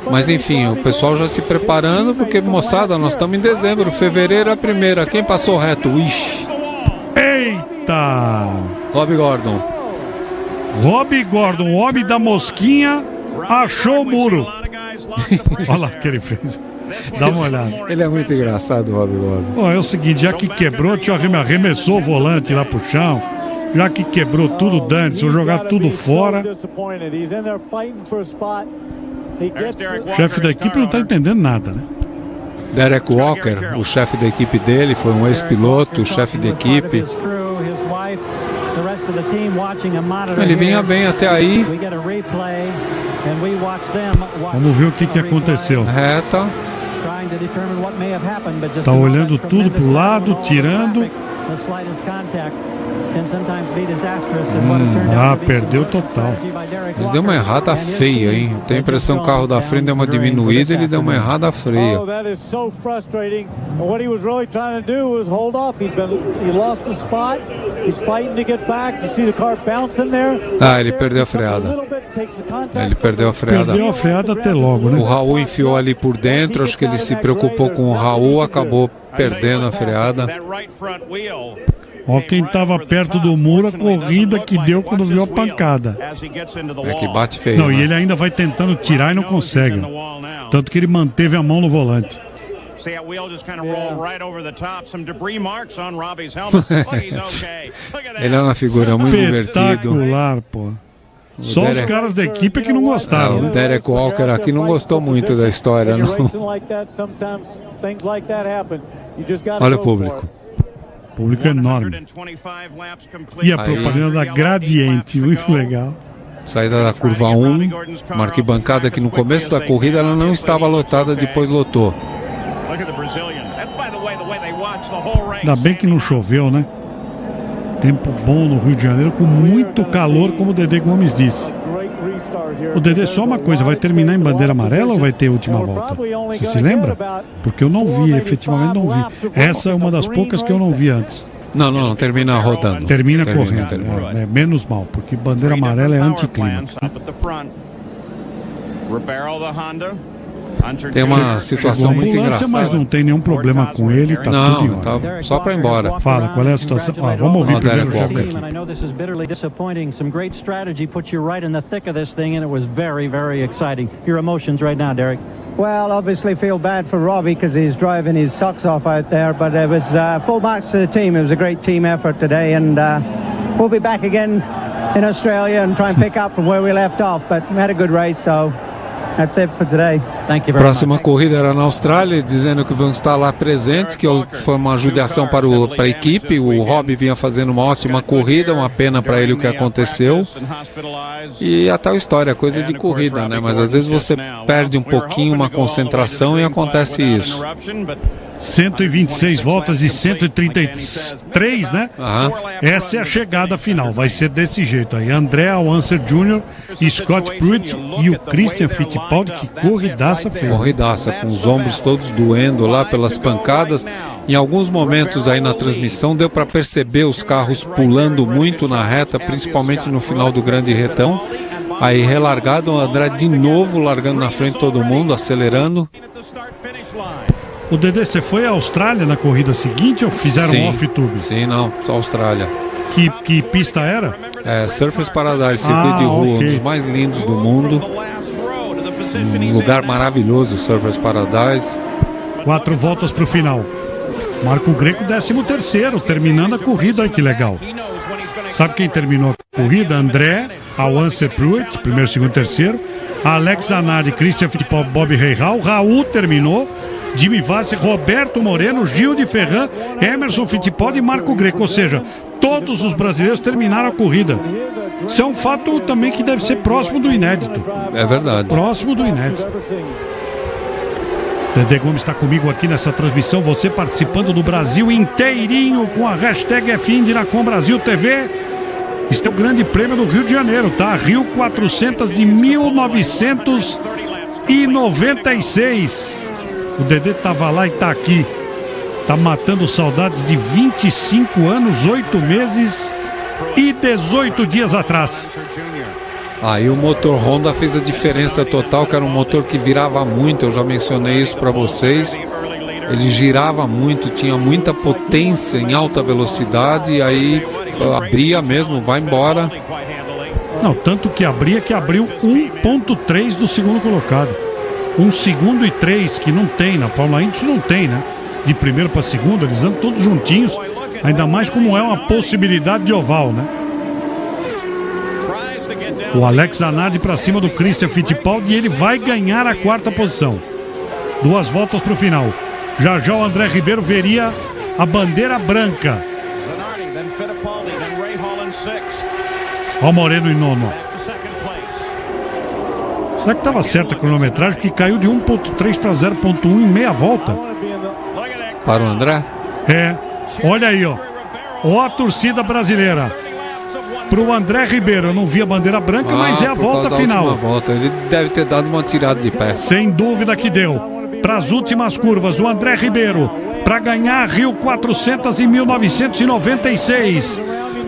Mas enfim, o pessoal já se preparando, porque, moçada, nós estamos em dezembro, fevereiro é a primeira. Quem passou reto? Ixi.
Eita!
Rob Gordon,
o homem da mosquinha, achou o muro. Olha lá o que ele fez. Dá uma olhada.
Ele é muito engraçado, Rob Gordon.
Bom, é o seguinte, já que quebrou, arremessou o volante lá pro chão. Já que quebrou tudo, dane-se, vou jogar tudo fora. O chefe da equipe não está entendendo nada, né?
Derek Walker, o chefe da equipe dele, foi um ex-piloto, chefe da equipe. Ele vinha bem até aí.
Vamos ver o que aconteceu.
Reta.
Tá olhando tudo pro lado, tirando. Perdeu total.
Ele deu uma errada feia, hein? Tem a impressão que o carro da frente deu uma diminuída, ele deu uma errada feia. Ele perdeu a freada. Perdeu a freada
até logo, né?
O Raul enfiou ali por dentro, acho que ele se preocupou com o Raul, acabou perdendo a freada.
Ó, quem estava perto do muro, a corrida que deu quando viu a pancada.
É que bate feio.
Não,
né?
E ele ainda vai tentando tirar e não consegue. Tanto que ele manteve a mão no volante.
Ele é uma figura muito divertido.
Espetacular, pô. Só os caras da equipe que não gostaram.
O Derek Walker aqui não gostou muito da história, não. Olha o público.
O público é enorme. E a propaganda da Gradiente, muito legal.
Saída da curva 1, uma arquibancada que no começo da corrida ela não estava lotada, depois lotou.
Ainda bem que não choveu, né? Tempo bom no Rio de Janeiro, com muito calor, como o Dedé Gomes disse. O Dedé, só uma coisa, vai terminar em bandeira amarela ou vai ter última volta? Você se lembra? Porque eu não vi, efetivamente não vi. Essa é uma das poucas que eu não vi antes.
Não, termina rodando.
Termina correndo. É menos mal, porque bandeira amarela é anticlímax. Né?
Tem uma situação muito engraçada.
Mas não tem nenhum problema com ele, tá tudo em ordem.
Tá só para ir embora.
Fala, qual é a situação? Vamos ouvir primeiro o chefe da equipe.
I know this is bitterly disappointing. Some great strategy put you right in the thick of this thing, and it was very, very exciting. Your emotions right now, Derek?
Well, obviously feel bad for Robbie because he's driving his socks off out there, but it was full marks to the team. It was a great team effort today, and we'll be back again in Australia and try and pick up from where we left off, but we had a good race, so That's it for today. Thank you very
Próxima
much.
corrida era na Austrália, dizendo que vão estar lá presentes, que foi uma judiação para a equipe. O Robbie vinha fazendo uma ótima corrida, uma pena para ele o que aconteceu. E a tal história, coisa de corrida, né? Mas às vezes você perde um pouquinho uma concentração e acontece isso.
126 voltas e 133, né? Essa é a chegada final, vai ser desse jeito aí. André Alonso Jr., Scott Pruitt e o Christian Fittipaldi, que corridaça feia.
Corridaça, com os ombros todos doendo lá pelas pancadas. Em alguns momentos aí na transmissão deu para perceber os carros pulando muito na reta, principalmente no final do grande retão. Aí relargado, o André de novo largando na frente de todo mundo, acelerando.
O Dedê, você foi à Austrália na corrida seguinte ou fizeram off-tube?
Sim, não, Austrália.
Que pista era?
Surfers Paradise, circuito de rua, um dos mais lindos do mundo. Um lugar maravilhoso, Surfers Paradise.
4 voltas para o final. Marco Greco, 13º, terminando a corrida, olha que legal. Sabe quem terminou a corrida? André, Alonso Pruitt, primeiro, segundo, terceiro. Alex Zanardi, Christian Fittipaldi, Bob Rahal. Raul terminou. Jimmy Vassi, Roberto Moreno, Gil de Ferran, Emerson Fittipaldi e Marco Greco. Ou seja, todos os brasileiros terminaram a corrida. Isso é um fato também que deve ser próximo do inédito.
É verdade.
Próximo do inédito. Dedê Gomes está comigo aqui nessa transmissão, você participando do Brasil inteirinho com a hashtag F-Indy na Com Brasil TV. Este é o grande prêmio do Rio de Janeiro, tá? Rio 400 de 1996. O Dedê estava lá e está aqui. Está matando saudades de 25 anos, 8 meses e 18 dias atrás.
Aí o motor Honda fez a diferença total, que era um motor que virava muito, eu já mencionei isso para vocês. Ele girava muito, tinha muita potência em alta velocidade e aí abria mesmo, vai embora.
Não, tanto que abria que abriu 1.3 do segundo colocado. 1 segundo e 3, que não tem, na Fórmula Indy isso não tem, né? De primeiro para segundo, eles andam todos juntinhos, ainda mais como é uma possibilidade de oval, né? O Alex Zanardi para cima do Christian Fittipaldi e ele vai ganhar a 4ª posição. 2 voltas para o final. Já o André Ribeiro veria a bandeira branca. Ó o Moreno em nono. Será que estava certa a cronometragem? Porque caiu de 1.3 para 0.1 em meia volta.
Para o André?
Olha aí, ó. Ó a torcida brasileira. Para o André Ribeiro, eu não vi a bandeira branca, mas é a volta final.
Volta. Ele deve ter dado uma tirada de pé.
Sem dúvida que deu. Para as últimas curvas, o André Ribeiro, para ganhar Rio 400 em 1996.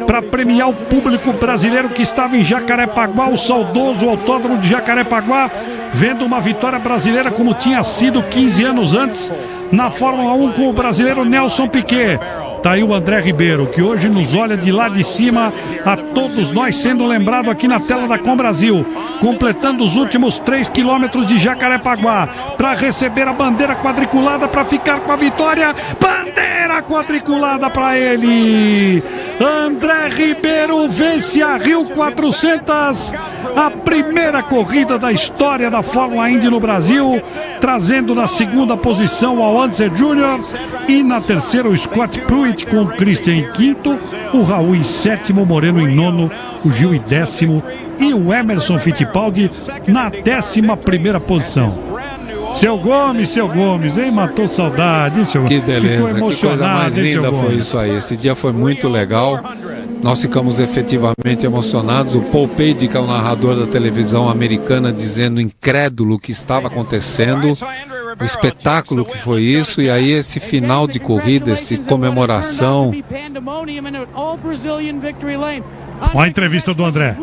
Para premiar o público brasileiro que estava em Jacarepaguá, o saudoso Autódromo de Jacarepaguá, vendo uma vitória brasileira como tinha sido 15 anos antes na Fórmula 1 com o brasileiro Nelson Piquet. Tá aí o André Ribeiro, que hoje nos olha de lá de cima, a todos nós sendo lembrado aqui na tela da Com Brasil, completando os últimos 3 quilômetros de Jacarepaguá, para receber a bandeira quadriculada, para ficar com a vitória. Bandeira quadriculada para ele! André Ribeiro vence a Rio 400, a primeira corrida da história da Fórmula Indy no Brasil, trazendo na 2ª posição o Alonso Jr. e na 3ª o Scott Pruitt com o Christian em 5º, o Raul em 7º, Moreno em 9º, o Gil em 10º e o Emerson Fittipaldi na 11ª posição. Seu Gomes, hein? Matou saudade, hein, seu Gomes?
Que beleza,
ficou emocionado,
que coisa mais linda foi
Gomes?
isso aí. Esse dia foi muito legal. Nós ficamos efetivamente emocionados. O Paul Page, que é o narrador da televisão americana, dizendo incrédulo o que estava acontecendo. O espetáculo que foi isso. E aí esse final de corrida, essa comemoração.
Olha a entrevista do André.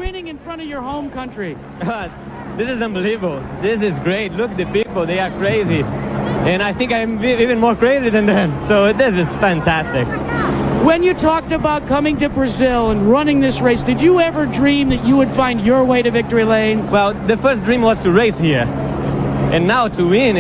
This is unbelievable. This is great. Look, the people, they are crazy. And I think I'm even more crazy than them. So this is fantastic.
When you talked about coming to Brazil and running this race, did you ever dream that you would find your way to victory lane?
Well, the first dream was to race here. And now to win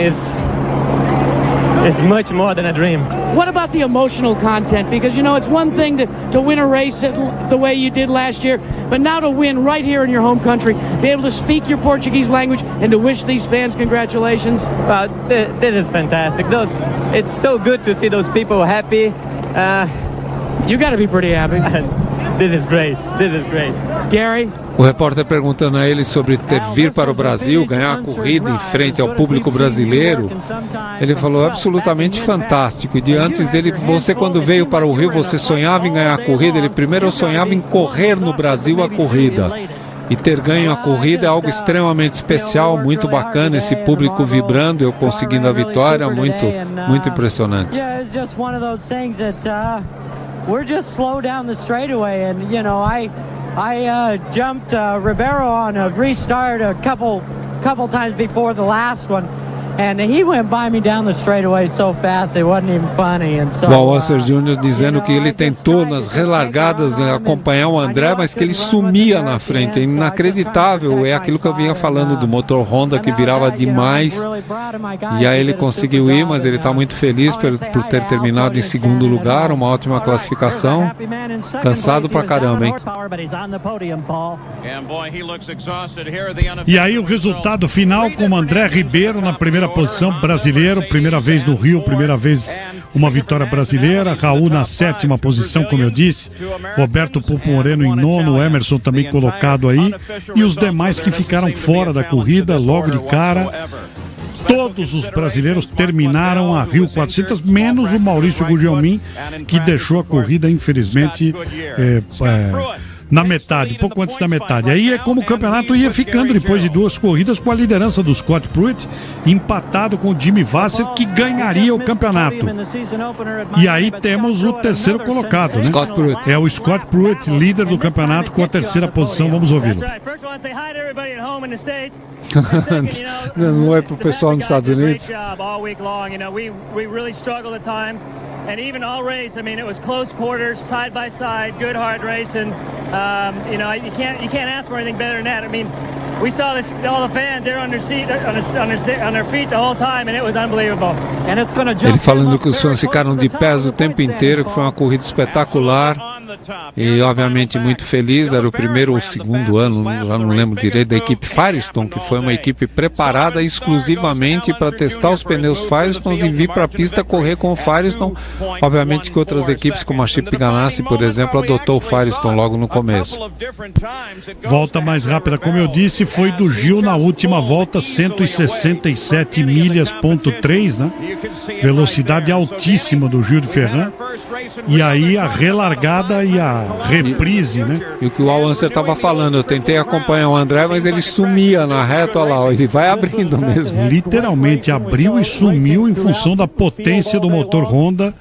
it's much more than a dream.
What about the emotional content? Because, you know, it's one thing to win a race the way you did last year, but now to win right here in your home country, be able to speak your Portuguese language and to wish these fans congratulations.
This is fantastic. It's so good to see those people happy.
You got to be pretty happy.
This is great. This is great.
Gary?
O repórter perguntando a ele sobre vir para o Brasil, ganhar a corrida em frente ao público brasileiro. Ele falou absolutamente fantástico. E de antes dele, você quando veio para o Rio, você sonhava em ganhar a corrida. Ele primeiro sonhava em correr no Brasil a corrida. E ter ganho a corrida é algo extremamente especial, muito bacana, esse público vibrando, eu conseguindo a vitória, muito impressionante.
We're just slow down the straightaway, and you know, I jumped Ribeiro on a restart a couple times before the last one, and he went by me down the straightaway so fast it wasn't even funny. And so,
o Unser Jr. dizendo que ele tentou nas relargadas acompanhar o André, mas que ele sumia na frente. É inacreditável, é aquilo que eu vinha falando do motor Honda que virava demais. E aí ele conseguiu ir, mas ele está muito feliz por ter terminado em segundo lugar, uma ótima classificação. Cansado pra caramba, hein?
E aí o resultado final com o André Ribeiro na primeira posição, brasileiro, primeira vez no Rio, primeira vez uma vitória brasileira. Raul na 7ª posição, como eu disse, Roberto Pupo Moreno em 9º, Emerson também colocado aí, e os demais que ficaram fora da corrida logo de cara. Todos os brasileiros terminaram a Rio 400, menos o Maurício Gugelmin, que deixou a corrida, infelizmente, na metade, pouco antes da metade. Aí é como o campeonato ia ficando depois de 2 corridas, com a liderança do Scott Pruitt, empatado com o Jimmy Vasser, que ganharia o campeonato. E aí temos o terceiro colocado, né?
Scott Pruitt.
É o Scott Pruitt, líder do campeonato, com a terceira posição. Vamos ouvi-lo.
Não é pro pessoal nos Estados Unidos.
And even all race, I mean, it was close quarters, side by side, good hard racing. You know, you can't ask for anything better than that. I mean, we saw all the fans, they were on their feet the whole time, and it was unbelievable.
Ele falando que os fãs ficaram de pés o tempo inteiro, que foi uma corrida espetacular. E obviamente muito feliz, era o primeiro ou segundo ano, já não lembro direito, da equipe Firestone, que foi uma equipe preparada exclusivamente para testar os pneus Firestone e vir para a pista correr com o Firestone. Obviamente que outras equipes, como a Chip Ganassi, por exemplo, adotou o Firestone logo no começo.
Volta mais rápida, como eu disse, foi do Gil na última volta, 167 milhas,3, né? Velocidade altíssima do Gil de Ferran. E aí a relargada e a reprise, né?
E o que o Al Unser estava falando, eu tentei acompanhar o André, mas ele sumia na reta, olha lá, ele vai abrindo mesmo.
Literalmente abriu e sumiu em função da potência do motor Honda,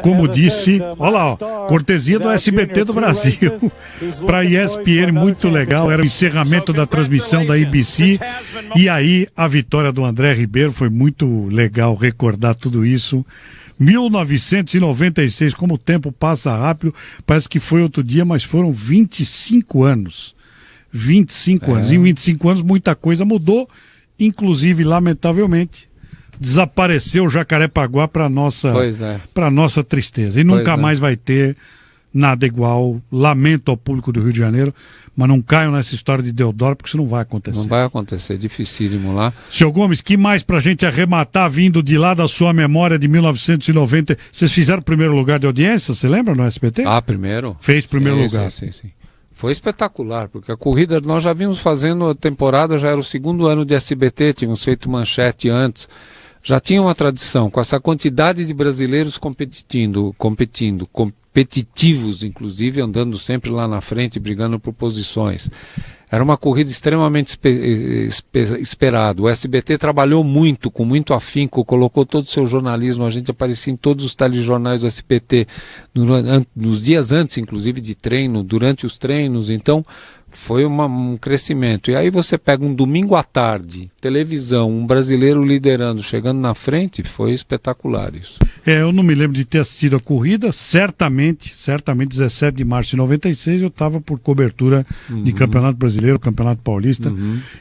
como disse, olha lá, ó, cortesia do SBT do Brasil, para a ESPN, muito legal, era o encerramento da transmissão da ABC, e aí a vitória do André Ribeiro, foi muito legal recordar tudo isso. 1996, como o tempo passa rápido, parece que foi outro dia, mas foram 25 anos. 25 anos. Em 25 anos muita coisa mudou, inclusive, lamentavelmente, desapareceu o Jacarepaguá para nossa tristeza. E nunca mais vai ter nada igual. Lamento ao público do Rio de Janeiro, mas não caiam nessa história de Deodoro, porque isso não vai acontecer.
Não vai acontecer, dificílimo lá.
Seu Gomes, que mais pra gente arrematar vindo de lá da sua memória de 1990? Vocês fizeram primeiro lugar de audiência, você lembra no SBT?
Ah, primeiro.
Fez primeiro lugar.
Sim. Foi espetacular, porque a corrida nós já vimos fazendo a temporada, já era o segundo ano de SBT, tínhamos feito manchete antes. Já tinha uma tradição, com essa quantidade de brasileiros competitivos, inclusive, andando sempre lá na frente, brigando por posições. Era uma corrida extremamente esperada. O SBT trabalhou muito, com muito afinco, colocou todo o seu jornalismo, a gente aparecia em todos os telejornais do SBT, nos dias antes, inclusive, de treino, durante os treinos, então foi um crescimento. E aí você pega um domingo à tarde, televisão, um brasileiro liderando, chegando na frente, foi espetacular isso.
Eu não me lembro de ter assistido a corrida, certamente 17 de março de 96 eu estava por cobertura de Campeonato Brasileiro, Campeonato Paulista.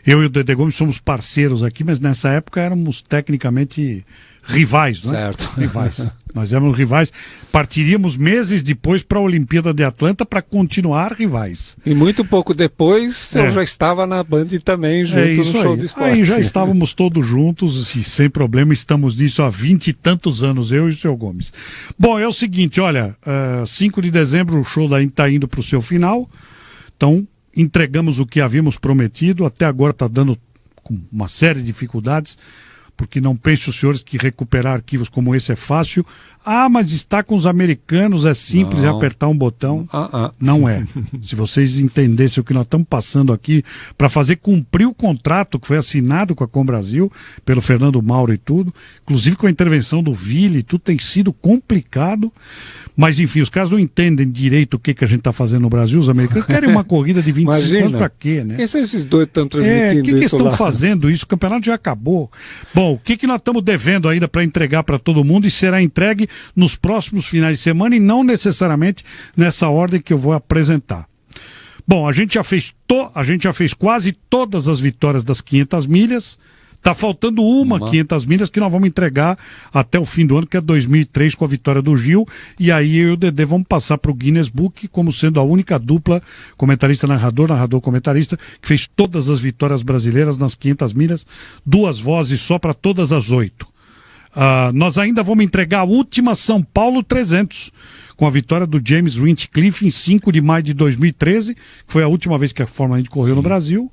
Eu e o Dedé Gomes somos parceiros aqui, mas nessa época éramos tecnicamente rivais, não é?
Certo.
Rivais. Nós éramos rivais, partiríamos meses depois para a Olimpíada de Atlanta para continuar rivais.
E muito pouco depois eu já estava na Band também, junto no Show do Esporte.
Aí já estávamos todos juntos e sem problema, estamos nisso há 20 e tantos anos, eu e o seu Gomes. Bom, é o seguinte, olha, 5 de dezembro o show da está indo para o seu final, então entregamos o que havíamos prometido, até agora está dando com uma série de dificuldades, porque não pensem os senhores que recuperar arquivos como esse é fácil. Ah, mas está com os americanos, é simples, é apertar um botão. Não é. Se vocês entendessem o que nós estamos passando aqui para fazer cumprir o contrato que foi assinado com a Combrasil, pelo Fernando Mauro e tudo, inclusive com a intervenção do Ville, tudo tem sido complicado. Mas enfim, os caras não entendem direito o que a gente está fazendo no Brasil. Os americanos querem uma corrida de 25 anos para quê, né?
Quem são esses dois que estão transmitindo
que
isso
estão
lá?
fazendo isso? O campeonato já acabou. Bom, o que nós estamos devendo ainda para entregar para todo mundo e será entregue nos próximos finais de semana e não necessariamente nessa ordem que eu vou apresentar. Bom, a gente já fez quase todas as vitórias das 500 milhas. Está faltando uma 500 milhas que nós vamos entregar até o fim do ano, que é 2003, com a vitória do Gil. E aí eu e o Dedé vamos passar para o Guinness Book como sendo a única dupla comentarista-narrador, narrador-comentarista, que fez todas as vitórias brasileiras nas 500 milhas, 2 vozes só para todas as 8. Nós ainda vamos entregar a última São Paulo 300, com a vitória do James Hinchcliffe em 5 de maio de 2013, que foi a última vez que a Fórmula 1 correu no Brasil.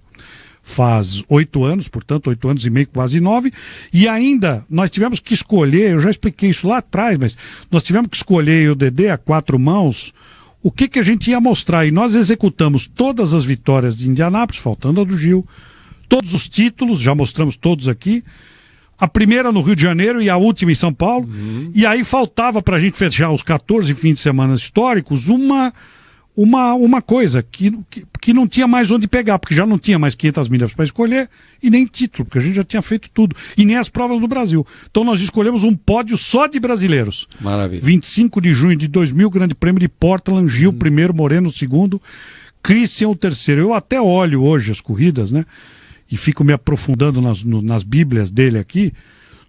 Faz 8 anos, portanto, 8 anos e meio, quase 9, e ainda nós tivemos que escolher, eu já expliquei isso lá atrás, mas nós tivemos que escolher, o Dedé, a 4 mãos, o que a gente ia mostrar, e nós executamos todas as vitórias de Indianápolis, faltando a do Gil, todos os títulos, já mostramos todos aqui, a primeira no Rio de Janeiro e a última em São Paulo, e aí faltava pra gente fechar os 14 fins de semana históricos, uma coisa que não tinha mais onde pegar, porque já não tinha mais 500 milhas para escolher e nem título, porque a gente já tinha feito tudo, e nem as provas do Brasil. Então nós escolhemos um pódio só de brasileiros.
Maravilha.
25 de junho de 2000, Grande Prêmio de Portland, Gil primeiro, Moreno segundo, Christian o terceiro. Eu até olho hoje as corridas, né, e fico me aprofundando nas bíblias dele aqui.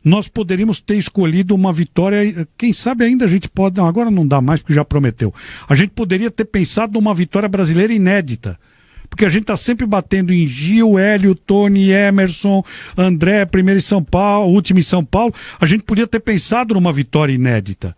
Nós poderíamos ter escolhido uma vitória, quem sabe ainda a gente pode, não, agora não dá mais porque já prometeu. A gente poderia ter pensado numa vitória brasileira inédita, porque a gente está sempre batendo em Gil, Hélio, Tony, Emerson, André, primeiro em São Paulo, último em São Paulo. A gente podia ter pensado numa vitória inédita.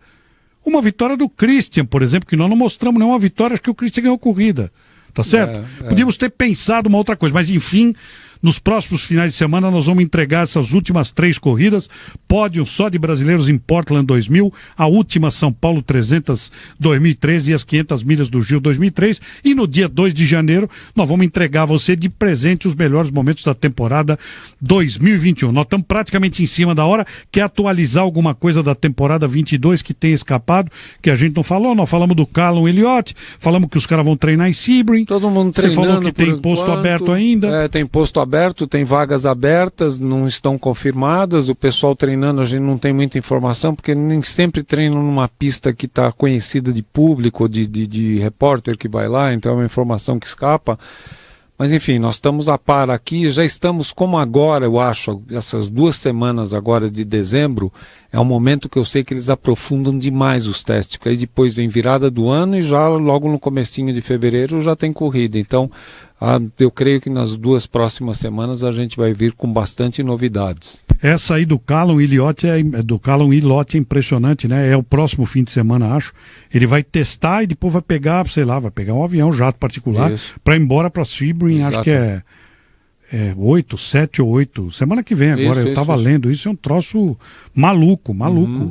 Uma vitória do Christian, por exemplo, que nós não mostramos nenhuma vitória, acho que o Christian ganhou corrida. Tá certo? Podíamos ter pensado uma outra coisa, mas enfim, nos próximos finais de semana nós vamos entregar essas últimas 3 corridas, pódio só de brasileiros em Portland 2000, a última São Paulo 300 2013 e as 500 milhas do Gil 2003, e no dia 2 de janeiro nós vamos entregar a você de presente os melhores momentos da temporada 2021. Nós estamos praticamente em cima da hora, quer atualizar alguma coisa da temporada 22 que tem escapado, que a gente não falou, nós falamos do Callum Elliott, falamos que os caras vão treinar em Sebring.
Todo mundo treinando.
Você falou que tem posto aberto ainda.
Tem posto aberto, tem vagas abertas, não estão confirmadas. O pessoal treinando, a gente não tem muita informação, porque nem sempre treinam numa pista que está conhecida de público, de repórter que vai lá, então é uma informação que escapa. Mas enfim, nós estamos a par aqui, já estamos como agora, eu acho, essas 2 semanas agora de dezembro, é um momento que eu sei que eles aprofundam demais os testes, porque aí depois vem virada do ano e já logo no comecinho de fevereiro já tem corrida. Então, eu creio que nas 2 próximas semanas a gente vai vir com bastante novidades.
Essa aí do Callum Elliott é impressionante, né? É o próximo fim de semana, acho. Ele vai testar e depois vai pegar, sei lá, vai pegar um avião, jato particular, para ir embora para Sebring, acho que é 7 ou 8, semana que vem agora, eu tava lendo isso, é um troço maluco,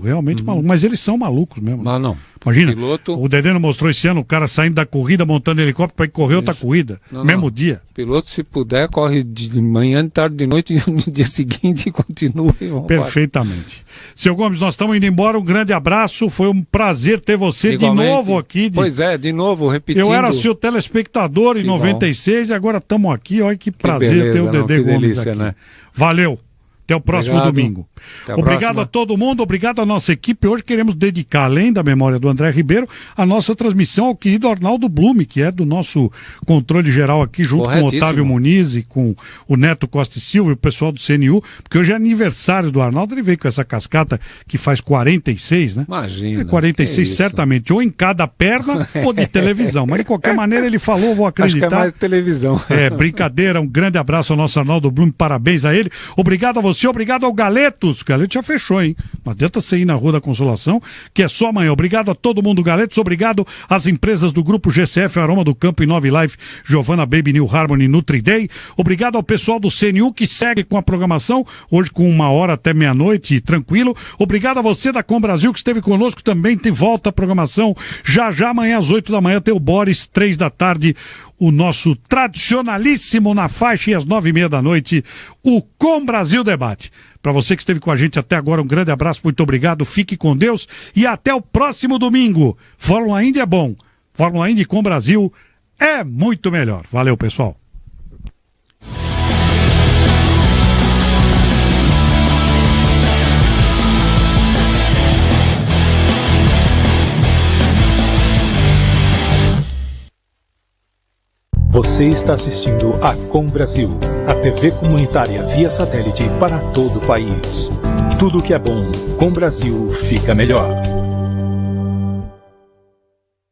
realmente maluco, mas eles são malucos mesmo.
Mas não.
Imagina, o Dedé não mostrou esse ano o cara saindo da corrida, montando helicóptero para ir correr outra corrida, mesmo dia.
Piloto, se puder, corre de manhã, de tarde, de noite, e no dia seguinte continua.
Perfeitamente. Seu Gomes, nós estamos indo embora, um grande abraço, foi um prazer ter você igualmente. De novo aqui.
Pois é, de novo, repetindo.
Eu era seu telespectador em 96 e agora estamos aqui, olha que prazer ter o Dedé Gomes aqui. Né? Valeu. Até o próximo domingo. Obrigado a todo mundo, obrigado à nossa equipe. Hoje queremos dedicar, além da memória do André Ribeiro, a nossa transmissão ao querido Arnaldo Blume, que é do nosso controle geral aqui, junto com o Otávio Muniz e com o Neto Costa e Silva e o pessoal do CNU, porque hoje é aniversário do Arnaldo. Ele veio com essa cascata que faz 46, né?
Imagina.
46 certamente, ou em cada perna ou de televisão. Mas de qualquer maneira ele falou, vou acreditar.
Acho que é mais televisão.
É, brincadeira, um grande abraço ao nosso Arnaldo Blume, parabéns a ele. Obrigado a você, obrigado ao Galetos. O Galetos já fechou, hein? Não adianta você ir na Rua da Consolação, que é só amanhã. Obrigado a todo mundo, Galetos. Obrigado às empresas do Grupo GCF, Aroma do Campo e Nove Life, Giovanna Baby, New Harmony, NutriDay. Obrigado ao pessoal do CNU que segue com a programação, hoje com 1h até meia-noite, tranquilo. Obrigado a você da Com Brasil que esteve conosco também, tem volta a programação. Já amanhã às 8 da manhã tem o Boris, 3 da tarde, o nosso tradicionalíssimo na faixa, e às 9h30 da noite, o Com Brasil Debate. Para você que esteve com a gente até agora, um grande abraço, muito obrigado, fique com Deus e até o próximo domingo. Fórmula Indy é bom, Fórmula Indy com Brasil é muito melhor. Valeu, pessoal.
Você está assistindo a Com Brasil, a TV comunitária via satélite para todo o país. Tudo que é bom, com Brasil fica melhor.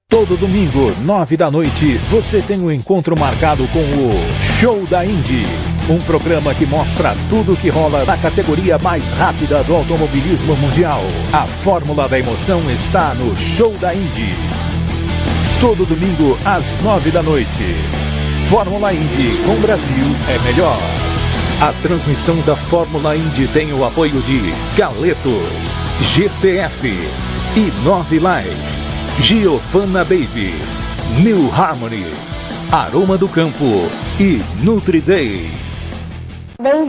Todo domingo, 9 da noite, você tem um encontro marcado com o Show da Indy. Um programa que mostra tudo o que rola na categoria mais rápida do automobilismo mundial. A fórmula da emoção está no Show da Indy. Todo domingo, às 9 da noite. Fórmula Indy com Brasil é melhor. A transmissão da Fórmula Indy tem o apoio de Galetos, GCF e Nove Life, Giovanna Baby, New Harmony, Aroma do Campo e NutriDay.